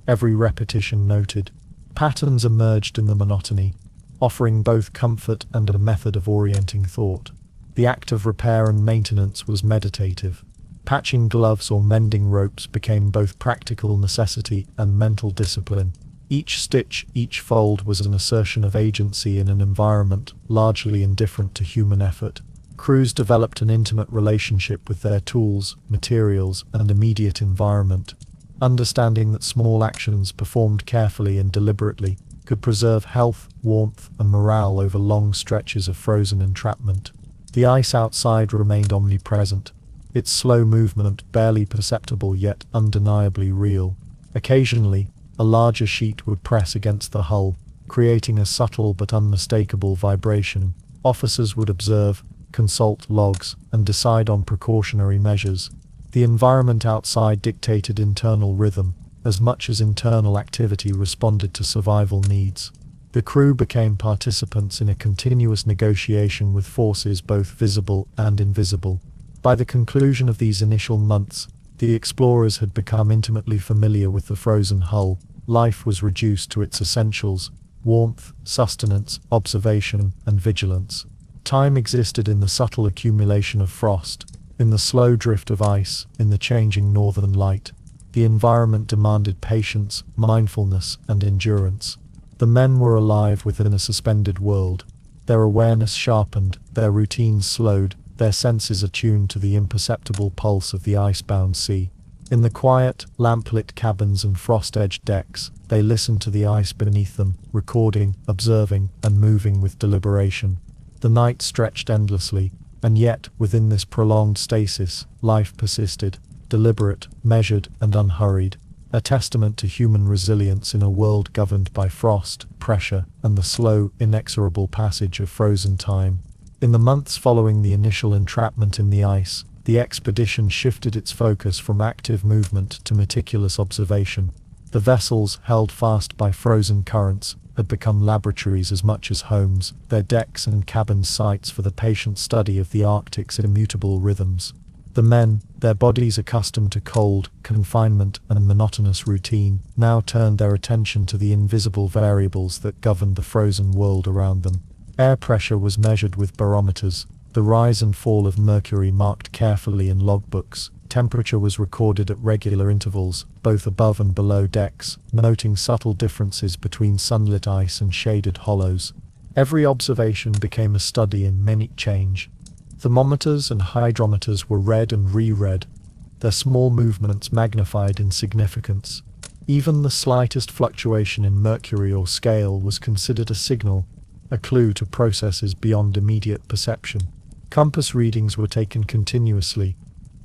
every repetition noted. Patterns emerged in the monotony, offering both comfort and a method of orienting thought. The act of repair and maintenance was meditative. Patching gloves or mending ropes became both practical necessity and mental discipline. Each stitch, each fold was an assertion of agency in an environment largely indifferent to human effort. Crews developed an intimate relationship with their tools, materials, and immediate environment, understanding that small actions performed carefully and deliberately could preserve health, warmth, and morale over long stretches of frozen entrapment. The ice outside remained omnipresent, its slow movement barely perceptible yet undeniably real. Occasionally, a larger sheet would press against the hull, creating a subtle but unmistakable vibration. Officers would observe, consult logs, and decide on precautionary measures. The environment outside dictated internal rhythm, as much as internal activity responded to survival needs. The crew became participants in a continuous negotiation with forces both visible and invisible. By the conclusion of these initial months, the explorers had become intimately familiar with the frozen hull. Life was reduced to its essentials: warmth, sustenance, observation, and vigilance. Time existed in the subtle accumulation of frost, in the slow drift of ice, in the changing northern light. The environment demanded patience, mindfulness, and endurance. The men were alive within a suspended world. Their awareness sharpened, their routines slowed, their senses attuned to the imperceptible pulse of the icebound sea. In the quiet, lamp-lit cabins and frost-edged decks, they listened to the ice beneath them, recording, observing, and moving with deliberation. The night stretched endlessly, and yet, within this prolonged stasis, life persisted. deliberate, measured, and unhurried, a testament to human resilience in a world governed by frost, pressure, and the slow, inexorable passage of frozen time. In the months following the initial entrapment in the ice, the expedition shifted its focus from active movement to meticulous observation. The vessels, held fast by frozen currents, had become laboratories as much as homes, their decks and cabins sites for the patient study of the Arctic's immutable rhythms. The men, their bodies accustomed to cold, confinement, and monotonous routine, now turned their attention to the invisible variables that governed the frozen world around them. Air pressure was measured with barometers, the rise and fall of mercury marked carefully in logbooks. Temperature was recorded at regular intervals, both above and below decks, noting subtle differences between sunlit ice and shaded hollows. Every observation became a study in minute change. Thermometers and hydrometers were read and re-read, their small movements magnified in significance. Even the slightest fluctuation in mercury or scale was considered a signal, a clue to processes beyond immediate perception. Compass readings were taken continuously,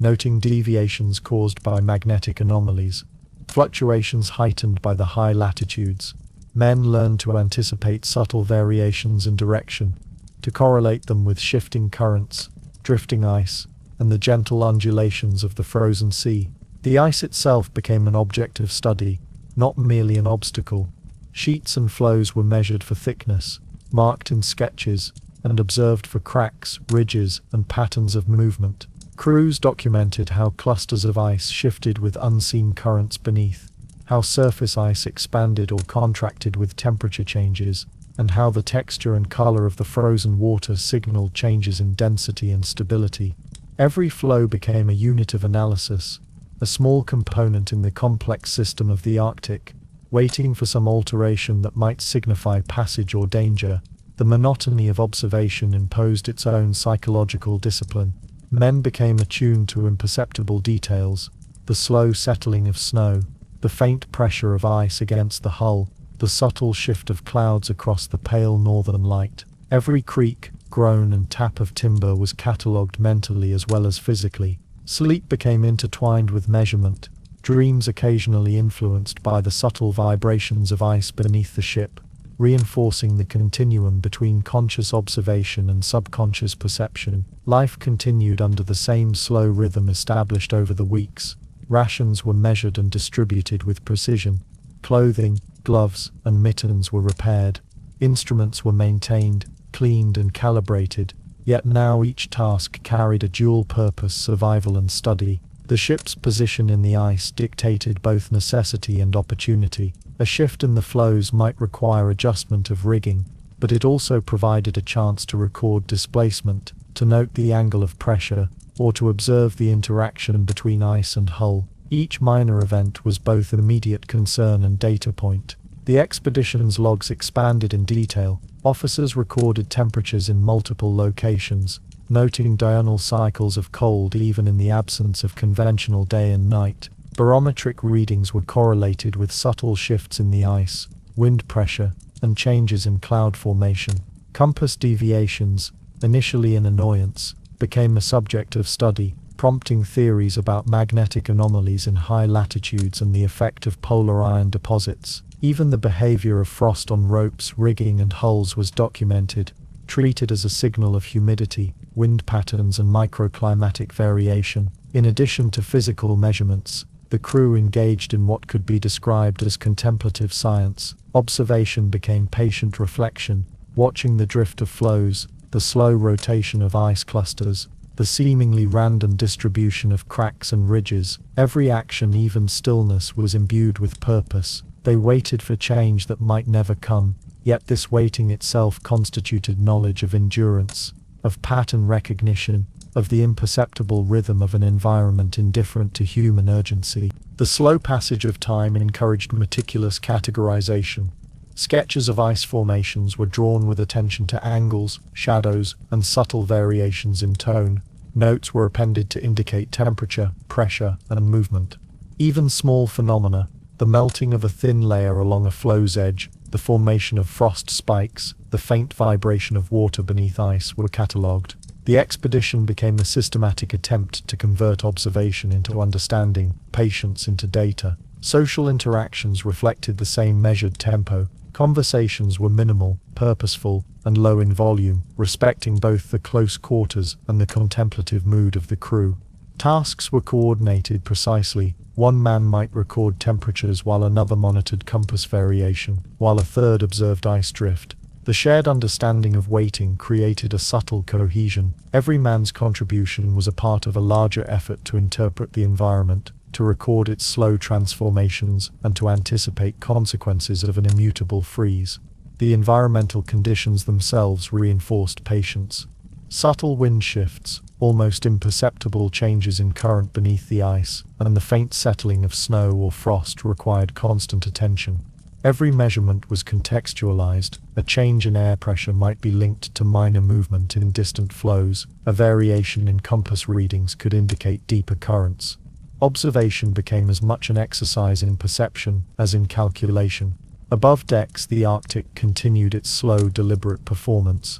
noting deviations caused by magnetic anomalies, fluctuations heightened by the high latitudes. Men learned to anticipate subtle variations in direction, to correlate them with shifting currents, drifting ice, and the gentle undulations of the frozen sea. The ice itself became an object of study, not merely an obstacle. Sheets and flows were measured for thickness, marked in sketches, and observed for cracks, ridges, and patterns of movement. Crews documented how clusters of ice shifted with unseen currents beneath, how surface ice expanded or contracted with temperature changes, and how the texture and color of the frozen water signaled changes in density and stability. Every flow became a unit of analysis, a small component in the complex system of the Arctic, waiting for some alteration that might signify passage or danger. The monotony of observation imposed its own psychological discipline. Men became attuned to imperceptible details, the slow settling of snow, the faint pressure of ice against the hull, the subtle shift of clouds across the pale northern light. Every creak, groan, and tap of timber was catalogued mentally as well as physically. Sleep became intertwined with measurement, dreams occasionally influenced by the subtle vibrations of ice beneath the ship, reinforcing the continuum between conscious observation and subconscious perception. Life continued under the same slow rhythm established over the weeks. Rations were measured and distributed with precision. Clothing, gloves, and mittens were repaired. Instruments were maintained, cleaned, and calibrated. Yet now each task carried a dual purpose: survival and study. The ship's position in the ice dictated both necessity and opportunity. A shift in the flows might require adjustment of rigging, but it also provided a chance to record displacement, to note the angle of pressure, or to observe the interaction between ice and hull. Each minor event was both immediate concern and data point. The expedition's logs expanded in detail. Officers recorded temperatures in multiple locations, noting diurnal cycles of cold even in the absence of conventional day and night. Barometric readings were correlated with subtle shifts in the ice, wind pressure, and changes in cloud formation. Compass deviations, initially an annoyance, became a subject of study, prompting theories about magnetic anomalies in high latitudes and the effect of polar iron deposits. Even the behavior of frost on ropes, rigging, and hulls was documented, treated as a signal of humidity, wind patterns, and microclimatic variation. In addition to physical measurements, the crew engaged in what could be described as contemplative science. Observation became patient reflection, watching the drift of flows, the slow rotation of ice clusters, the seemingly random distribution of cracks and ridges. Every action, even stillness, was imbued with purpose. They waited for change that might never come, yet this waiting itself constituted knowledge of endurance, of pattern recognition, of the imperceptible rhythm of an environment indifferent to human urgency. The slow passage of time encouraged meticulous categorization. Sketches of ice formations were drawn with attention to angles, shadows, and subtle variations in tone. Notes were appended to indicate temperature, pressure, and movement. Even small phenomena, the melting of a thin layer along a flow's edge, the formation of frost spikes, the faint vibration of water beneath ice, were catalogued. The expedition became a systematic attempt to convert observation into understanding, patience into data. Social interactions reflected the same measured tempo. Conversations were minimal, purposeful, and low in volume, respecting both the close quarters and the contemplative mood of the crew. Tasks were coordinated precisely. One man might record temperatures while another monitored compass variation, while a third observed ice drift. The shared understanding of waiting created a subtle cohesion. Every man's contribution was a part of a larger effort to interpret the environment, to record its slow transformations, and to anticipate consequences of an immutable freeze. The environmental conditions themselves reinforced patience. Subtle wind shifts, almost imperceptible changes in current beneath the ice, and the faint settling of snow or frost required constant attention. Every measurement was contextualized. A change in air pressure might be linked to minor movement in distant flows. A variation in compass readings could indicate deeper currents. Observation became as much an exercise in perception as in calculation. Above decks, the Arctic continued its slow, deliberate performance.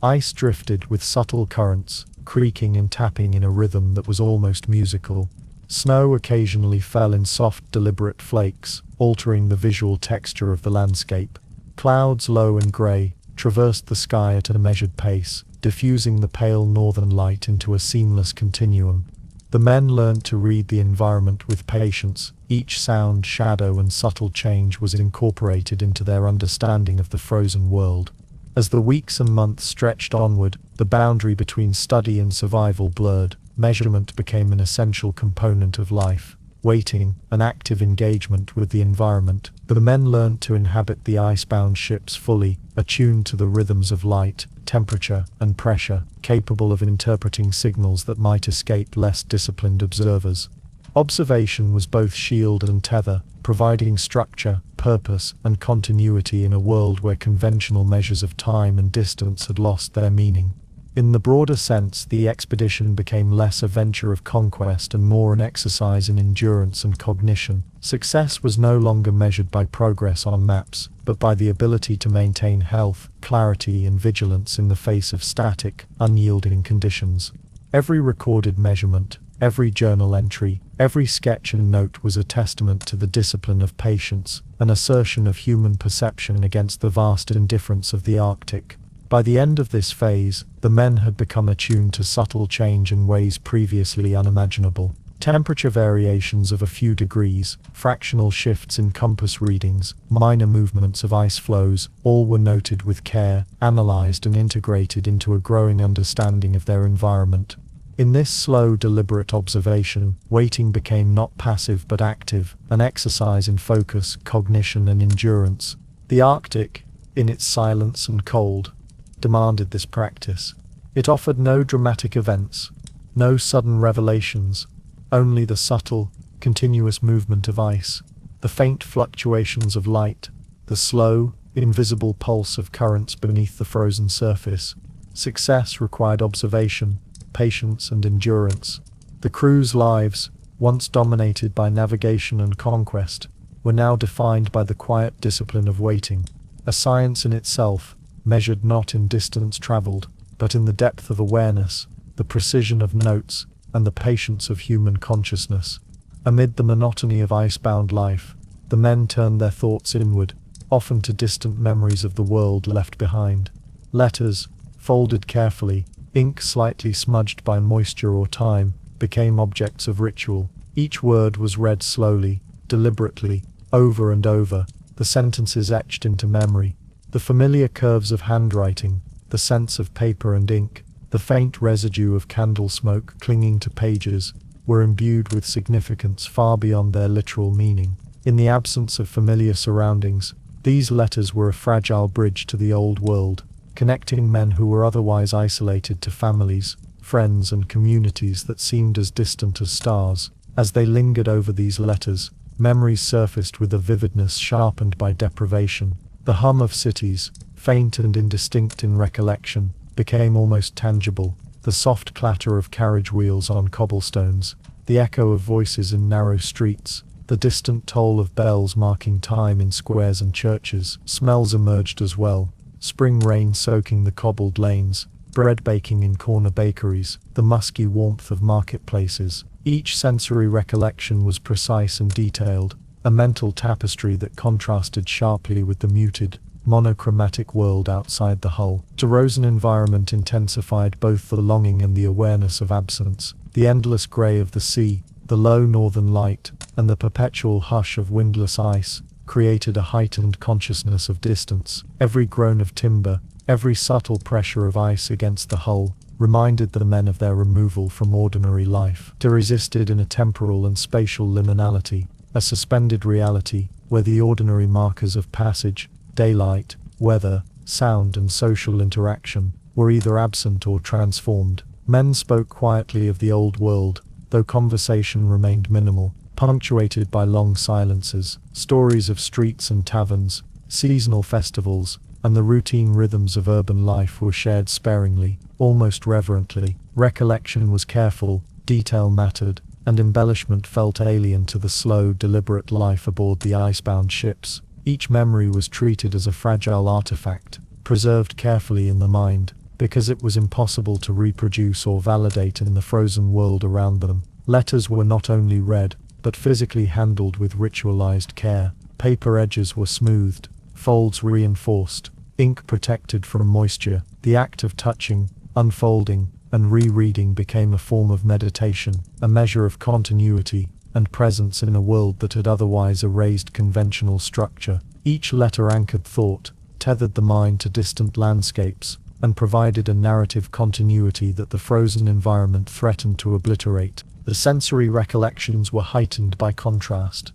Ice drifted with subtle currents, creaking and tapping in a rhythm that was almost musical. Snow occasionally fell in soft, deliberate flakes, altering the visual texture of the landscape. Clouds, low and grey, traversed the sky at a measured pace, diffusing the pale northern light into a seamless continuum. The men learned to read the environment with patience. Each sound, shadow, and subtle change was incorporated into their understanding of the frozen world. As the weeks and months stretched onward, the boundary between study and survival blurred. Measurement became an essential component of life. Waiting, an active engagement with the environment. The men learned to inhabit the icebound ships fully, attuned to the rhythms of light, temperature, and pressure, capable of interpreting signals that might escape less disciplined observers. Observation was both shield and tether, providing structure, purpose, and continuity in a world where conventional measures of time and distance had lost their meaning. In the broader sense, the expedition became less a venture of conquest and more an exercise in endurance and cognition. Success was no longer measured by progress on maps, but by the ability to maintain health, clarity, and vigilance in the face of static, unyielding conditions. Every recorded measurement, every journal entry, every sketch and note was a testament to the discipline of patience, an assertion of human perception against the vast indifference of the Arctic. By the end of this phase, the men had become attuned to subtle change in ways previously unimaginable. Temperature variations of a few degrees, fractional shifts in compass readings, minor movements of ice flows, all were noted with care, analyzed and integrated into a growing understanding of their environment. In this slow, deliberate observation, waiting became not passive but active, an exercise in focus, cognition, and endurance. The Arctic, in its silence and cold, demanded this practice. It offered no dramatic events, no sudden revelations, only the subtle, continuous movement of ice, the faint fluctuations of light, the slow, invisible pulse of currents beneath the frozen surface. Success required observation, patience, and endurance. The crew's lives, once dominated by navigation and conquest, were now defined by the quiet discipline of waiting, a science in itself, measured not in distance traveled, but in the depth of awareness, the precision of notes, and the patience of human consciousness. Amid the monotony of icebound life, the men turned their thoughts inward, often to distant memories of the world left behind. Letters, folded carefully, ink slightly smudged by moisture or time, became objects of ritual. Each word was read slowly, deliberately, over and over, the sentences etched into memory. The familiar curves of handwriting, the sense of paper and ink, the faint residue of candle smoke clinging to pages, were imbued with significance far beyond their literal meaning. In the absence of familiar surroundings, these letters were a fragile bridge to the old world, connecting men who were otherwise isolated to families, friends, and communities that seemed as distant as stars. As they lingered over these letters, memories surfaced with a vividness sharpened by deprivation. The hum of cities, faint and indistinct in recollection, became almost tangible. The soft clatter of carriage wheels on cobblestones, the echo of voices in narrow streets, the distant toll of bells marking time in squares and churches. Smells emerged as well, spring rain soaking the cobbled lanes, bread baking in corner bakeries, the musky warmth of marketplaces. Each sensory recollection was precise and detailed, a mental tapestry that contrasted sharply with the muted, monochromatic world outside the hull. The Rosen environment intensified both the longing and the awareness of absence. The endless grey of the sea, the low northern light, and the perpetual hush of windless ice created a heightened consciousness of distance. Every groan of timber, every subtle pressure of ice against the hull, reminded the men of their removal from ordinary life. They resisted in a temporal and spatial liminality, a suspended reality, where the ordinary markers of passage, daylight, weather, sound and social interaction were either absent or transformed. Men spoke quietly of the old world, though conversation remained minimal, punctuated by long silences. Stories of streets and taverns, seasonal festivals, and the routine rhythms of urban life were shared sparingly, almost reverently. Recollection was careful, detail mattered, and embellishment felt alien to the slow, deliberate life aboard the icebound ships. Each memory was treated as a fragile artifact, preserved carefully in the mind, because it was impossible to reproduce or validate in the frozen world around them. Letters were not only read, but physically handled with ritualized care. Paper edges were smoothed, folds reinforced, ink protected from moisture. The act of touching, unfolding, and rereading became a form of meditation, a measure of continuity and presence in a world that had otherwise erased conventional structure. Each letter anchored thought, tethered the mind to distant landscapes, and provided a narrative continuity that the frozen environment threatened to obliterate. The sensory recollections were heightened by contrast.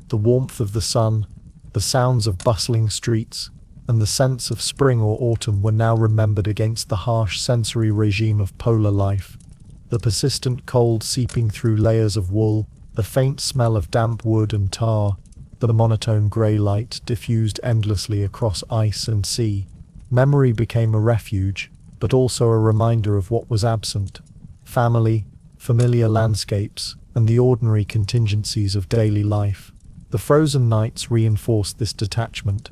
The warmth of the sun, the sounds of bustling streets, and the sense of spring or autumn were now remembered against the harsh sensory regime of polar life. The persistent cold seeping through layers of wool, the faint smell of damp wood and tar, the monotone grey light diffused endlessly across ice and sea. Memory became a refuge, but also a reminder of what was absent: family, familiar landscapes, and the ordinary contingencies of daily life. The frozen nights reinforced this detachment.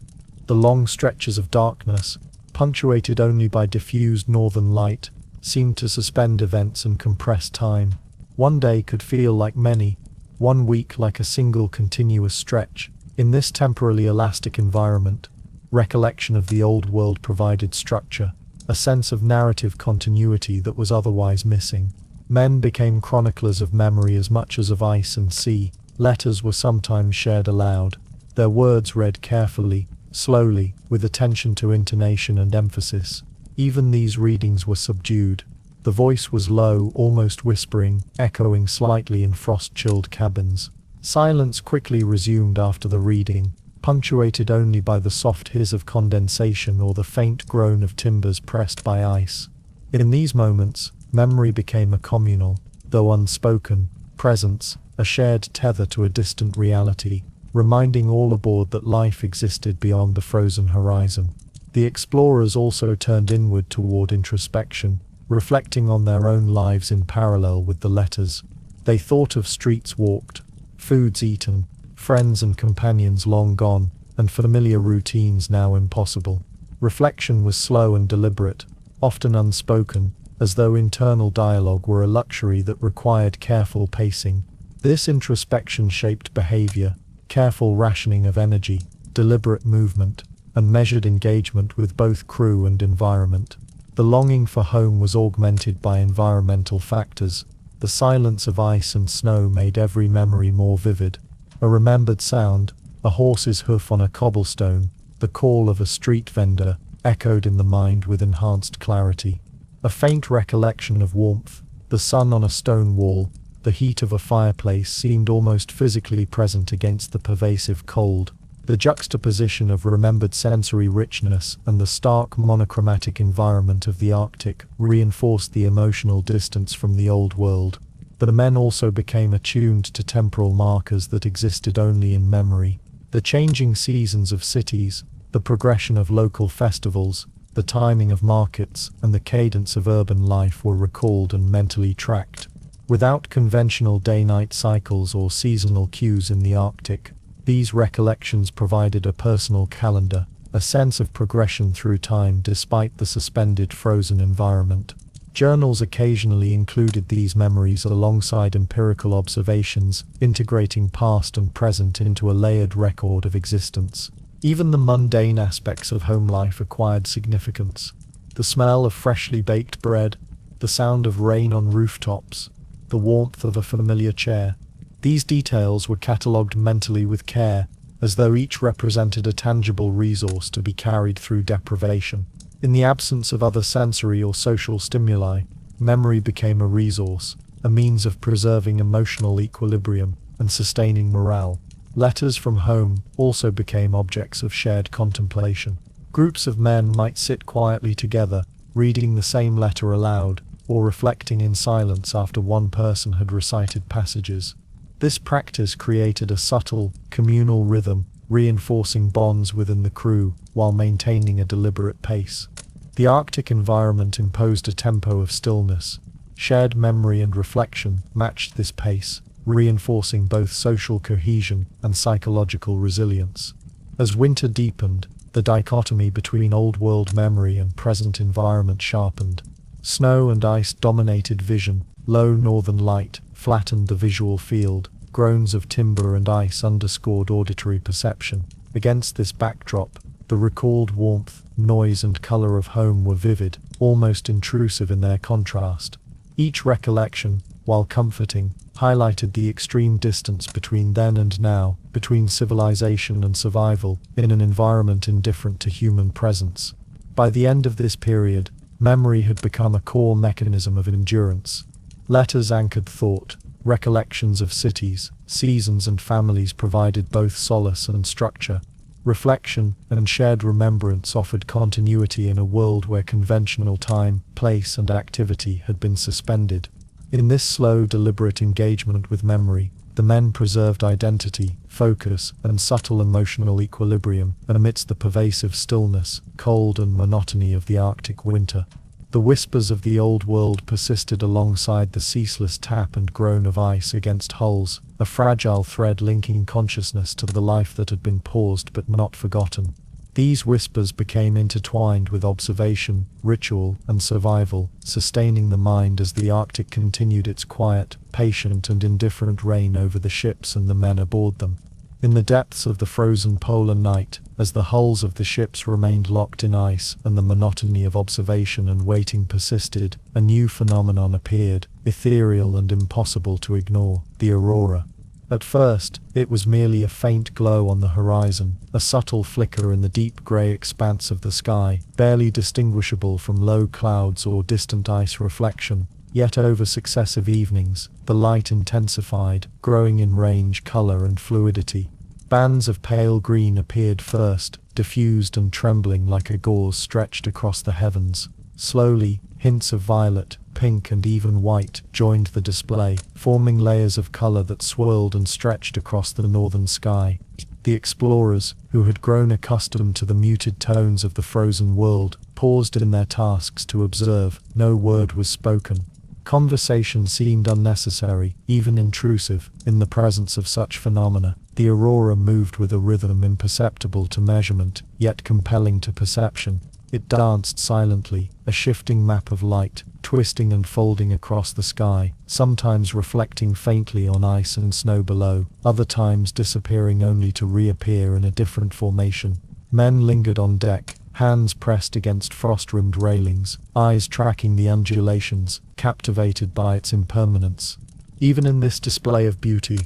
The long stretches of darkness, punctuated only by diffused northern light, seemed to suspend events and compress time. One day could feel like many, one week like a single continuous stretch. In this temporally elastic environment, recollection of the old world provided structure, a sense of narrative continuity that was otherwise missing. Men became chroniclers of memory as much as of ice and sea. Letters were sometimes shared aloud, their words read carefully, slowly, with attention to intonation and emphasis. Even these readings were subdued. The voice was low, almost whispering, echoing slightly in frost-chilled cabins. Silence quickly resumed after the reading, punctuated only by the soft hiss of condensation or the faint groan of timbers pressed by ice. In these moments, memory became a communal, though unspoken, presence, a shared tether to a distant reality, reminding all aboard that life existed beyond the frozen horizon. The explorers also turned inward toward introspection, reflecting on their own lives in parallel with the letters. They thought of streets walked, foods eaten, friends and companions long gone, and familiar routines now impossible. Reflection was slow and deliberate, often unspoken, as though internal dialogue were a luxury that required careful pacing. This introspection shaped behavior, careful rationing of energy, deliberate movement, and measured engagement with both crew and environment. The longing for home was augmented by environmental factors. The silence of ice and snow made every memory more vivid. A remembered sound, a horse's hoof on a cobblestone, the call of a street vendor, echoed in the mind with enhanced clarity. A faint recollection of warmth, the sun on a stone wall, the heat of a fireplace seemed almost physically present against the pervasive cold. The juxtaposition of remembered sensory richness and the stark monochromatic environment of the Arctic reinforced the emotional distance from the old world. The men also became attuned to temporal markers that existed only in memory. The changing seasons of cities, the progression of local festivals, the timing of markets, and the cadence of urban life were recalled and mentally tracked. Without conventional day-night cycles or seasonal cues in the Arctic, these recollections provided a personal calendar, a sense of progression through time despite the suspended frozen environment. Journals occasionally included these memories alongside empirical observations, integrating past and present into a layered record of existence. Even the mundane aspects of home life acquired significance. The smell of freshly baked bread, the sound of rain on rooftops, the warmth of a familiar chair. These details were catalogued mentally with care, as though each represented a tangible resource to be carried through deprivation. In the absence of other sensory or social stimuli, memory became a resource, a means of preserving emotional equilibrium and sustaining morale. Letters from home also became objects of shared contemplation. Groups of men might sit quietly together, reading the same letter aloud, or reflecting in silence after one person had recited passages. This practice created a subtle, communal rhythm, reinforcing bonds within the crew while maintaining a deliberate pace. The Arctic environment imposed a tempo of stillness. Shared memory and reflection matched this pace, reinforcing both social cohesion and psychological resilience. As winter deepened, the dichotomy between old-world memory and present environment sharpened. Snow and ice dominated vision, low northern light flattened the visual field, groans of timber and ice underscored auditory perception. Against this backdrop, the recalled warmth, noise and color of home were vivid, almost intrusive in their contrast. Each recollection, while comforting, highlighted the extreme distance between then and now, between civilization and survival, in an environment indifferent to human presence. By the end of this period, memory had become a core mechanism of endurance. Letters anchored thought, recollections of cities, seasons and families provided both solace and structure. Reflection and shared remembrance offered continuity in a world where conventional time, place and activity had been suspended. In this slow, deliberate engagement with memory, the men preserved identity, focus, and subtle emotional equilibrium amidst the pervasive stillness, cold and monotony of the Arctic winter. The whispers of the old world persisted alongside the ceaseless tap and groan of ice against hulls, a fragile thread linking consciousness to the life that had been paused but not forgotten. These whispers became intertwined with observation, ritual, and survival, sustaining the mind as the Arctic continued its quiet, patient and indifferent reign over the ships and the men aboard them. In the depths of the frozen polar night, as the hulls of the ships remained locked in ice and the monotony of observation and waiting persisted, a new phenomenon appeared, ethereal and impossible to ignore: the aurora. At first, it was merely a faint glow on the horizon, a subtle flicker in the deep grey expanse of the sky, barely distinguishable from low clouds or distant ice reflection. Yet over successive evenings, the light intensified, growing in range, color and fluidity. Bands of pale green appeared first, diffused and trembling like a gauze stretched across the heavens. Slowly, hints of violet, pink and even white joined the display, forming layers of color that swirled and stretched across the northern sky. The explorers, who had grown accustomed to the muted tones of the frozen world, paused in their tasks to observe. No word was spoken. Conversation seemed unnecessary, even intrusive, in the presence of such phenomena. The aurora moved with a rhythm imperceptible to measurement, yet compelling to perception. It danced silently, a shifting map of light, twisting and folding across the sky, sometimes reflecting faintly on ice and snow below, other times disappearing only to reappear in a different formation. Men lingered on deck, hands pressed against frost-rimmed railings, eyes tracking the undulations, captivated by its impermanence. Even in this display of beauty,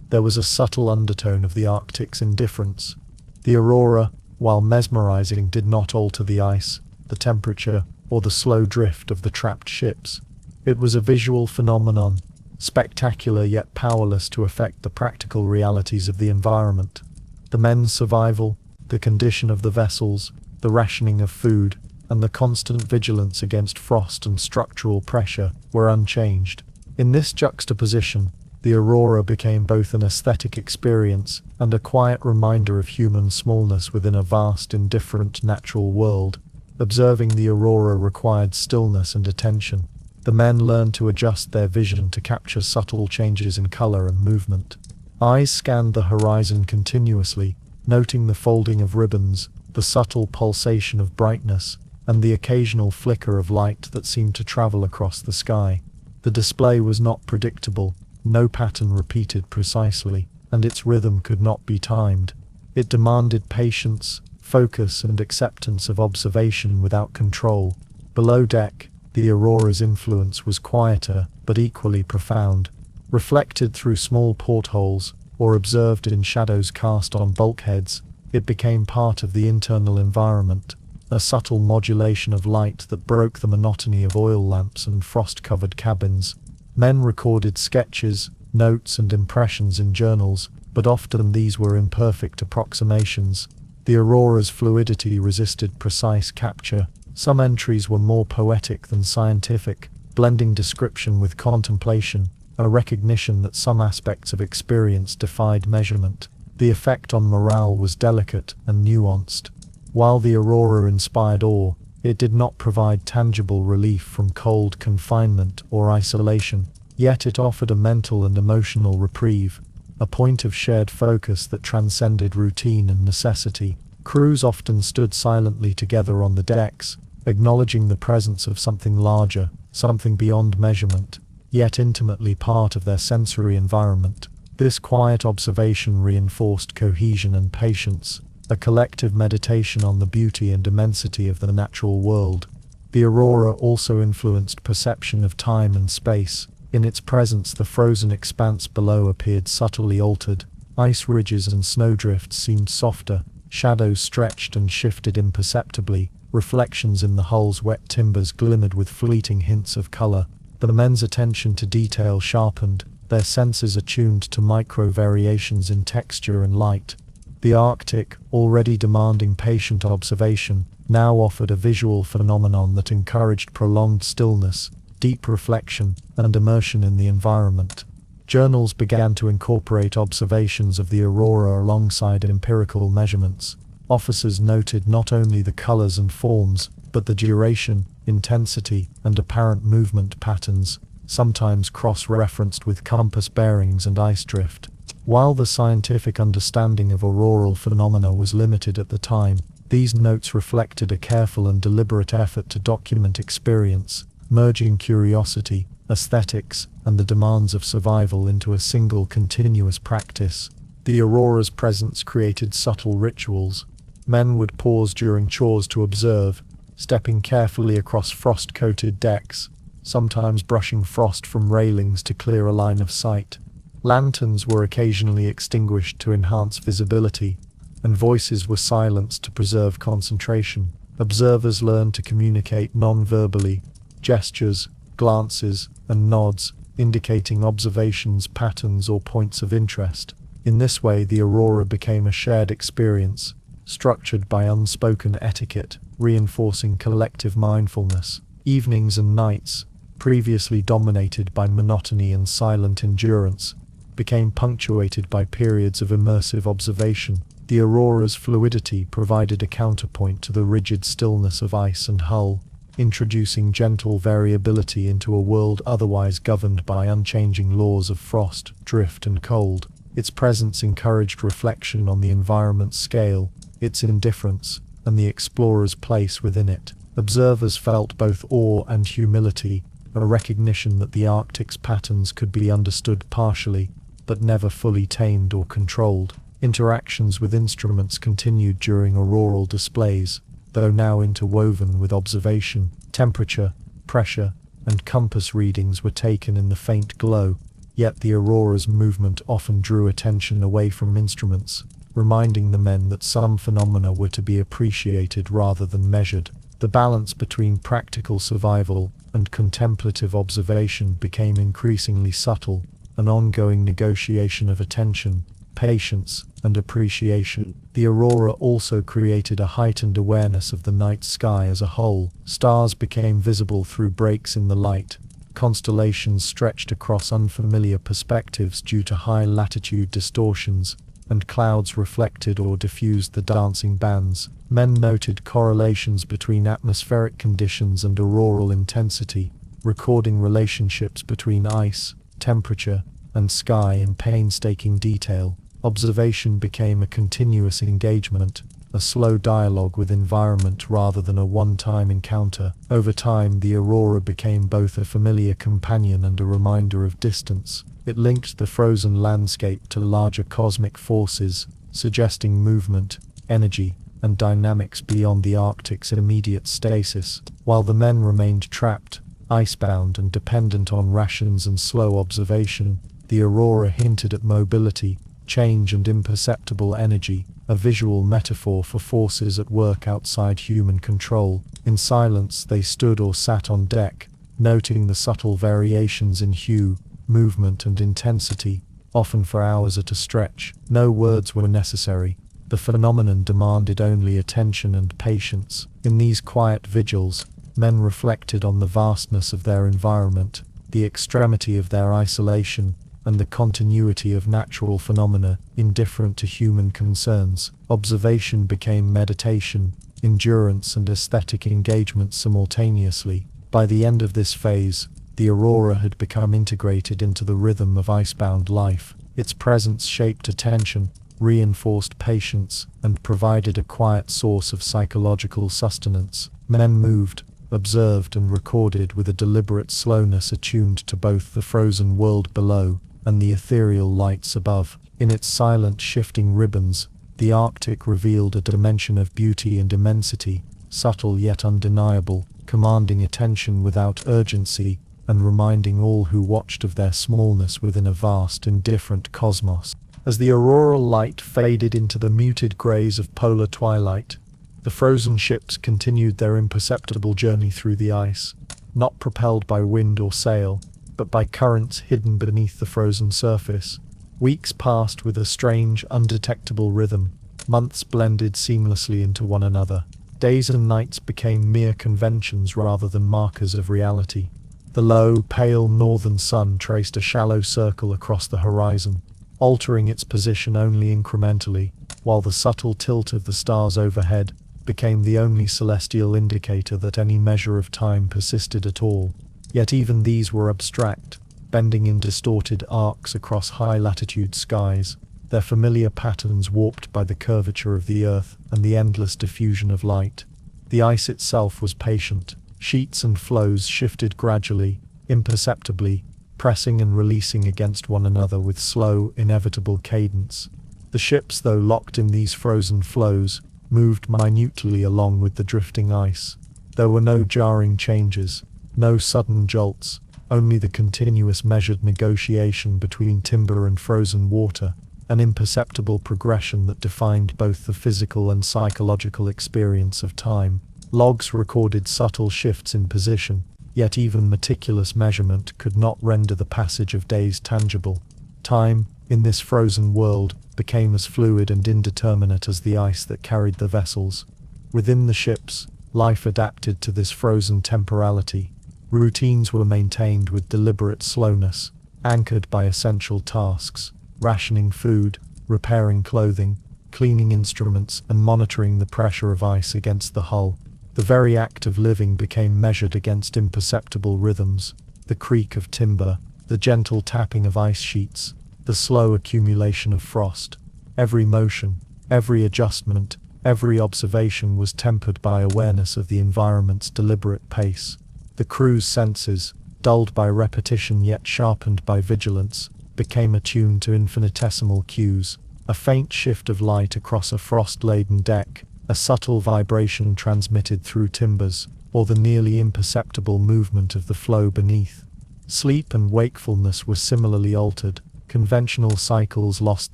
there was a subtle undertone of the Arctic's indifference. The aurora, while mesmerizing, did not alter the ice, the temperature, or the slow drift of the trapped ships. It was a visual phenomenon, spectacular yet powerless to affect the practical realities of the environment. The men's survival, the condition of the vessels, the rationing of food, and the constant vigilance against frost and structural pressure were unchanged. In this juxtaposition, the aurora became both an aesthetic experience and a quiet reminder of human smallness within a vast, indifferent natural world. Observing the aurora required stillness and attention. The men learned to adjust their vision to capture subtle changes in color and movement. Eyes scanned the horizon continuously, noting the folding of ribbons, the subtle pulsation of brightness, and the occasional flicker of light that seemed to travel across the sky. The display was not predictable, no pattern repeated precisely, and its rhythm could not be timed. It demanded patience, focus, and acceptance of observation without control. Below deck, the Aurora's influence was quieter, but equally profound. Reflected through small portholes, or observed in shadows cast on bulkheads, it became part of the internal environment, a subtle modulation of light that broke the monotony of oil lamps and frost-covered cabins. Men recorded sketches, notes, and impressions in journals, but often these were imperfect approximations. The Aurora's fluidity resisted precise capture. Some entries were more poetic than scientific, blending description with contemplation, a recognition that some aspects of experience defied measurement. The effect on morale was delicate and nuanced. While the Aurora inspired awe, it did not provide tangible relief from cold confinement or isolation, yet it offered a mental and emotional reprieve, a point of shared focus that transcended routine and necessity. Crews often stood silently together on the decks, acknowledging the presence of something larger, something beyond measurement, yet intimately part of their sensory environment. This quiet observation reinforced cohesion and patience, a collective meditation on the beauty and immensity of the natural world. The Aurora also influenced perception of time and space. In its presence, the frozen expanse below appeared subtly altered. Ice ridges and snowdrifts seemed softer, shadows stretched and shifted imperceptibly, reflections in the hull's wet timbers glimmered with fleeting hints of color. The men's attention to detail sharpened, their senses attuned to micro-variations in texture and light. The Arctic, already demanding patient observation, now offered a visual phenomenon that encouraged prolonged stillness, deep reflection, and immersion in the environment. Journals began to incorporate observations of the Aurora alongside empirical measurements. Officers noted not only the colors and forms, but the duration, intensity, and apparent movement patterns, sometimes cross-referenced with compass bearings and ice drift. While the scientific understanding of auroral phenomena was limited at the time, these notes reflected a careful and deliberate effort to document experience, merging curiosity, aesthetics, and the demands of survival into a single continuous practice. The Aurora's presence created subtle rituals. Men would pause during chores to observe, stepping carefully across frost-coated decks, sometimes brushing frost from railings to clear a line of sight. Lanterns were occasionally extinguished to enhance visibility, and voices were silenced to preserve concentration. Observers learned to communicate non-verbally, gestures, glances, and nods, indicating observations, patterns, or points of interest. In this way, the Aurora became a shared experience, structured by unspoken etiquette, reinforcing collective mindfulness. Evenings and nights, previously dominated by monotony and silent endurance, became punctuated by periods of immersive observation. The Aurora's fluidity provided a counterpoint to the rigid stillness of ice and hull, introducing gentle variability into a world otherwise governed by unchanging laws of frost, drift, and cold. Its presence encouraged reflection on the environment's scale, its indifference, and the explorer's place within it. Observers felt both awe and humility, a recognition that the Arctic's patterns could be understood partially, but never fully tamed or controlled. Interactions with instruments continued during auroral displays, though now interwoven with observation. Temperature, pressure, and compass readings were taken in the faint glow, yet the Aurora's movement often drew attention away from instruments, reminding the men that some phenomena were to be appreciated rather than measured. The balance between practical survival and contemplative observation became increasingly subtle, an ongoing negotiation of attention, patience, and appreciation. The Aurora also created a heightened awareness of the night sky as a whole. Stars became visible through breaks in the light. Constellations stretched across unfamiliar perspectives due to high latitude distortions, and clouds reflected or diffused the dancing bands. Men noted correlations between atmospheric conditions and auroral intensity, recording relationships between ice, temperature, and sky in painstaking detail. Observation became a continuous engagement, a slow dialogue with environment rather than a one-time encounter. Over time, the Aurora became both a familiar companion and a reminder of distance. It linked the frozen landscape to larger cosmic forces, suggesting movement, energy, and dynamics beyond the Arctic's immediate stasis. While the men remained trapped, icebound and dependent on rations and slow observation, the Aurora hinted at mobility, change and imperceptible energy, a visual metaphor for forces at work outside human control. In silence they stood or sat on deck, noting the subtle variations in hue, movement and intensity, often for hours at a stretch. No words were necessary. The phenomenon demanded only attention and patience. In these quiet vigils, men reflected on the vastness of their environment, the extremity of their isolation, and the continuity of natural phenomena, indifferent to human concerns. Observation became meditation, endurance and aesthetic engagement simultaneously. By the end of this phase, the Aurora had become integrated into the rhythm of icebound life. Its presence shaped attention, reinforced patience, and provided a quiet source of psychological sustenance. Men moved, observed and recorded with a deliberate slowness attuned to both the frozen world below and the ethereal lights above. In its silent shifting ribbons, the Arctic revealed a dimension of beauty and immensity, subtle yet undeniable, commanding attention without urgency, and reminding all who watched of their smallness within a vast, indifferent cosmos. As the auroral light faded into the muted grays of polar twilight, the frozen ships continued their imperceptible journey through the ice, not propelled by wind or sail, but by currents hidden beneath the frozen surface. Weeks passed with a strange, undetectable rhythm. Months blended seamlessly into one another. Days and nights became mere conventions rather than markers of reality. The low, pale northern sun traced a shallow circle across the horizon, altering its position only incrementally, while the subtle tilt of the stars overhead became the only celestial indicator that any measure of time persisted at all. Yet even these were abstract, bending in distorted arcs across high-latitude skies, their familiar patterns warped by the curvature of the Earth and the endless diffusion of light. The ice itself was patient. Sheets and flows shifted gradually, imperceptibly, pressing and releasing against one another with slow, inevitable cadence. The ships, though locked in these frozen flows, moved minutely along with the drifting ice. There were no jarring changes, no sudden jolts, only the continuous measured negotiation between timber and frozen water, an imperceptible progression that defined both the physical and psychological experience of time. Logs recorded subtle shifts in position, yet even meticulous measurement could not render the passage of days tangible. Time, in this frozen world, became as fluid and indeterminate as the ice that carried the vessels. Within the ships, life adapted to this frozen temporality. Routines were maintained with deliberate slowness, anchored by essential tasks, rationing food, repairing clothing, cleaning instruments, and monitoring the pressure of ice against the hull. The very act of living became measured against imperceptible rhythms, the creak of timber, the gentle tapping of ice sheets, the slow accumulation of frost. Every motion, every adjustment, every observation was tempered by awareness of the environment's deliberate pace. The crew's senses, dulled by repetition yet sharpened by vigilance, became attuned to infinitesimal cues. A faint shift of light across a frost-laden deck, a subtle vibration transmitted through timbers, or the nearly imperceptible movement of the floe beneath. Sleep and wakefulness were similarly altered. Conventional cycles lost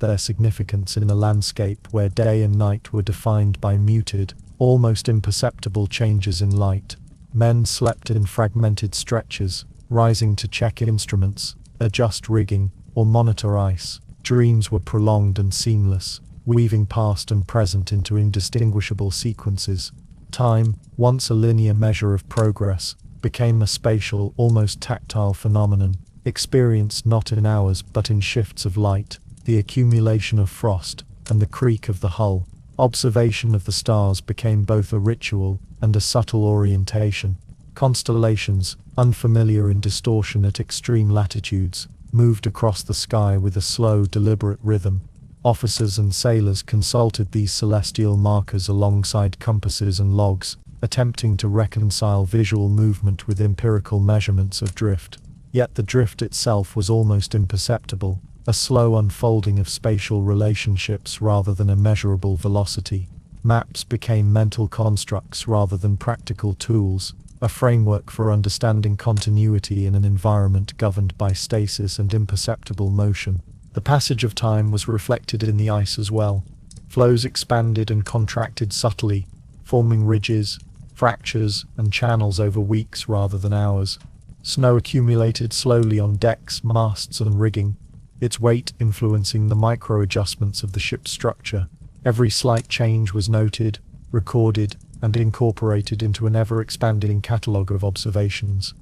their significance in a landscape where day and night were defined by muted, almost imperceptible changes in light. Men slept in fragmented stretches, rising to check instruments, adjust rigging, or monitor ice. Dreams were prolonged and seamless, weaving past and present into indistinguishable sequences. Time, once a linear measure of progress, became a spatial, almost tactile phenomenon, experienced not in hours but in shifts of light, the accumulation of frost, and the creak of the hull. Observation of the stars became both a ritual and a subtle orientation. Constellations, unfamiliar in distortion at extreme latitudes, moved across the sky with a slow, deliberate rhythm. Officers and sailors consulted these celestial markers alongside compasses and logs, attempting to reconcile visual movement with empirical measurements of drift. Yet the drift itself was almost imperceptible, a slow unfolding of spatial relationships rather than a measurable velocity. Maps became mental constructs rather than practical tools, a framework for understanding continuity in an environment governed by stasis and imperceptible motion. The passage of time was reflected in the ice as well. Flows expanded and contracted subtly, forming ridges, fractures, and channels over weeks rather than hours. Snow accumulated slowly on decks, masts, and rigging, its weight influencing the micro-adjustments of the ship's structure. Every slight change was noted, recorded, and incorporated into an ever-expanding catalogue of observations.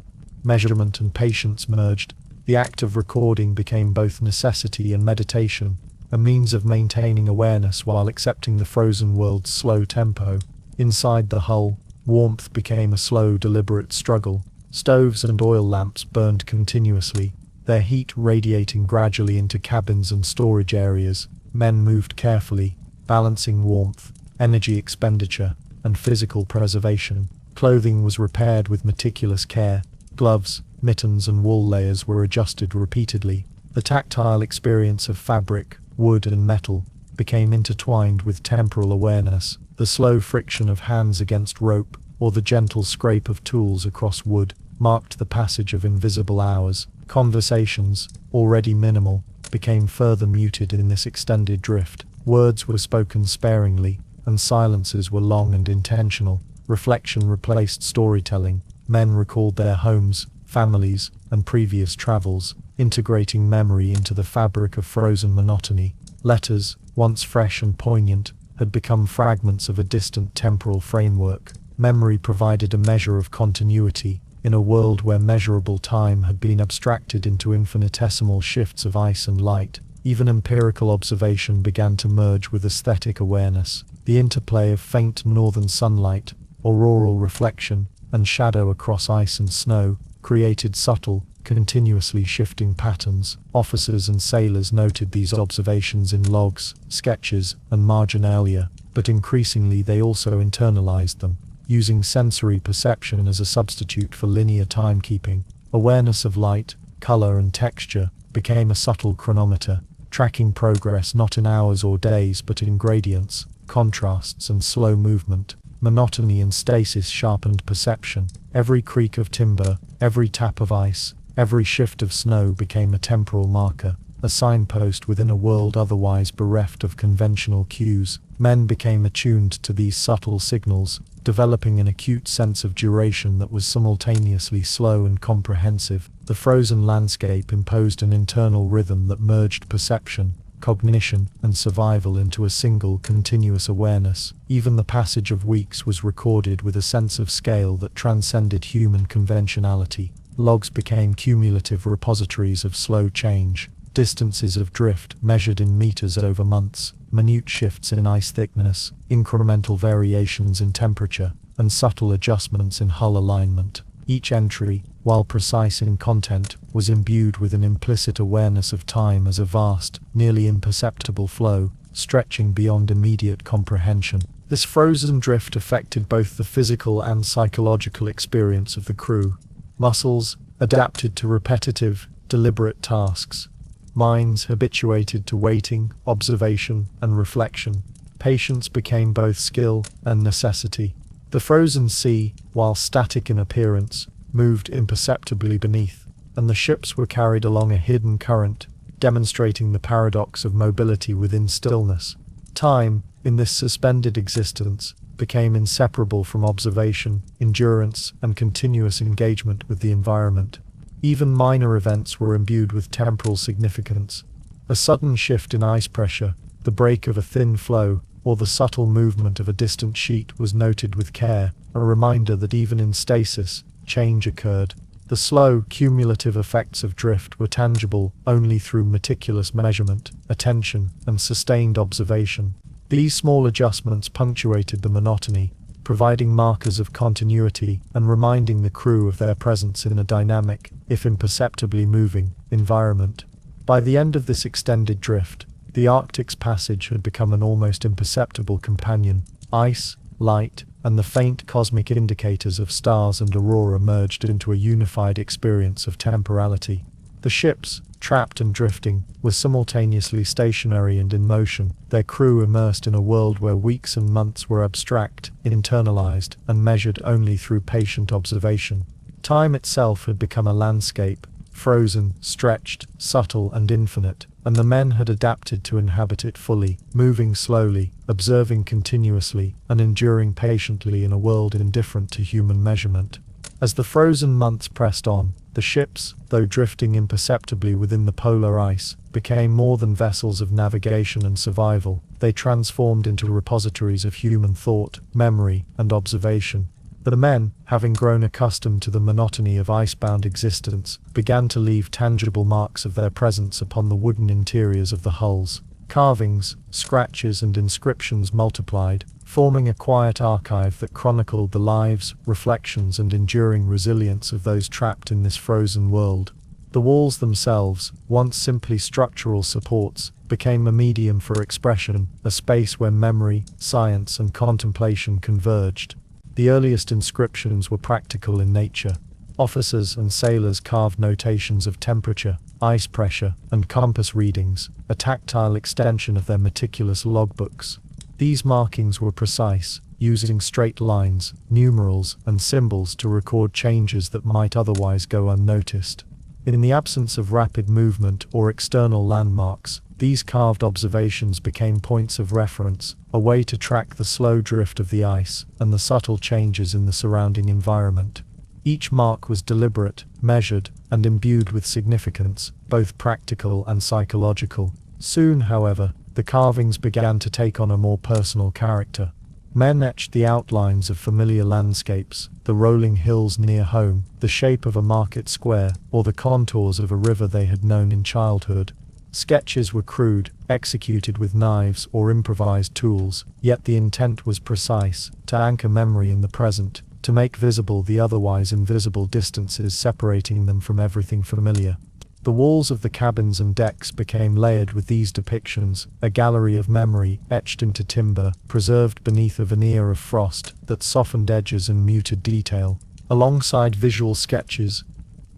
Measurement and patience merged. The act of recording became both necessity and meditation, a means of maintaining awareness while accepting the frozen world's slow tempo. Inside the hull, warmth became a slow, deliberate struggle. Stoves and oil lamps burned continuously, their heat radiating gradually into cabins and storage areas. Men moved carefully, balancing warmth, energy expenditure, and physical preservation. Clothing was repaired with meticulous care. Gloves, mittens, and wool layers were adjusted repeatedly. The tactile experience of fabric, wood, and metal became intertwined with temporal awareness. The slow friction of hands against rope, or the gentle scrape of tools across wood, marked the passage of invisible hours. Conversations, already minimal, became further muted in this extended drift. Words were spoken sparingly, and silences were long and intentional. Reflection replaced storytelling. Men recalled their homes, families, and previous travels, integrating memory into the fabric of frozen monotony. Letters, once fresh and poignant, had become fragments of a distant temporal framework. Memory provided a measure of continuity, in a world where measurable time had been abstracted into infinitesimal shifts of ice and light. Even empirical observation began to merge with aesthetic awareness. The interplay of faint northern sunlight, auroral reflection, and shadow across ice and snow created subtle, continuously shifting patterns. Officers and sailors noted these observations in logs, sketches, and marginalia, but increasingly they also internalized them, using sensory perception as a substitute for linear timekeeping. Awareness of light, color, and texture became a subtle chronometer, tracking progress not in hours or days but in gradients, contrasts, and slow movement. Monotony and stasis sharpened perception. Every creak of timber, every tap of ice, every shift of snow became a temporal marker, a signpost within a world otherwise bereft of conventional cues. Men became attuned to these subtle signals, developing an acute sense of duration that was simultaneously slow and comprehensive. The frozen landscape imposed an internal rhythm that merged perception, cognition, and survival into a single continuous awareness. Even the passage of weeks was recorded with a sense of scale that transcended human conventionality. Logs became cumulative repositories of slow change, distances of drift measured in meters over months, minute shifts in ice thickness, incremental variations in temperature, and subtle adjustments in hull alignment. Each entry, while precise in content, was imbued with an implicit awareness of time as a vast, nearly imperceptible flow, stretching beyond immediate comprehension. This frozen drift affected both the physical and psychological experience of the crew. Muscles adapted to repetitive, deliberate tasks. Minds habituated to waiting, observation, and reflection. Patience became both skill and necessity. The frozen sea, while static in appearance, moved imperceptibly beneath, and the ships were carried along a hidden current, demonstrating the paradox of mobility within stillness. Time, in this suspended existence, became inseparable from observation, endurance, and continuous engagement with the environment. Even minor events were imbued with temporal significance. A sudden shift in ice pressure, the break of a thin floe, or the subtle movement of a distant sheet was noted with care, a reminder that even in stasis, change occurred. The slow, cumulative effects of drift were tangible only through meticulous measurement, attention, and sustained observation. These small adjustments punctuated the monotony, providing markers of continuity and reminding the crew of their presence in a dynamic, if imperceptibly moving, environment. By the end of this extended drift, The Arctic's passage had become an almost imperceptible companion. Ice, light, and the faint cosmic indicators of stars and aurora merged into a unified experience of temporality. The ships, trapped and drifting, were simultaneously stationary and in motion, their crew immersed in a world where weeks and months were abstract, internalized, and measured only through patient observation. Time itself had become a landscape, frozen, stretched, subtle, and infinite, and the men had adapted to inhabit it fully, moving slowly, observing continuously, and enduring patiently in a world indifferent to human measurement. As the frozen months pressed on, the ships, though drifting imperceptibly within the polar ice, became more than vessels of navigation and survival. They transformed into repositories of human thought, memory, and observation. The men, having grown accustomed to the monotony of icebound existence, began to leave tangible marks of their presence upon the wooden interiors of the hulls. Carvings, scratches, and inscriptions multiplied, forming a quiet archive that chronicled the lives, reflections, and enduring resilience of those trapped in this frozen world. The walls themselves, once simply structural supports, became a medium for expression, a space where memory, science, and contemplation converged. The earliest inscriptions were practical in nature. Officers and sailors carved notations of temperature, ice pressure, and compass readings, a tactile extension of their meticulous logbooks. These markings were precise, using straight lines, numerals, and symbols to record changes that might otherwise go unnoticed. In the absence of rapid movement or external landmarks, these carved observations became points of reference, a way to track the slow drift of the ice and the subtle changes in the surrounding environment. Each mark was deliberate, measured, and imbued with significance, both practical and psychological. Soon, however, the carvings began to take on a more personal character. Men etched the outlines of familiar landscapes, the rolling hills near home, the shape of a market square, or the contours of a river they had known in childhood. Sketches were crude, executed with knives or improvised tools, yet the intent was precise, to anchor memory in the present, to make visible the otherwise invisible distances separating them from everything familiar. The walls of the cabins and decks became layered with these depictions, a gallery of memory etched into timber, preserved beneath a veneer of frost that softened edges and muted detail. Alongside visual sketches,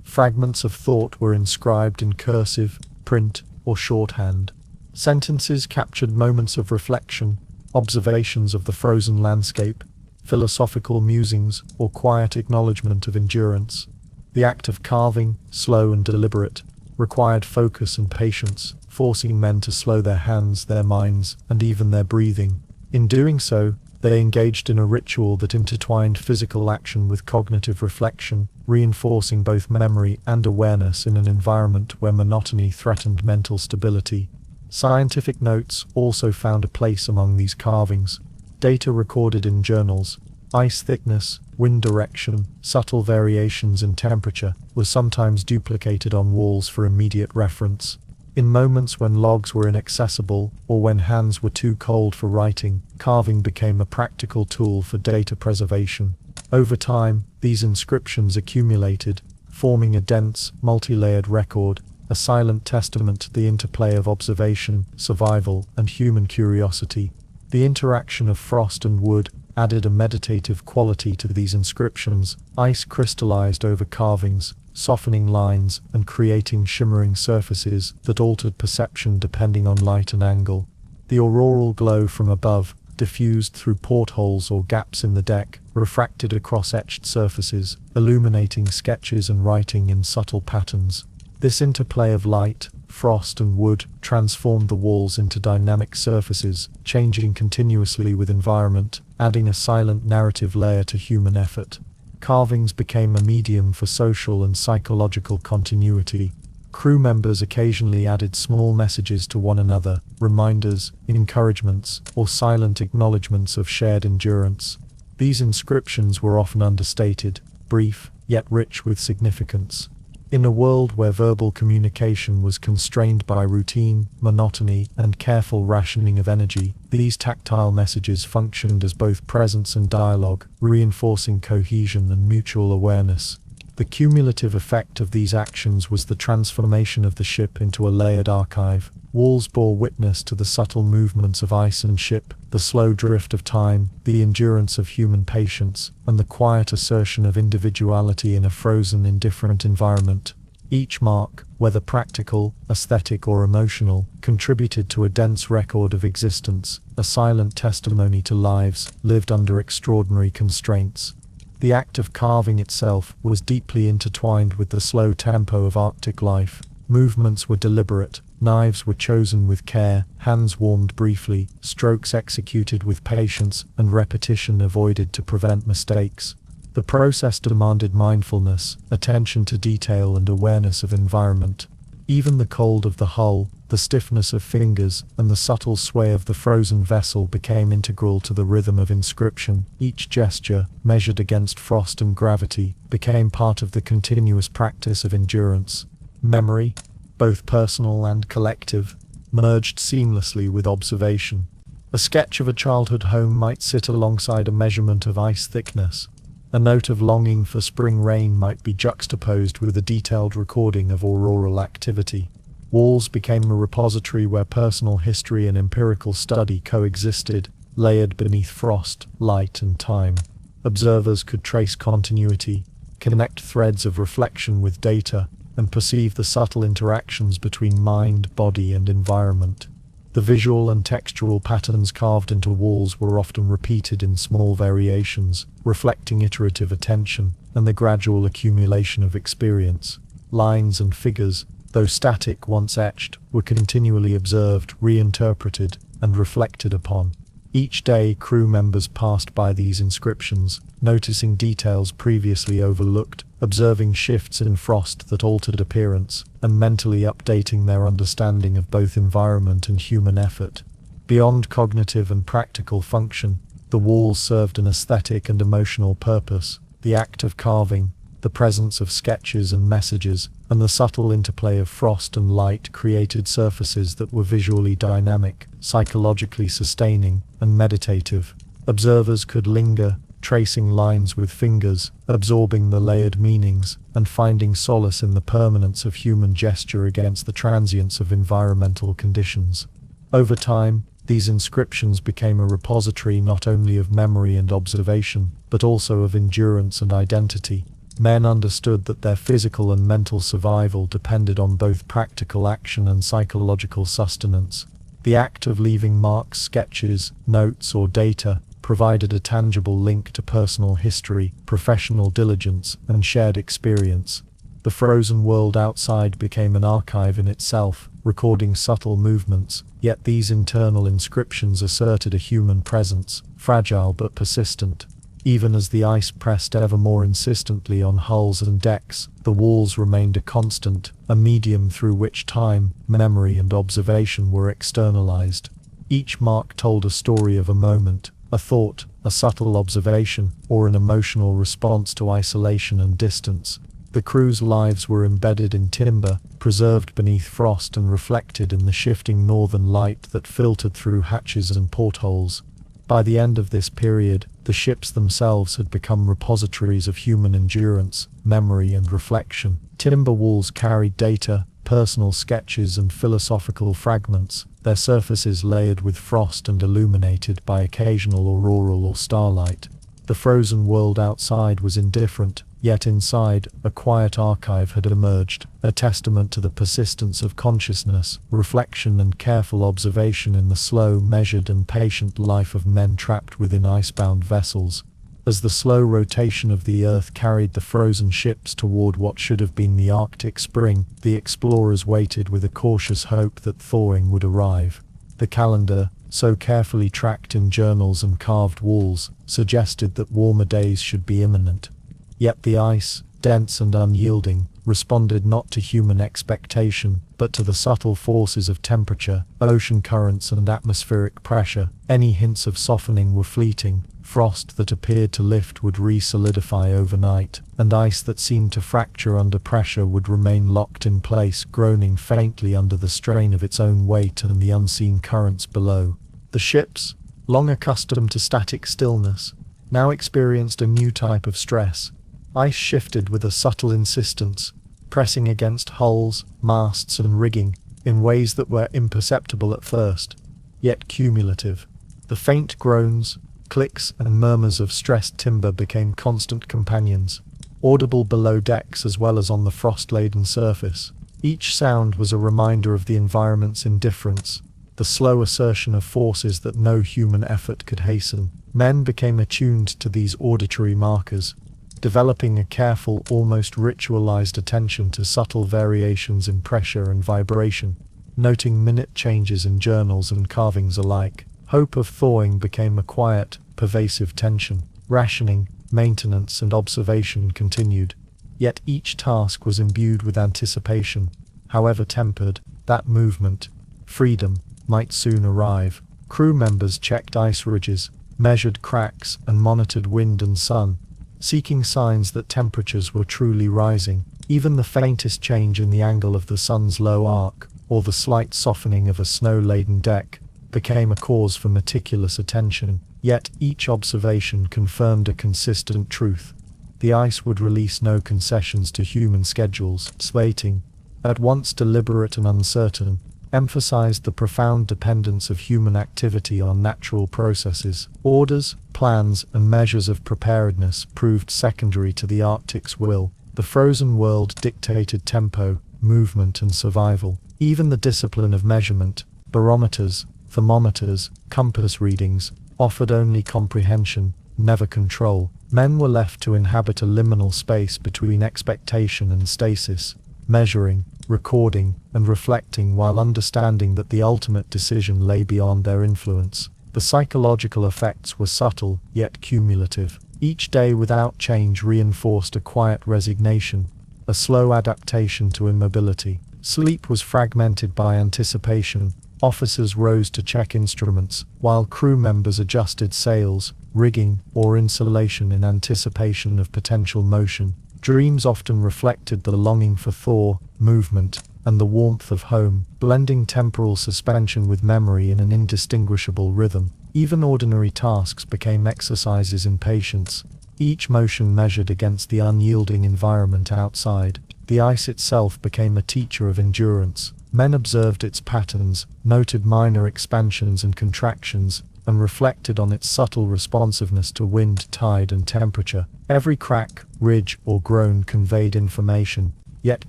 fragments of thought were inscribed in cursive, print, or shorthand. Sentences captured moments of reflection, observations of the frozen landscape, philosophical musings, or quiet acknowledgement of endurance. The act of carving, slow and deliberate, required focus and patience, forcing men to slow their hands, their minds, and even their breathing. In doing so, they engaged in a ritual that intertwined physical action with cognitive reflection, reinforcing both memory and awareness in an environment where monotony threatened mental stability. Scientific notes also found a place among these carvings. Data recorded in journals, ice thickness, wind direction, subtle variations in temperature, were sometimes duplicated on walls for immediate reference. In moments when logs were inaccessible, or when hands were too cold for writing, carving became a practical tool for data preservation. Over time, these inscriptions accumulated, forming a dense, multi-layered record, a silent testament to the interplay of observation, survival, and human curiosity. The interaction of frost and wood added a meditative quality to these inscriptions. Ice crystallized over carvings, softening lines and creating shimmering surfaces that altered perception depending on light and angle. The auroral glow from above, diffused through portholes or gaps in the deck, refracted across etched surfaces, illuminating sketches and writing in subtle patterns. This interplay of light, frost, and wood transformed the walls into dynamic surfaces, changing continuously with environment, adding a silent narrative layer to human effort. Carvings became a medium for social and psychological continuity. Crew members occasionally added small messages to one another, reminders, encouragements, or silent acknowledgements of shared endurance. These inscriptions were often understated, brief, yet rich with significance. In a world where verbal communication was constrained by routine, monotony, and careful rationing of energy, these tactile messages functioned as both presence and dialogue, reinforcing cohesion and mutual awareness. The cumulative effect of these actions was the transformation of the ship into a layered archive. Walls bore witness to the subtle movements of ice and ship, the slow drift of time, the endurance of human patience, and the quiet assertion of individuality in a frozen, indifferent environment. Each mark, whether practical, aesthetic, or emotional, contributed to a dense record of existence, a silent testimony to lives lived under extraordinary constraints. The act of carving itself was deeply intertwined with the slow tempo of Arctic life. Movements were deliberate, knives were chosen with care, hands warmed briefly, strokes executed with patience, and repetition avoided to prevent mistakes. The process demanded mindfulness, attention to detail, and awareness of environment. Even the cold of the hull, the stiffness of fingers, and the subtle sway of the frozen vessel became integral to the rhythm of inscription. Each gesture, measured against frost and gravity, became part of the continuous practice of endurance. Memory, both personal and collective, merged seamlessly with observation. A sketch of a childhood home might sit alongside a measurement of ice thickness. A note of longing for spring rain might be juxtaposed with a detailed recording of auroral activity. Walls became a repository where personal history and empirical study coexisted, layered beneath frost, light, and time. Observers could trace continuity, connect threads of reflection with data, and perceive the subtle interactions between mind, body, and environment. The visual and textural patterns carved into walls were often repeated in small variations, reflecting iterative attention and the gradual accumulation of experience. Lines and figures, though static once etched, were continually observed, reinterpreted, and reflected upon. Each day, crew members passed by these inscriptions, noticing details previously overlooked, observing shifts in frost that altered appearance, and mentally updating their understanding of both environment and human effort. Beyond cognitive and practical function, the walls served an aesthetic and emotional purpose. The act of carving, the presence of sketches and messages, and the subtle interplay of frost and light created surfaces that were visually dynamic, psychologically sustaining, and meditative. Observers could linger, tracing lines with fingers, absorbing the layered meanings, and finding solace in the permanence of human gesture against the transience of environmental conditions. Over time, these inscriptions became a repository not only of memory and observation, but also of endurance and identity. Men understood that their physical and mental survival depended on both practical action and psychological sustenance. The act of leaving marks, sketches, notes, or data provided a tangible link to personal history, professional diligence, and shared experience. The frozen world outside became an archive in itself, recording subtle movements, yet these internal inscriptions asserted a human presence, fragile but persistent. Even as the ice pressed ever more insistently on hulls and decks, the walls remained a constant, a medium through which time, memory, and observation were externalized. Each mark told a story of a moment, a thought, a subtle observation, or an emotional response to isolation and distance. The crew's lives were embedded in timber, preserved beneath frost, and reflected in the shifting northern light that filtered through hatches and portholes. By the end of this period, the ships themselves had become repositories of human endurance, memory, and reflection. Timber walls carried data, personal sketches, and philosophical fragments, their surfaces layered with frost and illuminated by occasional auroral or starlight. The frozen world outside was indifferent, yet inside, a quiet archive had emerged, a testament to the persistence of consciousness, reflection, and careful observation in the slow, measured, and patient life of men trapped within icebound vessels. As the slow rotation of the Earth carried the frozen ships toward what should have been the Arctic spring, the explorers waited with a cautious hope that thawing would arrive. The calendar, so carefully tracked in journals and carved walls, suggested that warmer days should be imminent. Yet the ice, dense and unyielding, responded not to human expectation, but to the subtle forces of temperature, ocean currents, and atmospheric pressure. Any hints of softening were fleeting. Frost that appeared to lift would re-solidify overnight, and ice that seemed to fracture under pressure would remain locked in place, groaning faintly under the strain of its own weight and the unseen currents below. The ships, long accustomed to static stillness, now experienced a new type of stress. Ice shifted with a subtle insistence, pressing against hulls, masts and rigging, in ways that were imperceptible at first, yet cumulative. The faint groans, clicks and murmurs of stressed timber became constant companions, audible below decks as well as on the frost-laden surface. Each sound was a reminder of the environment's indifference, the slow assertion of forces that no human effort could hasten. Men became attuned to these auditory markers, developing a careful, almost ritualized attention to subtle variations in pressure and vibration, noting minute changes in journals and carvings alike. Hope of thawing became a quiet, pervasive tension. Rationing, maintenance and observation continued, yet each task was imbued with anticipation. However tempered, that movement, freedom, might soon arrive. Crew members checked ice ridges, measured cracks and monitored wind and sun, seeking signs that temperatures were truly rising. Even the faintest change in the angle of the sun's low arc, or the slight softening of a snow-laden deck, became a cause for meticulous attention. Yet each observation confirmed a consistent truth. The ice would release no concessions to human schedules. Slating, at once deliberate and uncertain, emphasized the profound dependence of human activity on natural processes. Orders, plans, and measures of preparedness proved secondary to the Arctic's will. The frozen world dictated tempo, movement, and survival. Even the discipline of measurement, barometers, thermometers, compass readings, offered only comprehension, never control. Men were left to inhabit a liminal space between expectation and stasis, measuring, recording, and reflecting while understanding that the ultimate decision lay beyond their influence. The psychological effects were subtle, yet cumulative. Each day without change reinforced a quiet resignation, a slow adaptation to immobility. Sleep was fragmented by anticipation. Officers rose to check instruments, while crew members adjusted sails, rigging, or insulation in anticipation of potential motion. Dreams often reflected the longing for thaw, movement, and the warmth of home, blending temporal suspension with memory in an indistinguishable rhythm. Even ordinary tasks became exercises in patience, each motion measured against the unyielding environment outside. The ice itself became a teacher of endurance. Men observed its patterns, noted minor expansions and contractions, and reflected on its subtle responsiveness to wind, tide, and temperature. Every crack, ridge, or groan conveyed information, yet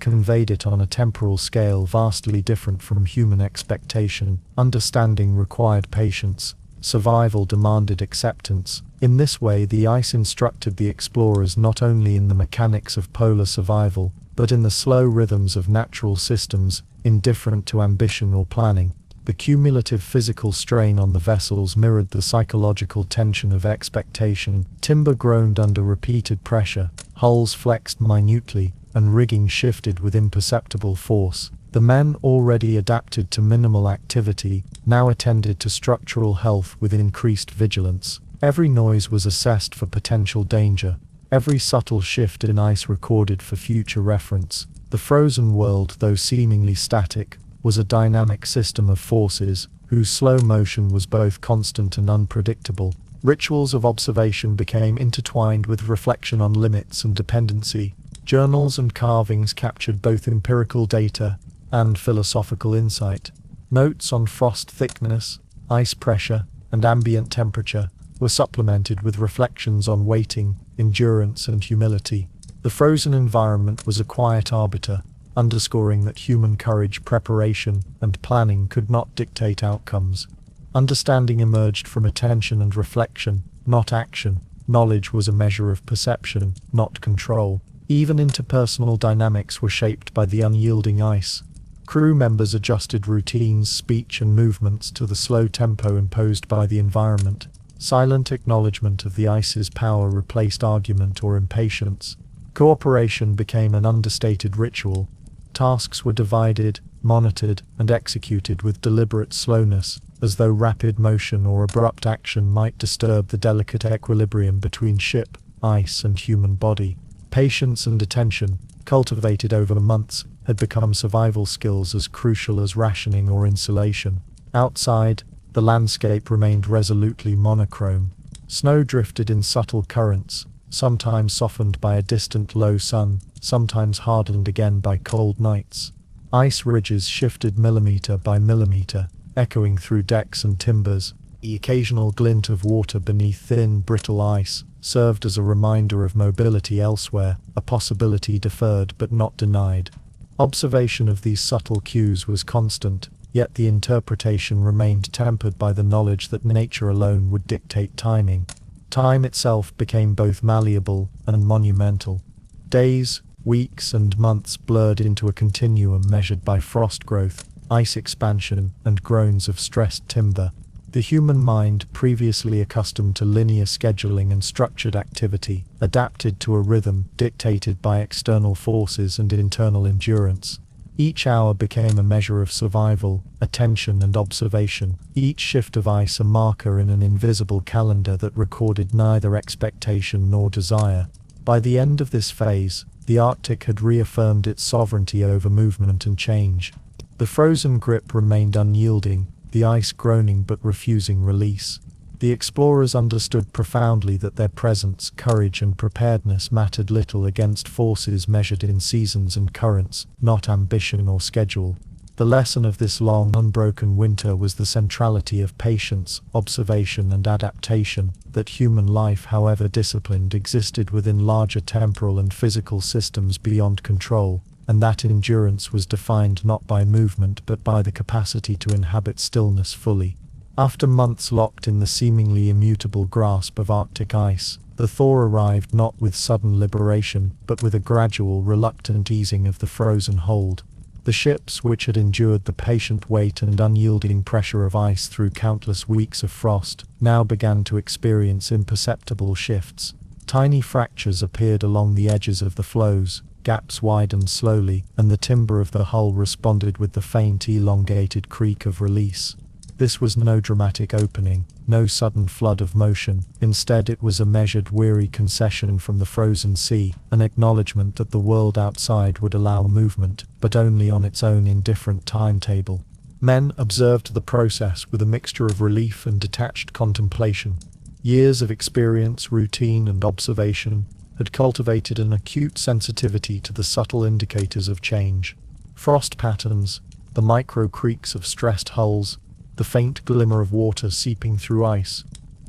conveyed it on a temporal scale vastly different from human expectation. Understanding required patience. Survival demanded acceptance. In this way, the ice instructed the explorers not only in the mechanics of polar survival, but in the slow rhythms of natural systems, indifferent to ambition or planning. The cumulative physical strain on the vessels mirrored the psychological tension of expectation. Timber groaned under repeated pressure, hulls flexed minutely, and rigging shifted with imperceptible force. The men, already adapted to minimal activity, now attended to structural health with increased vigilance. Every noise was assessed for potential danger, every subtle shift in ice recorded for future reference. The frozen world, though seemingly static, was a dynamic system of forces, whose slow motion was both constant and unpredictable. Rituals of observation became intertwined with reflection on limits and dependency. Journals and carvings captured both empirical data and philosophical insight. Notes on frost thickness, ice pressure, and ambient temperature were supplemented with reflections on waiting, endurance, and humility. The frozen environment was a quiet arbiter, underscoring that human courage, preparation, and planning could not dictate outcomes. Understanding emerged from attention and reflection, not action. Knowledge was a measure of perception, not control. Even interpersonal dynamics were shaped by the unyielding ice. Crew members adjusted routines, speech, and movements to the slow tempo imposed by the environment. Silent acknowledgement of the ice's power replaced argument or impatience. Cooperation became an understated ritual. Tasks were divided, monitored, and executed with deliberate slowness, as though rapid motion or abrupt action might disturb the delicate equilibrium between ship, ice, and human body. Patience and attention, cultivated over months, had become survival skills as crucial as rationing or insulation. Outside, the landscape remained resolutely monochrome. Snow drifted in subtle currents, sometimes softened by a distant low sun, sometimes hardened again by cold nights. Ice ridges shifted millimeter by millimeter, echoing through decks and timbers. The occasional glint of water beneath thin, brittle ice served as a reminder of mobility elsewhere, a possibility deferred but not denied. Observation of these subtle cues was constant, yet the interpretation remained tempered by the knowledge that nature alone would dictate timing. Time itself became both malleable and monumental. Days, weeks, and months blurred into a continuum measured by frost growth, ice expansion, and groans of stressed timber. The human mind, previously accustomed to linear scheduling and structured activity, adapted to a rhythm dictated by external forces and internal endurance. Each hour became a measure of survival, attention, and observation, each shift of ice a marker in an invisible calendar that recorded neither expectation nor desire. By the end of this phase, the Arctic had reaffirmed its sovereignty over movement and change. The frozen grip remained unyielding, the ice groaning but refusing release. The explorers understood profoundly that their presence, courage, and preparedness mattered little against forces measured in seasons and currents, not ambition or schedule. The lesson of this long, unbroken winter was the centrality of patience, observation, and adaptation, that human life, however disciplined, existed within larger temporal and physical systems beyond control, and that endurance was defined not by movement but by the capacity to inhabit stillness fully. After months locked in the seemingly immutable grasp of Arctic ice, the thaw arrived not with sudden liberation, but with a gradual, reluctant easing of the frozen hold. The ships, which had endured the patient weight and unyielding pressure of ice through countless weeks of frost, now began to experience imperceptible shifts. Tiny fractures appeared along the edges of the floes, gaps widened slowly, and the timber of the hull responded with the faint, elongated creak of release. This was no dramatic opening, no sudden flood of motion. Instead, it was a measured, weary concession from the frozen sea, an acknowledgement that the world outside would allow movement, but only on its own indifferent timetable. Men observed the process with a mixture of relief and detached contemplation. Years of experience, routine, and observation had cultivated an acute sensitivity to the subtle indicators of change. Frost patterns, the micro creaks of stressed hulls, the faint glimmer of water seeping through ice.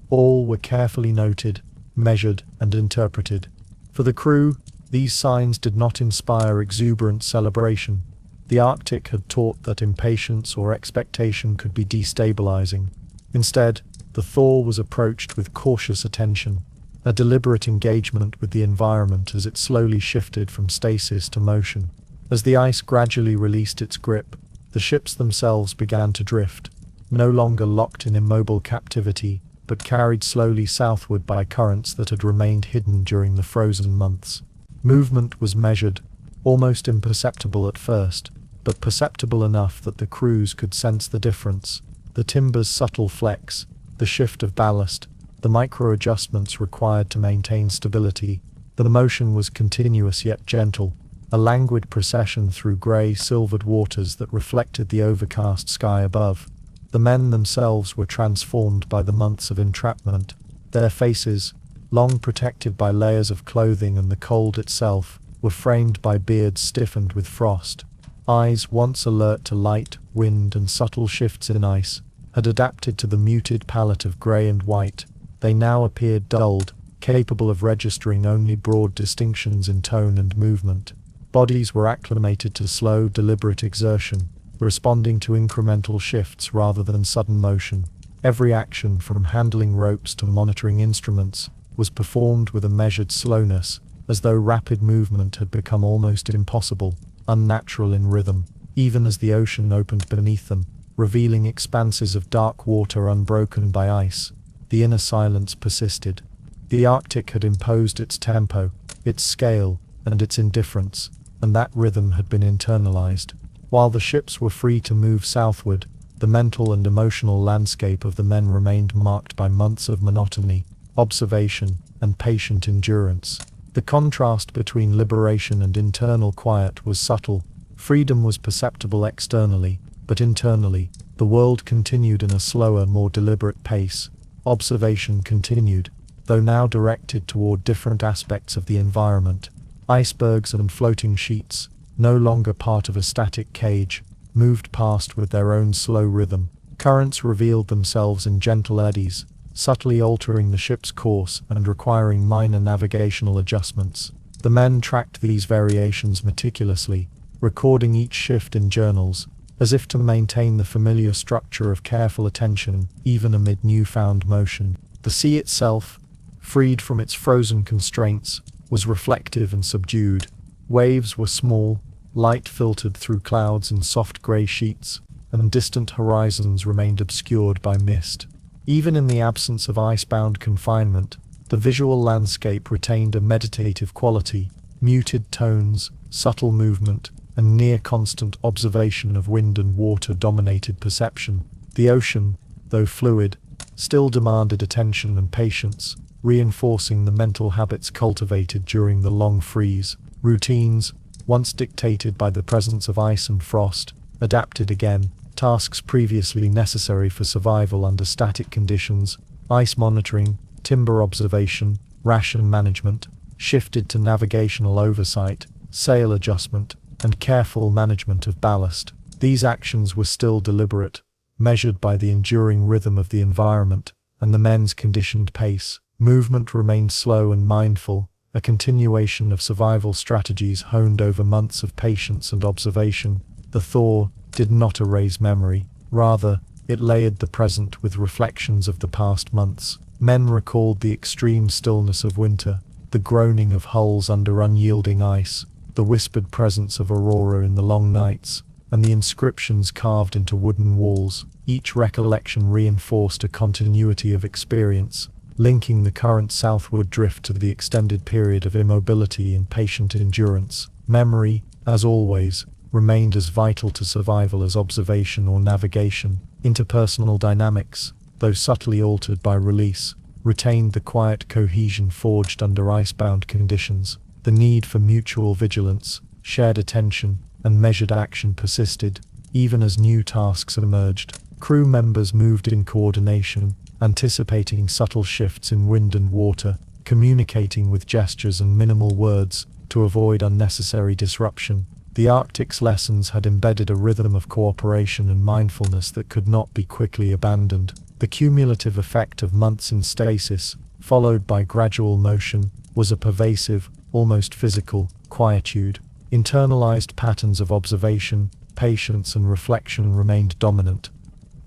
All were carefully noted, measured, and interpreted. For the crew, these signs did not inspire exuberant celebration. The Arctic had taught that impatience or expectation could be destabilizing. Instead, the thaw was approached with cautious attention, a deliberate engagement with the environment as it slowly shifted from stasis to motion. As the ice gradually released its grip, the ships themselves began to drift, no longer locked in immobile captivity, but carried slowly southward by currents that had remained hidden during the frozen months. Movement was measured, almost imperceptible at first, but perceptible enough that the crews could sense the difference. The timber's subtle flex, the shift of ballast, the micro-adjustments required to maintain stability. The motion was continuous yet gentle, a languid procession through grey, silvered waters that reflected the overcast sky above. The men themselves were transformed by the months of entrapment. Their faces, long protected by layers of clothing and the cold itself, were framed by beards stiffened with frost. Eyes, once alert to light, wind, and subtle shifts in ice, had adapted to the muted palette of grey and white. They now appeared dulled, capable of registering only broad distinctions in tone and movement. Bodies were acclimated to slow, deliberate exertion, responding to incremental shifts rather than sudden motion. Every action, from handling ropes to monitoring instruments, was performed with a measured slowness, as though rapid movement had become almost impossible, unnatural in rhythm. Even as the ocean opened beneath them, revealing expanses of dark water unbroken by ice, the inner silence persisted. The Arctic had imposed its tempo, its scale, and its indifference, and that rhythm had been internalized. While the ships were free to move southward, the mental and emotional landscape of the men remained marked by months of monotony, observation, and patient endurance. The contrast between liberation and internal quiet was subtle. Freedom was perceptible externally, but internally, the world continued in a slower, more deliberate pace. Observation continued, though now directed toward different aspects of the environment. Icebergs and floating sheets, no longer part of a static cage, moved past with their own slow rhythm. Currents revealed themselves in gentle eddies, subtly altering the ship's course and requiring minor navigational adjustments. The men tracked these variations meticulously, recording each shift in journals, as if to maintain the familiar structure of careful attention, even amid newfound motion. The sea itself, freed from its frozen constraints, was reflective and subdued. Waves were small, light filtered through clouds in soft grey sheets, and distant horizons remained obscured by mist. Even in the absence of icebound confinement, the visual landscape retained a meditative quality. Muted tones, subtle movement, and near-constant observation of wind and water dominated perception. The ocean, though fluid, still demanded attention and patience, reinforcing the mental habits cultivated during the long freeze. Routines, once dictated by the presence of ice and frost, adapted again. Tasks previously necessary for survival under static conditions, ice monitoring, timber observation, ration management, shifted to navigational oversight, sail adjustment, and careful management of ballast. These actions were still deliberate, measured by the enduring rhythm of the environment and the men's conditioned pace. Movement remained slow and mindful, a continuation of survival strategies honed over months of patience and observation. The thaw did not erase memory, rather, it layered the present with reflections of the past months. Men recalled the extreme stillness of winter, the groaning of hulls under unyielding ice, the whispered presence of Aurora in the long nights, and the inscriptions carved into wooden walls. Each recollection reinforced a continuity of experience, linking the current southward drift to the extended period of immobility and patient endurance. Memory, as always, remained as vital to survival as observation or navigation. Interpersonal dynamics, though subtly altered by release, retained the quiet cohesion forged under icebound conditions. The need for mutual vigilance, shared attention, and measured action persisted, even as new tasks emerged. Crew members moved in coordination, anticipating subtle shifts in wind and water, communicating with gestures and minimal words to avoid unnecessary disruption. The Arctic's lessons had embedded a rhythm of cooperation and mindfulness that could not be quickly abandoned. The cumulative effect of months in stasis, followed by gradual motion, was a pervasive, almost physical, quietude. Internalized patterns of observation, patience and reflection remained dominant.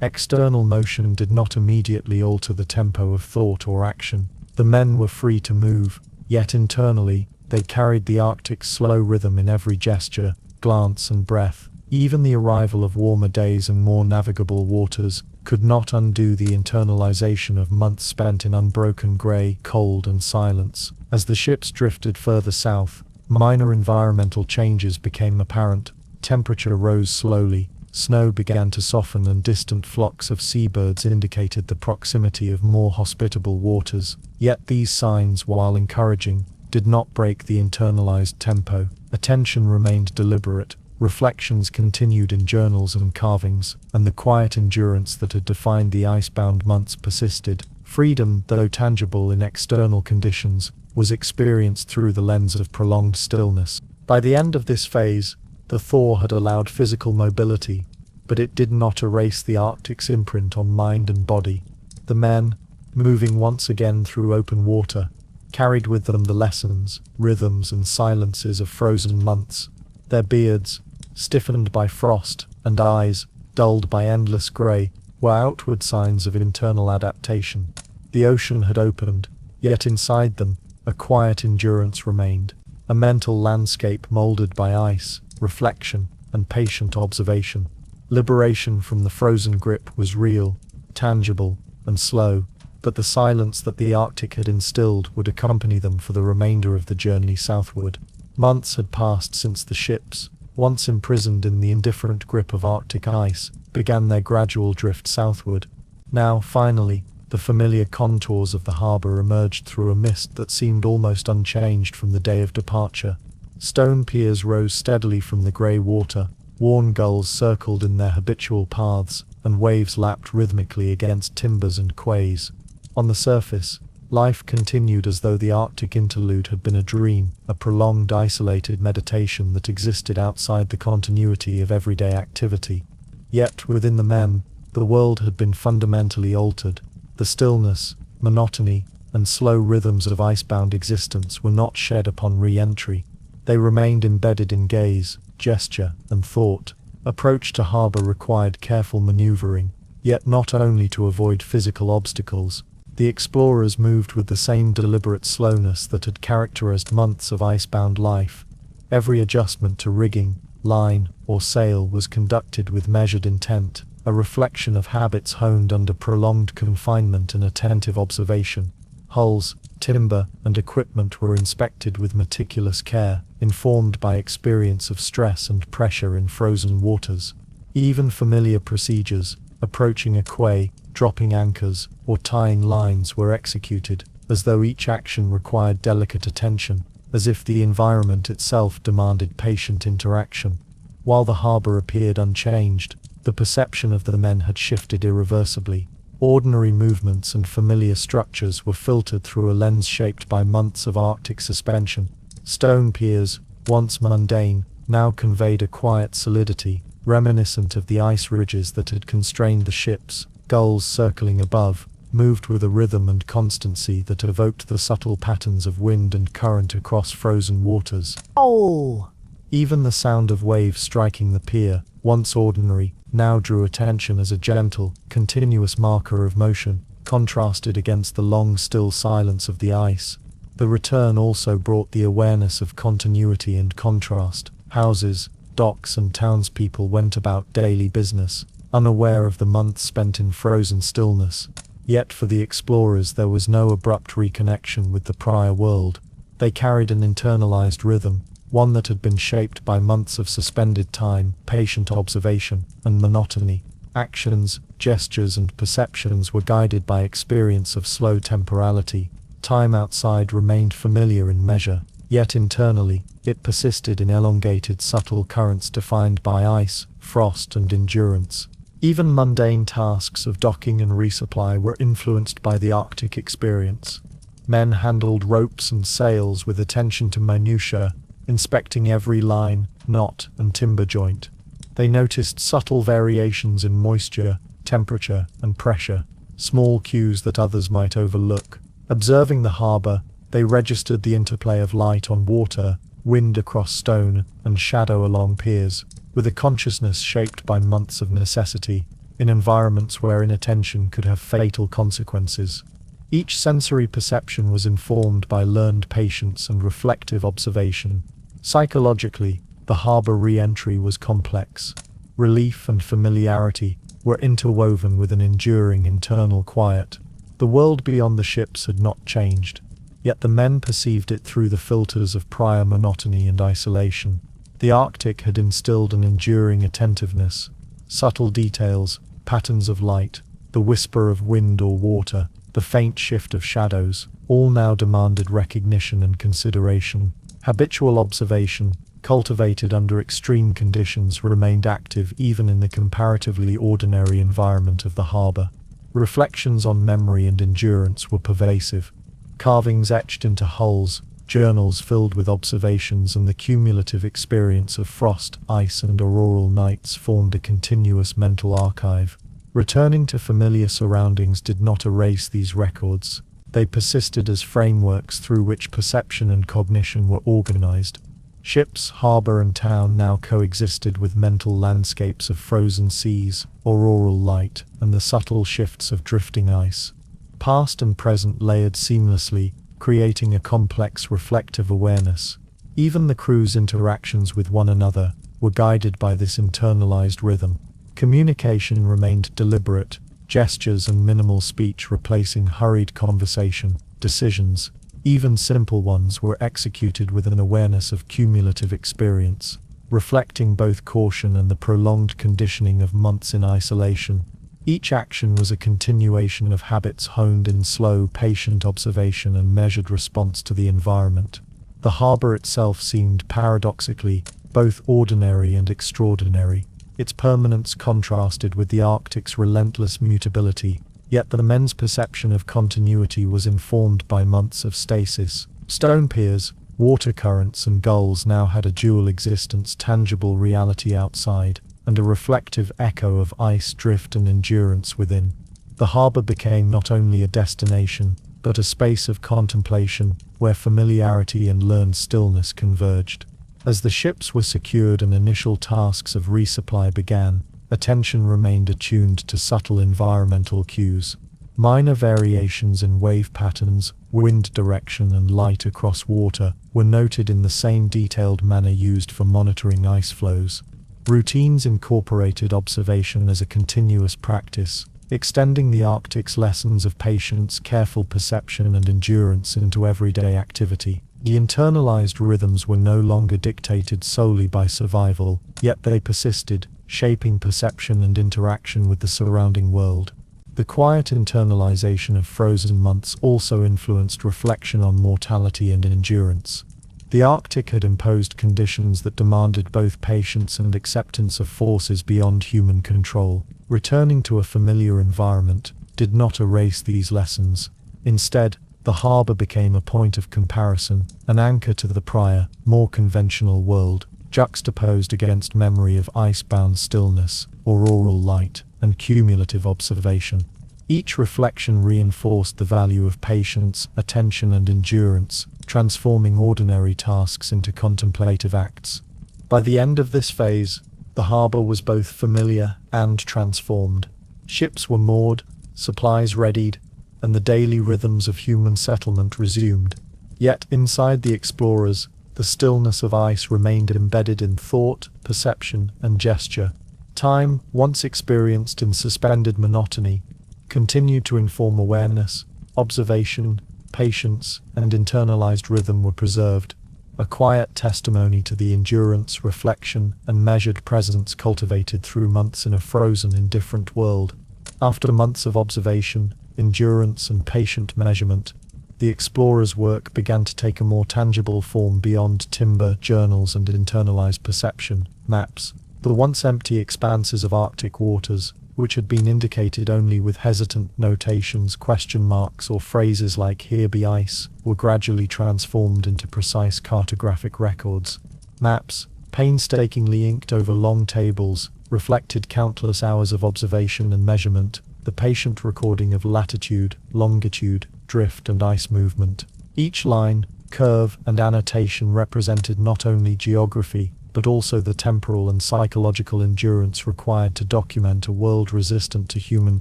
External motion did not immediately alter the tempo of thought or action. The men were free to move, yet internally, they carried the Arctic's slow rhythm in every gesture, glance and breath. Even the arrival of warmer days and more navigable waters could not undo the internalization of months spent in unbroken grey, cold and silence. As the ships drifted further south, minor environmental changes became apparent. Temperature rose slowly, snow began to soften and distant flocks of seabirds indicated the proximity of more hospitable waters. Yet these signs, while encouraging, did not break the internalized tempo. Attention remained deliberate, reflections continued in journals and carvings, and the quiet endurance that had defined the icebound months persisted. Freedom, though tangible in external conditions, was experienced through the lens of prolonged stillness. By the end of this phase, the thaw had allowed physical mobility, but it did not erase the Arctic's imprint on mind and body. The men, moving once again through open water, carried with them the lessons, rhythms and silences of frozen months. Their beards, stiffened by frost, and eyes, dulled by endless grey, were outward signs of internal adaptation. The ocean had opened, yet inside them, a quiet endurance remained, a mental landscape moulded by ice, reflection, and patient observation. Liberation from the frozen grip was real, tangible, and slow, but the silence that the Arctic had instilled would accompany them for the remainder of the journey southward. Months had passed since the ships, once imprisoned in the indifferent grip of Arctic ice, began their gradual drift southward. Now, finally, the familiar contours of the harbour emerged through a mist that seemed almost unchanged from the day of departure. Stone piers rose steadily from the grey water, worn gulls circled in their habitual paths, and waves lapped rhythmically against timbers and quays. On the surface, Life continued as though the Arctic interlude had been a dream, a prolonged isolated meditation that existed outside the continuity of everyday activity. Yet, within the MEM, the world had been fundamentally altered. The stillness, monotony, and slow rhythms of icebound existence were not shed upon re-entry. They remained embedded in gaze, gesture, and thought. Approach to harbour required careful manoeuvring, yet not only to avoid physical obstacles. The explorers moved with the same deliberate slowness that had characterized months of icebound life. Every adjustment to rigging, line, or sail was conducted with measured intent, a reflection of habits honed under prolonged confinement and attentive observation. Hulls, timber, and equipment were inspected with meticulous care, informed by experience of stress and pressure in frozen waters. Even familiar procedures, approaching a quay, dropping anchors, or tying lines were executed, as though each action required delicate attention, as if the environment itself demanded patient interaction. While the harbour appeared unchanged, the perception of the men had shifted irreversibly. Ordinary movements and familiar structures were filtered through a lens shaped by months of Arctic suspension. Stone piers, once mundane, now conveyed a quiet solidity, reminiscent of the ice ridges that had constrained the ships. Gulls circling above, moved with a rhythm and constancy that evoked the subtle patterns of wind and current across frozen waters. Oh! Even the sound of waves striking the pier, once ordinary, now drew attention as a gentle, continuous marker of motion, contrasted against the long still silence of the ice. The return also brought the awareness of continuity and contrast. Houses, docks, and townspeople went about daily business, unaware of the months spent in frozen stillness. Yet for the explorers there was no abrupt reconnection with the prior world. They carried an internalized rhythm, one that had been shaped by months of suspended time, patient observation, and monotony. Actions, gestures, and perceptions were guided by experience of slow temporality. Time outside remained familiar in measure, yet internally, it persisted in elongated subtle currents defined by ice, frost, and endurance. Even mundane tasks of docking and resupply were influenced by the Arctic experience. Men handled ropes and sails with attention to minutiae, inspecting every line, knot, and timber joint. They noticed subtle variations in moisture, temperature, and pressure, small cues that others might overlook. Observing the harbour, they registered the interplay of light on water, wind across stone, and shadow along piers, with a consciousness shaped by months of necessity, in environments where inattention could have fatal consequences. Each sensory perception was informed by learned patience and reflective observation. Psychologically, the harbour re-entry was complex. Relief and familiarity were interwoven with an enduring internal quiet. The world beyond the ships had not changed, yet the men perceived it through the filters of prior monotony and isolation. The Arctic had instilled an enduring attentiveness. Subtle details, patterns of light, the whisper of wind or water, the faint shift of shadows, all now demanded recognition and consideration. Habitual observation, cultivated under extreme conditions, remained active even in the comparatively ordinary environment of the harbour. Reflections on memory and endurance were pervasive. Carvings etched into hulls, journals filled with observations, and the cumulative experience of frost, ice, and auroral nights formed a continuous mental archive. Returning to familiar surroundings did not erase these records. They persisted as frameworks through which perception and cognition were organized. Ships, harbour, and town now coexisted with mental landscapes of frozen seas, auroral light, and the subtle shifts of drifting ice. Past and present layered seamlessly, creating a complex reflective awareness. Even the crew's interactions with one another were guided by this internalized rhythm. Communication remained deliberate, gestures and minimal speech replacing hurried conversation. Decisions, even simple ones, were executed with an awareness of cumulative experience, reflecting both caution and the prolonged conditioning of months in isolation. Each action was a continuation of habits honed in slow, patient observation and measured response to the environment. The harbour itself seemed paradoxically both ordinary and extraordinary. Its permanence contrasted with the Arctic's relentless mutability. yet the men's perception of continuity was informed by months of stasis. Stone piers, water currents and gulls now had a dual existence, tangible reality outside, and a reflective echo of ice, drift and endurance within. The harbour became not only a destination, but a space of contemplation, where familiarity and learned stillness converged. As the ships were secured and initial tasks of resupply began, attention remained attuned to subtle environmental cues. Minor variations in wave patterns, wind direction and light across water were noted in the same detailed manner used for monitoring ice flows. Routines incorporated observation as a continuous practice, extending the Arctic's lessons of patience, careful perception and endurance into everyday activity. The internalized rhythms were no longer dictated solely by survival, yet they persisted, shaping perception and interaction with the surrounding world. The quiet internalization of frozen months also influenced reflection on mortality and endurance. The Arctic had imposed conditions that demanded both patience and acceptance of forces beyond human control. Returning to a familiar environment did not erase these lessons. Instead, the harbour became a point of comparison, an anchor to the prior, more conventional world, juxtaposed against memory of icebound stillness, auroral light, and cumulative observation. Each reflection reinforced the value of patience, attention and endurance, transforming ordinary tasks into contemplative acts. By the end of this phase, the harbour was both familiar and transformed. Ships were moored, supplies readied, and the daily rhythms of human settlement resumed. Yet inside the explorers, the stillness of ice remained embedded in thought, perception, and gesture. Time, once experienced in suspended monotony, continued to inform awareness. Observation, patience, and internalized rhythm were preserved, a quiet testimony to the endurance, reflection, and measured presence cultivated through months in a frozen, indifferent world. After months of observation, endurance, and patient measurement, the explorers' work began to take a more tangible form beyond timber, journals, and internalized perception. Maps. The once empty expanses of Arctic waters, which had been indicated only with hesitant notations, question marks, or phrases like "here be ice," were gradually transformed into precise cartographic records. Maps, painstakingly inked over long tables, reflected countless hours of observation and measurement, the patient recording of latitude, longitude, drift, and ice movement. Each line, curve, and annotation represented not only geography, but also the temporal and psychological endurance required to document a world resistant to human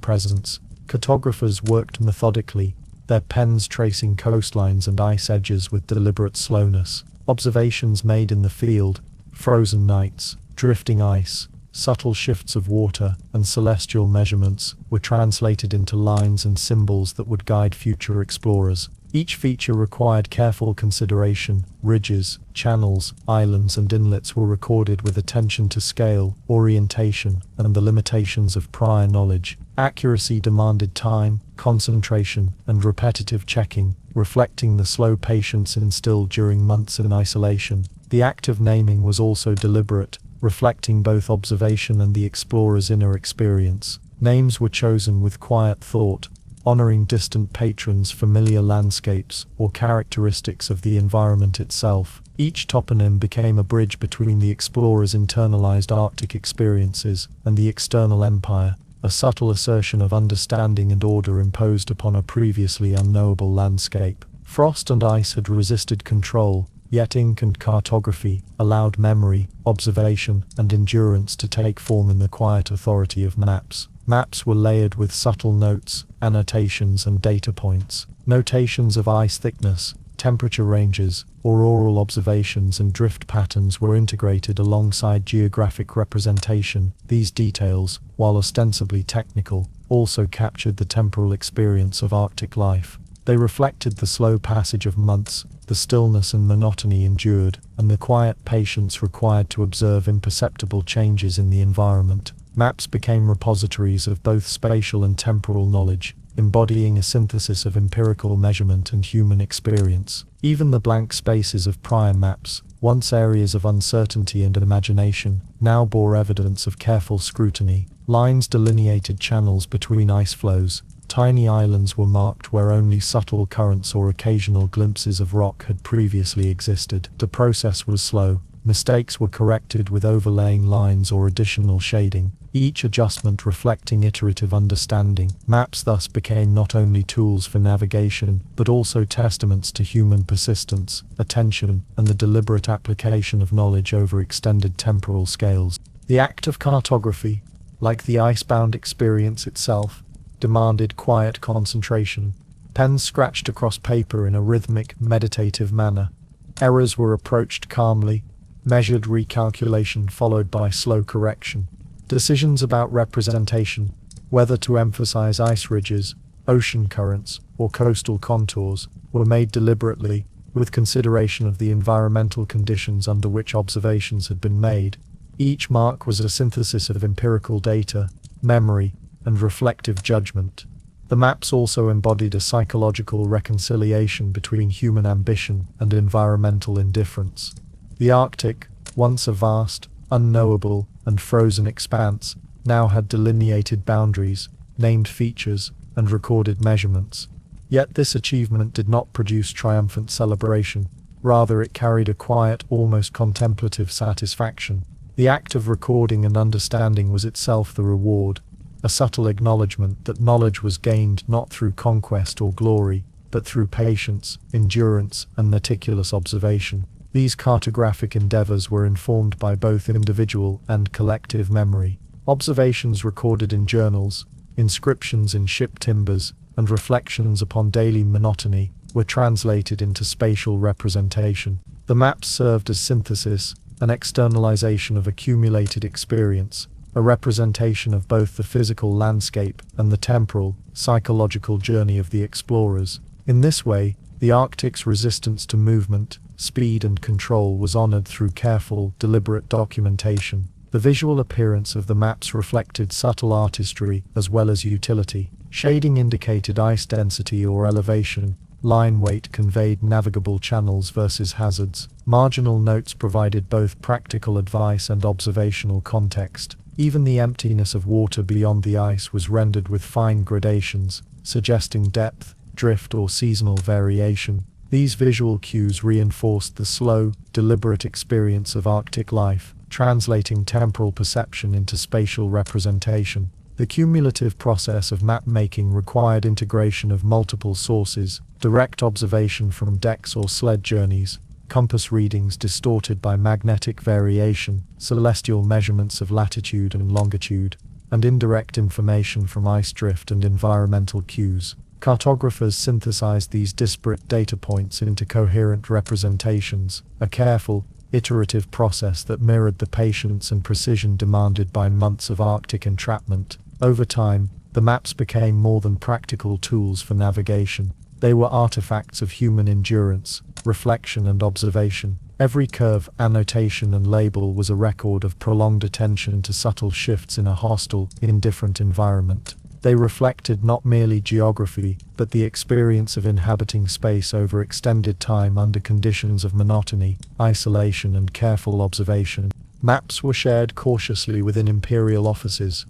presence. Cartographers worked methodically, their pens tracing coastlines and ice edges with deliberate slowness. Observations made in the field, frozen nights, drifting ice, subtle shifts of water, and celestial measurements, were translated into lines and symbols that would guide future explorers. Each feature required careful consideration. Ridges, channels, islands, and inlets were recorded with attention to scale, orientation, and the limitations of prior knowledge. Accuracy demanded time, concentration, and repetitive checking, reflecting the slow patience instilled during months in isolation. The act of naming was also deliberate, reflecting both observation and the explorer's inner experience. Names were chosen with quiet thought, honoring distant patrons, familiar landscapes, or characteristics of the environment itself. Each toponym became a bridge between the explorer's internalized Arctic experiences and the external empire, a subtle assertion of understanding and order imposed upon a previously unknowable landscape. Frost and ice had resisted control, yet ink and cartography allowed memory, observation, and endurance to take form in the quiet authority of maps. Maps were layered with subtle notes, annotations, and data points. Notations of ice thickness, temperature ranges, auroral observations, and drift patterns were integrated alongside geographic representation. These details, while ostensibly technical, also captured the temporal experience of Arctic life. They reflected the slow passage of months, the stillness and monotony endured, and the quiet patience required to observe imperceptible changes in the environment. Maps became repositories of both spatial and temporal knowledge, embodying a synthesis of empirical measurement and human experience. Even the blank spaces of prior maps, once areas of uncertainty and imagination, now bore evidence of careful scrutiny. Lines delineated channels between ice flows, Tiny islands were marked where only subtle currents or occasional glimpses of rock had previously existed. The process was slow. Mistakes were corrected with overlaying lines or additional shading, each adjustment reflecting iterative understanding. Maps thus became not only tools for navigation, but also testaments to human persistence, attention, and the deliberate application of knowledge over extended temporal scales. The act of cartography, like the Icebound experience itself, demanded quiet concentration. Pens scratched across paper in a rhythmic, meditative manner. Errors were approached calmly, measured recalculation followed by slow correction. Decisions about representation, whether to emphasize ice ridges, ocean currents, or coastal contours, were made deliberately, with consideration of the environmental conditions under which observations had been made. Each mark was a synthesis of empirical data, memory, and reflective judgment. The maps also embodied a psychological reconciliation between human ambition and environmental indifference. The Arctic, once a vast, unknowable, and frozen expanse, now had delineated boundaries, named features, and recorded measurements. Yet this achievement did not produce triumphant celebration. Rather, it carried a quiet, almost contemplative satisfaction. The act of recording and understanding was itself the reward, a subtle acknowledgement that knowledge was gained not through conquest or glory, but through patience, endurance, and meticulous observation. These cartographic endeavors were informed by both individual and collective memory. Observations recorded in journals, inscriptions in ship timbers, and reflections upon daily monotony were translated into spatial representation. The maps served as synthesis, an externalization of accumulated experience, a representation of both the physical landscape and the temporal, psychological journey of the explorers. In this way, the Arctic's resistance to movement, speed, and control was honored through careful, deliberate documentation. The visual appearance of the maps reflected subtle artistry as well as utility. Shading indicated ice density or elevation. Line weight conveyed navigable channels versus hazards. Marginal notes provided both practical advice and observational context. Even the emptiness of water beyond the ice was rendered with fine gradations, suggesting depth, drift, or seasonal variation. These visual cues reinforced the slow, deliberate experience of Arctic life, translating temporal perception into spatial representation. The cumulative process of map-making required integration of multiple sources, direct observation from decks or sled journeys, compass readings distorted by magnetic variation, celestial measurements of latitude and longitude, and indirect information from ice drift and environmental cues. Cartographers synthesized these disparate data points into coherent representations, a careful, iterative process that mirrored the patience and precision demanded by months of Arctic entrapment. Over time, the maps became more than practical tools for navigation. They were artifacts of human endurance, reflection, and observation. Every curve, annotation, and label was a record of prolonged attention to subtle shifts in a hostile, indifferent environment. They reflected not merely geography, but the experience of inhabiting space over extended time under conditions of monotony, isolation, and careful observation. Maps were shared cautiously within imperial offices,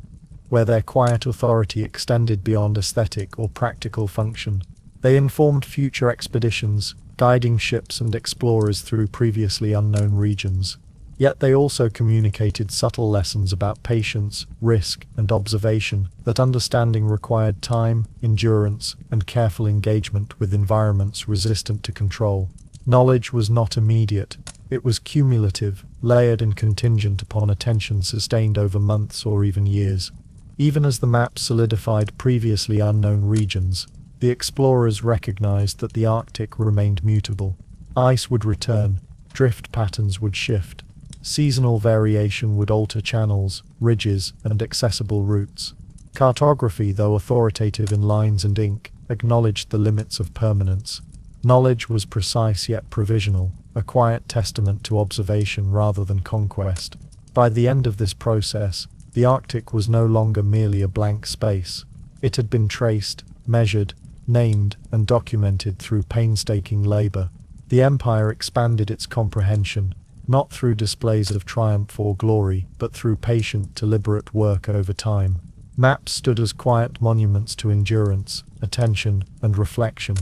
where their quiet authority extended beyond aesthetic or practical function. They informed future expeditions, guiding ships and explorers through previously unknown regions. Yet they also communicated subtle lessons about patience, risk, and observation, that understanding required time, endurance, and careful engagement with environments resistant to control. Knowledge was not immediate. It was cumulative, layered and contingent upon attention sustained over months or even years. Even as the map solidified previously unknown regions, the explorers recognized that the Arctic remained mutable. Ice would return, drift patterns would shift, seasonal variation would alter channels, ridges, and accessible routes. Cartography, though authoritative in lines and ink, acknowledged the limits of permanence. Knowledge was precise yet provisional, a quiet testament to observation rather than conquest. By the end of this process, the Arctic was no longer merely a blank space. It had been traced, measured, named, and documented through painstaking labor. The empire expanded its comprehension, not through displays of triumph or glory, but through patient, deliberate work over time. Maps stood as quiet monuments to endurance, attention, and reflection.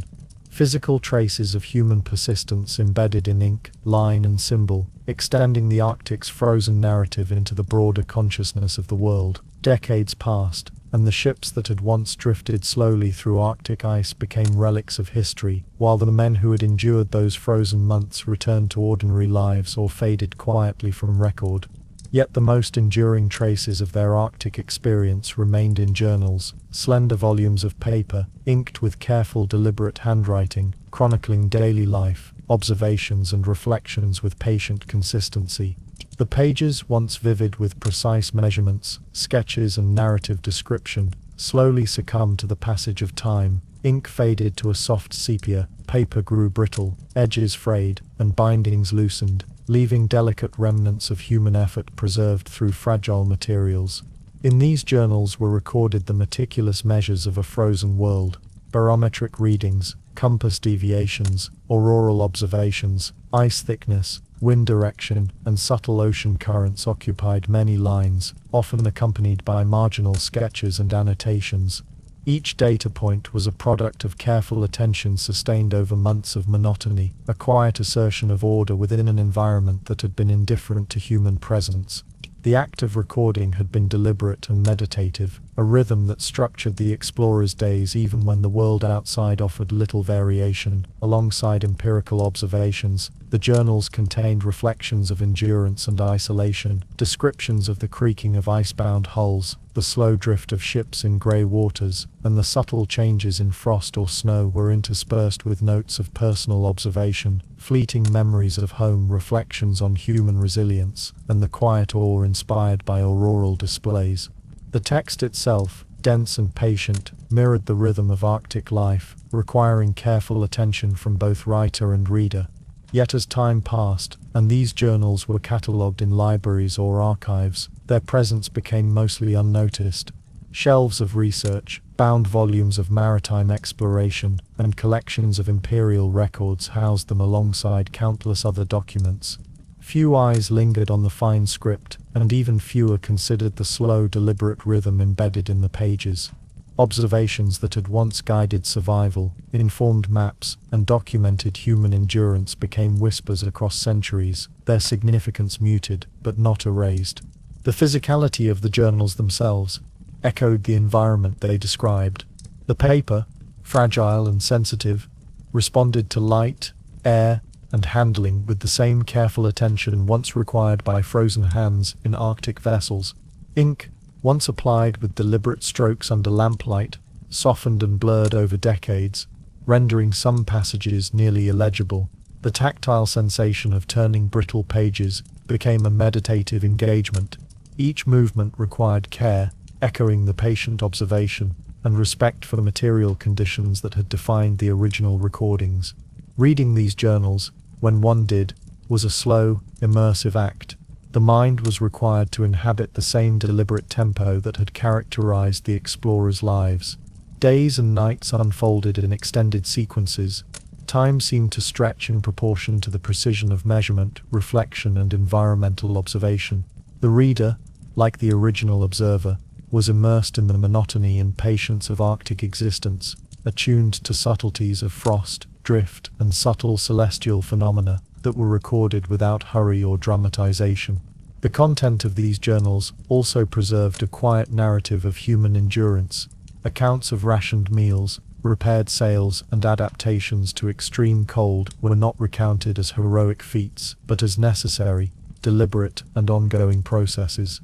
Physical traces of human persistence embedded in ink, line, and symbol, extending the Arctic's frozen narrative into the broader consciousness of the world. Decades passed, and the ships that had once drifted slowly through Arctic ice became relics of history, while the men who had endured those frozen months returned to ordinary lives or faded quietly from record. Yet the most enduring traces of their Arctic experience remained in journals, slender volumes of paper, inked with careful, deliberate handwriting, chronicling daily life, observations and reflections with patient consistency. The pages, once vivid with precise measurements, sketches and narrative description, slowly succumbed to the passage of time. Ink faded to a soft sepia, paper grew brittle, edges frayed, and bindings loosened, leaving delicate remnants of human effort preserved through fragile materials. In these journals were recorded the meticulous measures of a frozen world, barometric readings, compass deviations, auroral observations, ice thickness, wind direction, and subtle ocean currents occupied many lines, often accompanied by marginal sketches and annotations. Each data point was a product of careful attention sustained over months of monotony, a quiet assertion of order within an environment that had been indifferent to human presence. The act of recording had been deliberate and meditative, a rhythm that structured the explorers' days even when the world outside offered little variation. Alongside empirical observations, the journals contained reflections of endurance and isolation, descriptions of the creaking of icebound hulls, the slow drift of ships in grey waters, and the subtle changes in frost or snow were interspersed with notes of personal observation, fleeting memories of home, reflections on human resilience, and the quiet awe inspired by auroral displays. The text itself, dense and patient, mirrored the rhythm of Arctic life, requiring careful attention from both writer and reader. Yet as time passed, and these journals were catalogued in libraries or archives, their presence became mostly unnoticed. Shelves of research, bound volumes of maritime exploration, and collections of imperial records housed them alongside countless other documents. Few eyes lingered on the fine script, and even fewer considered the slow, deliberate rhythm embedded in the pages. Observations that had once guided survival, informed maps, and documented human endurance became whispers across centuries, their significance muted, but not erased. The physicality of the journals themselves echoed the environment they described. The paper, fragile and sensitive, responded to light, air, and handling with the same careful attention once required by frozen hands in Arctic vessels. Ink, once applied with deliberate strokes under lamplight, softened and blurred over decades, rendering some passages nearly illegible. The tactile sensation of turning brittle pages became a meditative engagement. Each movement required care, echoing the patient observation and respect for the material conditions that had defined the original recordings. Reading these journals, when one did, was a slow, immersive act. The mind was required to inhabit the same deliberate tempo that had characterized the explorers' lives. Days and nights unfolded in extended sequences. Time seemed to stretch in proportion to the precision of measurement, reflection, and environmental observation. The reader, like the original observer, was immersed in the monotony and patience of Arctic existence, attuned to subtleties of frost, drift, and subtle celestial phenomena that were recorded without hurry or dramatization. The content of these journals also preserved a quiet narrative of human endurance. Accounts of rationed meals, repaired sails, and adaptations to extreme cold were not recounted as heroic feats, but as necessary, deliberate, and ongoing processes.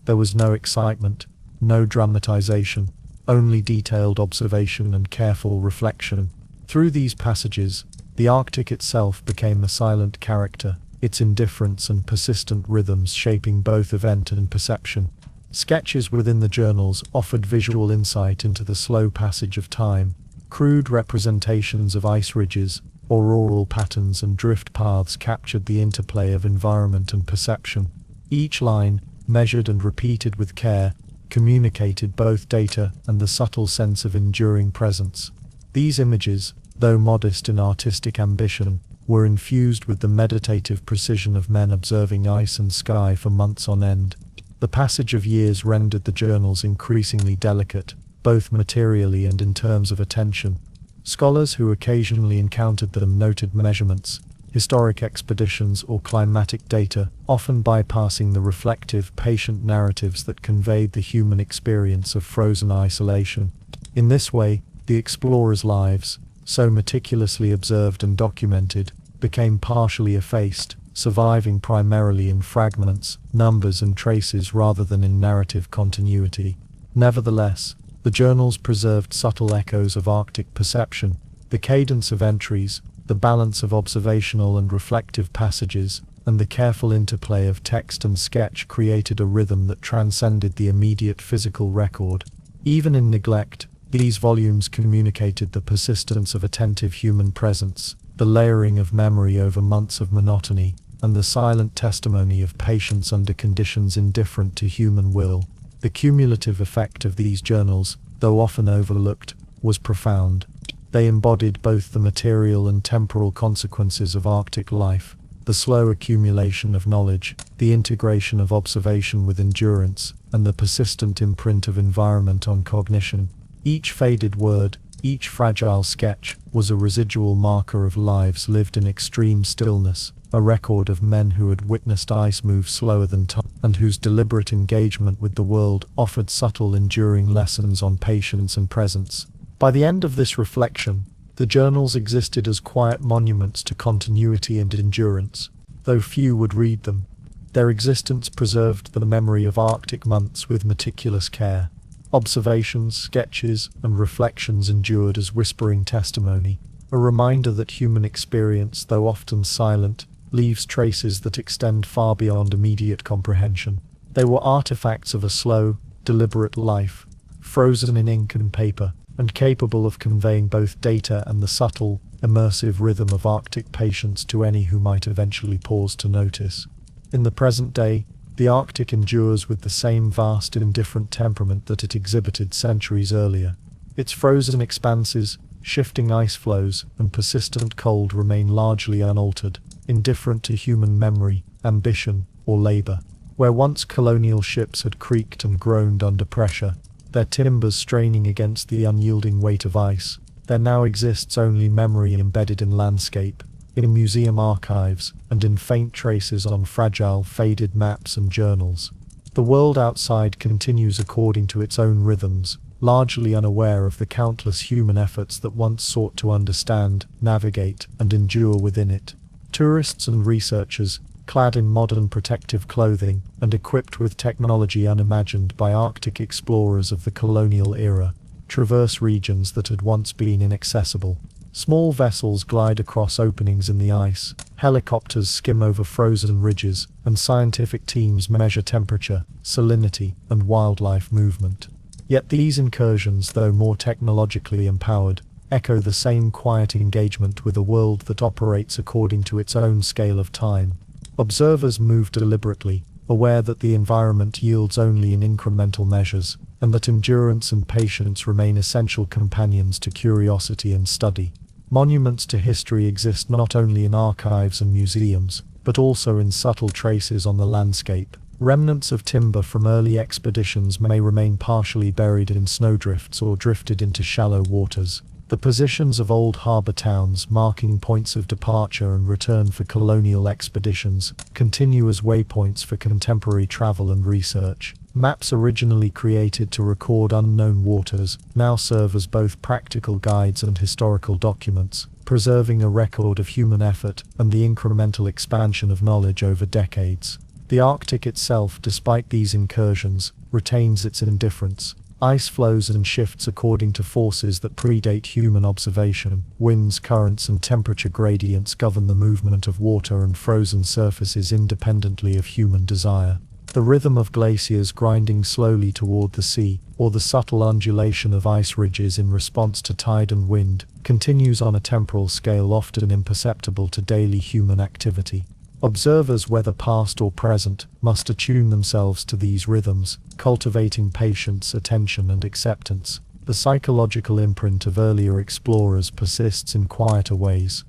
There was no excitement, no dramatization, only detailed observation and careful reflection. Through these passages, the Arctic itself became a silent character, its indifference and persistent rhythms shaping both event and perception. Sketches within the journals offered visual insight into the slow passage of time. Crude representations of ice ridges, auroral patterns, and drift paths captured the interplay of environment and perception. Each line, measured and repeated with care, communicated both data and the subtle sense of enduring presence. These images, though modest in artistic ambition, were infused with the meditative precision of men observing ice and sky for months on end. The passage of years rendered the journals increasingly delicate, both materially and in terms of attention. Scholars who occasionally encountered them noted measurements, historic expeditions or climatic data, often bypassing the reflective, patient narratives that conveyed the human experience of frozen isolation. In this way, the explorers' lives, so meticulously observed and documented, became partially effaced, surviving primarily in fragments, numbers and traces rather than in narrative continuity. Nevertheless, the journals preserved subtle echoes of Arctic perception, the cadence of entries, the balance of observational and reflective passages, and the careful interplay of text and sketch created a rhythm that transcended the immediate physical record. Even in neglect, these volumes communicated the persistence of attentive human presence, the layering of memory over months of monotony, and the silent testimony of patience under conditions indifferent to human will. The cumulative effect of these journals, though often overlooked, was profound. They embodied both the material and temporal consequences of Arctic life, the slow accumulation of knowledge, the integration of observation with endurance, and the persistent imprint of environment on cognition. Each faded word, each fragile sketch, was a residual marker of lives lived in extreme stillness, a record of men who had witnessed ice move slower than time, and whose deliberate engagement with the world offered subtle, enduring lessons on patience and presence. By the end of this reflection, the journals existed as quiet monuments to continuity and endurance, though few would read them. Their existence preserved the memory of Arctic months with meticulous care. Observations, sketches, and reflections endured as whispering testimony, a reminder that human experience, though often silent, leaves traces that extend far beyond immediate comprehension. They were artifacts of a slow, deliberate life, frozen in ink and paper, and capable of conveying both data and the subtle, immersive rhythm of Arctic patience to any who might eventually pause to notice. In the present day, the Arctic endures with the same vast indifferent temperament that it exhibited centuries earlier. Its frozen expanses, shifting ice flows, and persistent cold remain largely unaltered, indifferent to human memory, ambition, or labor. Where once colonial ships had creaked and groaned under pressure, their timbers straining against the unyielding weight of ice, there now exists only memory embedded in landscape, in museum archives, and in faint traces on fragile, faded maps and journals. The world outside continues according to its own rhythms, largely unaware of the countless human efforts that once sought to understand, navigate, and endure within it. Tourists and researchers, clad in modern protective clothing and equipped with technology unimagined by Arctic explorers of the colonial era, traverse regions that had once been inaccessible. Small vessels glide across openings in the ice, helicopters skim over frozen ridges, and scientific teams measure temperature, salinity, and wildlife movement. Yet these incursions, though more technologically empowered, echo the same quiet engagement with a world that operates according to its own scale of time. Observers move deliberately, aware that the environment yields only in incremental measures, and that endurance and patience remain essential companions to curiosity and study. Monuments to history exist not only in archives and museums, but also in subtle traces on the landscape. Remnants of timber from early expeditions may remain partially buried in snowdrifts or drifted into shallow waters. The positions of old harbor towns, marking points of departure and return for colonial expeditions, continue as waypoints for contemporary travel and research. Maps originally created to record unknown waters now serve as both practical guides and historical documents, preserving a record of human effort and the incremental expansion of knowledge over decades. The Arctic itself, despite these incursions, retains its indifference. Ice flows and shifts according to forces that predate human observation. Winds, currents, and temperature gradients govern the movement of water and frozen surfaces independently of human desire. The rhythm of glaciers grinding slowly toward the sea, or the subtle undulation of ice ridges in response to tide and wind, continues on a temporal scale often imperceptible to daily human activity. Observers, whether past or present, must attune themselves to these rhythms, cultivating patience, attention, and acceptance. The psychological imprint of earlier explorers persists in quieter ways.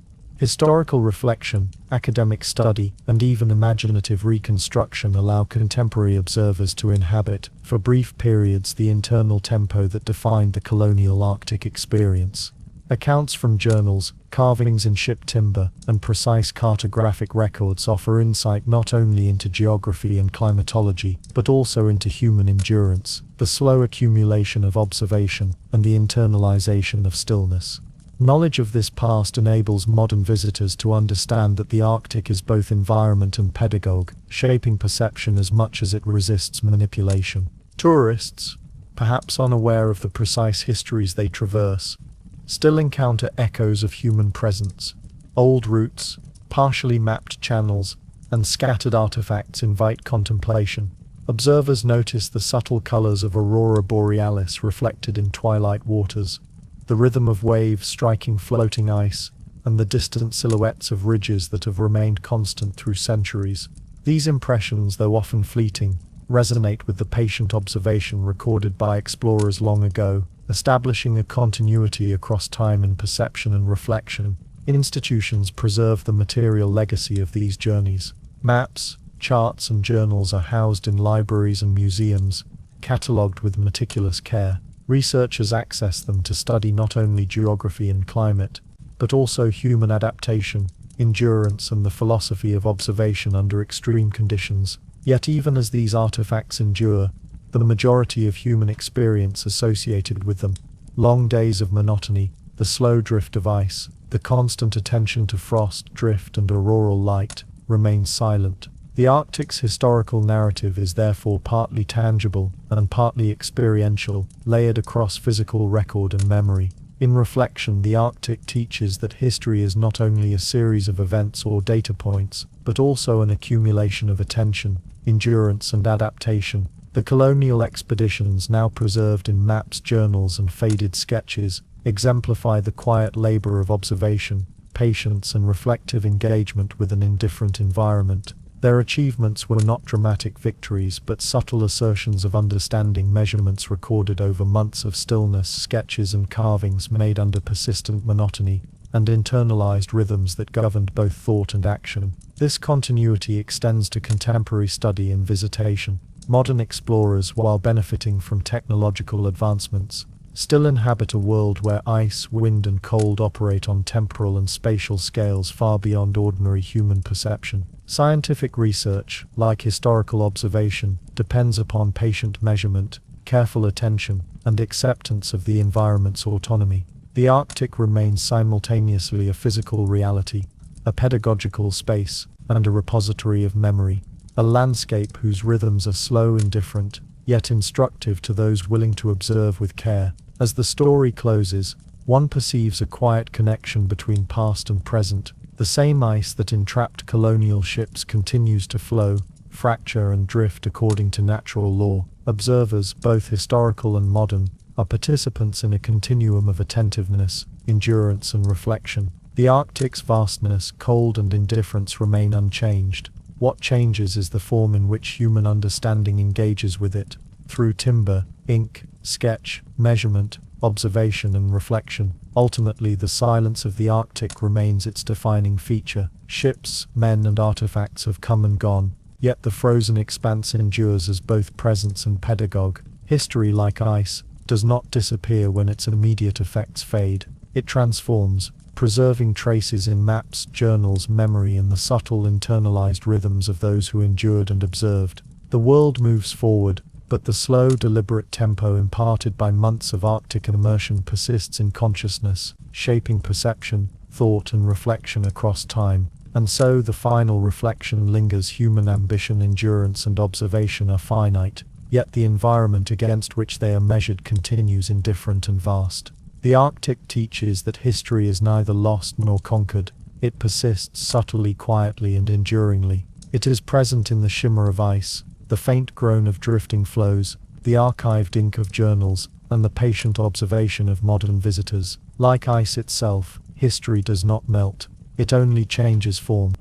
Historical reflection, academic study, and even imaginative reconstruction allow contemporary observers to inhabit, for brief periods, the internal tempo that defined the colonial Arctic experience. Accounts from journals, carvings in ship timber, and precise cartographic records offer insight not only into geography and climatology, but also into human endurance, the slow accumulation of observation, and the internalization of stillness. Knowledge of this past enables modern visitors to understand that the Arctic is both environment and pedagogue, shaping perception as much as it resists manipulation. Tourists, perhaps unaware of the precise histories they traverse, still encounter echoes of human presence. Old routes, partially mapped channels, and scattered artifacts invite contemplation. Observers notice the subtle colors of Aurora Borealis reflected in twilight waters, the rhythm of waves striking floating ice, and the distant silhouettes of ridges that have remained constant through centuries. These impressions, though often fleeting, resonate with the patient observation recorded by explorers long ago, establishing a continuity across time in perception and reflection. Institutions preserve the material legacy of these journeys. Maps, charts, and journals are housed in libraries and museums, catalogued with meticulous care. Researchers access them to study not only geography and climate, but also human adaptation, endurance, and the philosophy of observation under extreme conditions. Yet even as these artifacts endure, the majority of human experience associated with them, long days of monotony, the slow drift of ice, the constant attention to frost, drift, and auroral light, remains silent. The Arctic's historical narrative is therefore partly tangible and partly experiential, layered across physical record and memory. In reflection, the Arctic teaches that history is not only a series of events or data points, but also an accumulation of attention, endurance, and adaptation. The colonial expeditions, now preserved in maps, journals, and faded sketches, exemplify the quiet labor of observation, patience, and reflective engagement with an indifferent environment. Their achievements were not dramatic victories, but subtle assertions of understanding, measurements recorded over months of stillness, sketches and carvings made under persistent monotony, and internalized rhythms that governed both thought and action. This continuity extends to contemporary study and visitation. Modern explorers, while benefiting from technological advancements, still inhabit a world where ice, wind, and cold operate on temporal and spatial scales far beyond ordinary human perception. Scientific research, like historical observation, depends upon patient measurement, careful attention, and acceptance of the environment's autonomy. The Arctic remains simultaneously a physical reality, a pedagogical space, and a repository of memory. A landscape whose rhythms are slow and different, yet instructive to those willing to observe with care. As the story closes, one perceives a quiet connection between past and present. The same ice that entrapped colonial ships continues to flow, fracture, and drift according to natural law. Observers, both historical and modern, are participants in a continuum of attentiveness, endurance, and reflection. The Arctic's vastness, cold, and indifference remain unchanged. What changes is the form in which human understanding engages with it, through timber, ink, sketch, measurement, observation, and reflection. Ultimately, the silence of the Arctic remains its defining feature. Ships, men, and artifacts have come and gone, yet the frozen expanse endures as both presence and pedagogue. History, like ice, does not disappear when its immediate effects fade. It transforms, preserving traces in maps, journals, memory, and the subtle internalized rhythms of those who endured and observed. The world moves forward, but the slow, deliberate tempo imparted by months of Arctic immersion persists in consciousness, shaping perception, thought, and reflection across time. And so the final reflection lingers. Human ambition, endurance, and observation are finite, yet the environment against which they are measured continues indifferent and vast. The Arctic teaches that history is neither lost nor conquered. It persists subtly, quietly, and enduringly. It is present in the shimmer of ice, the faint groan of drifting floes, the archived ink of journals, and the patient observation of modern visitors. Like ice itself, history does not melt. It only changes form.